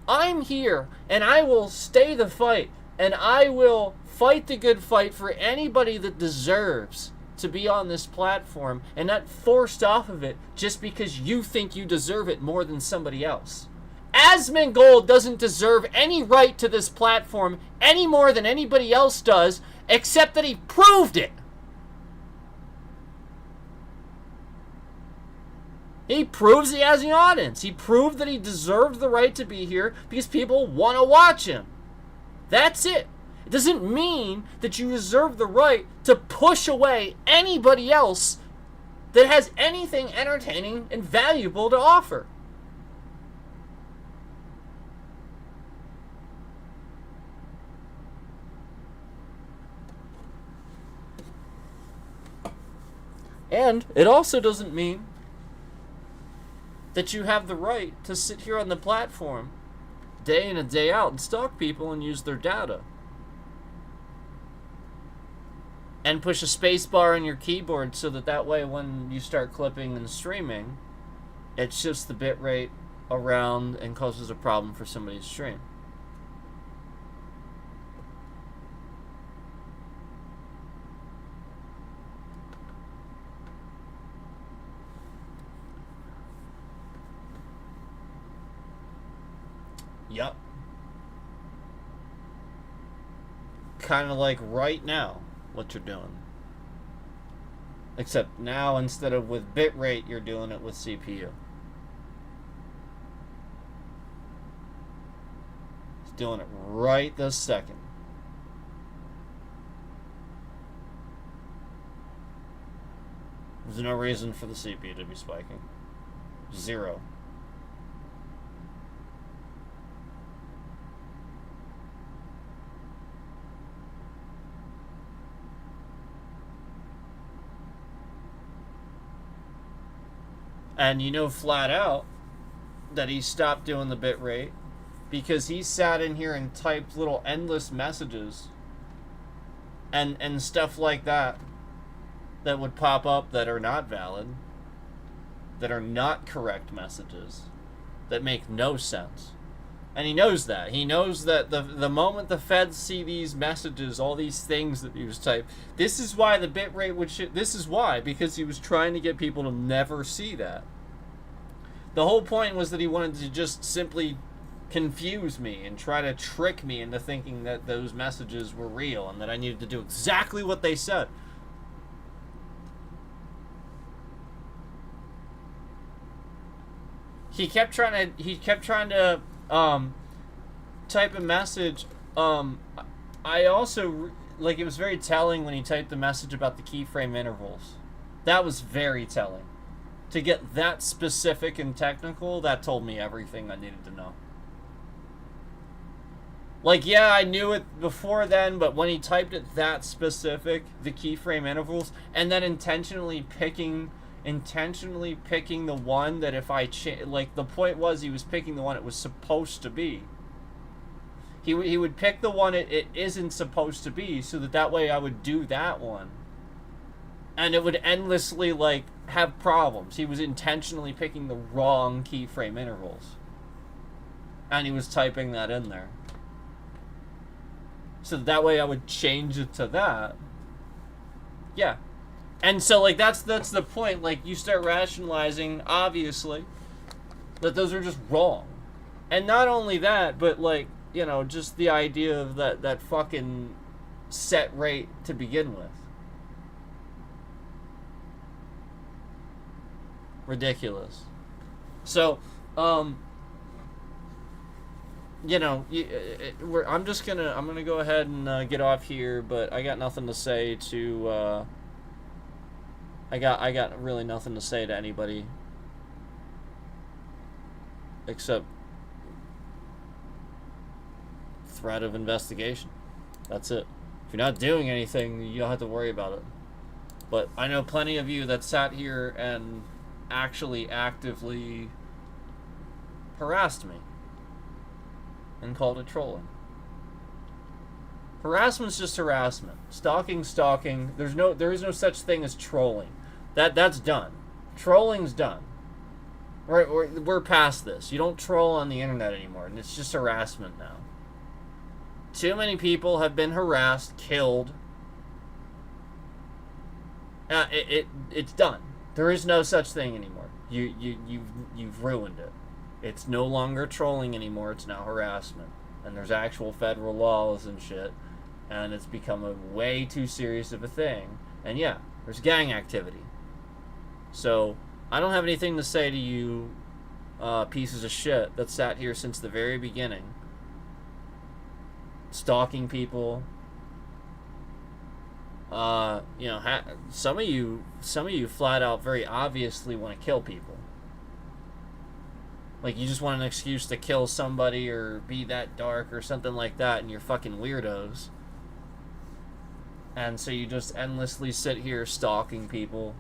I'm here, and I will stay the fight, and I will fight the good fight for anybody that deserves to be on this platform, and not forced off of it just because you think you deserve it more than somebody else. Asmongold doesn't deserve any right to this platform any more than anybody else does, except that he proved it. He proves he has an audience. He proved that he deserved the right to be here because people want to watch him. That's it. It doesn't mean that you reserve the right to push away anybody else that has anything entertaining and valuable to offer. And it also doesn't mean that you have the right to sit here on the platform day in and day out and stalk people and use their data. And push a space bar on your keyboard so that way when you start clipping and streaming, it shifts the bitrate around and causes a problem for somebody's stream. Yup. Kind of like right now, what you're doing. Except now, instead of with bitrate, you're doing it with CPU. It's doing it right this second. There's no reason for the CPU to be spiking. Zero. And you know flat out that he stopped doing the bitrate because he sat in here and typed little endless messages and stuff like that would pop up that are not valid, that are not correct messages, that make no sense. And he knows that. He knows that the moment the feds see these messages, all these things that he was typed, this is why the bitrate would this is why, because he was trying to get people to never see that. The whole point was that he wanted to just simply confuse me and try to trick me into thinking that those messages were real and that I needed to do exactly what they said. He kept trying to type a message. I also, like, it was very telling when he typed the message about the keyframe intervals. That was very telling. To get that specific and technical, that told me everything I needed to know. Like, yeah, I knew it before then, but when he typed it that specific, the keyframe intervals, and then intentionally picking the one that if I like, the point was he was picking the one it was supposed to be. He would pick the one it isn't supposed to be, so that way I would do that one. And it would endlessly, like, have problems. He was intentionally picking the wrong keyframe intervals. And he was typing that in there. So that way I would change it to that. Yeah. And so, like, that's the point. Like, you start rationalizing, obviously, that those are just wrong. And not only that, but, like, you know, just the idea of that fucking set rate to begin with. Ridiculous. So, you know, I'm gonna go ahead and get off here, but I got nothing to say to, I got really nothing to say to anybody except threat of investigation. That's it. If you're not doing anything, you don't have to worry about it. But I know plenty of you that sat here and actually actively harassed me and called it trolling. Harassment's just harassment. Stalking. There is no such thing as trolling. That's done. Trolling's done. We're past this. You don't troll on the internet anymore, and it's just harassment now. Too many people have been harassed, killed. It's done. There is no such thing anymore. You've ruined it. It's no longer trolling anymore. It's now harassment, and there's actual federal laws and shit, and it's become a way too serious of a thing. And yeah, there's gang activity. So I don't have anything to say to you, pieces of shit that sat here since the very beginning, stalking people. You know, some of you flat out very obviously want to kill people. Like, you just want an excuse to kill somebody or be that dark or something like that, and you're fucking weirdos. And so you just endlessly sit here stalking people,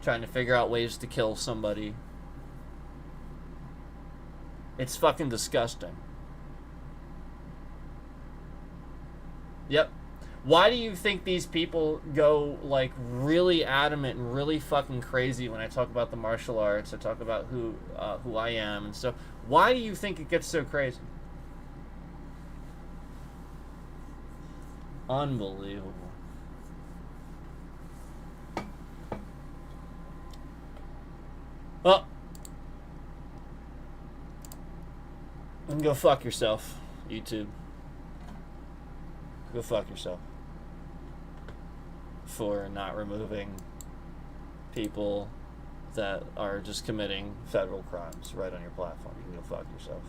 trying to figure out ways to kill somebody. It's fucking disgusting. Yep. Why do you think these people go, like, really adamant and really fucking crazy when I talk about the martial arts, I talk about who I am and stuff? Why do you think it gets so crazy? Unbelievable. Well, you can go fuck yourself, YouTube. Go fuck yourself for not removing people that are just committing federal crimes right on your platform. You can go fuck yourself.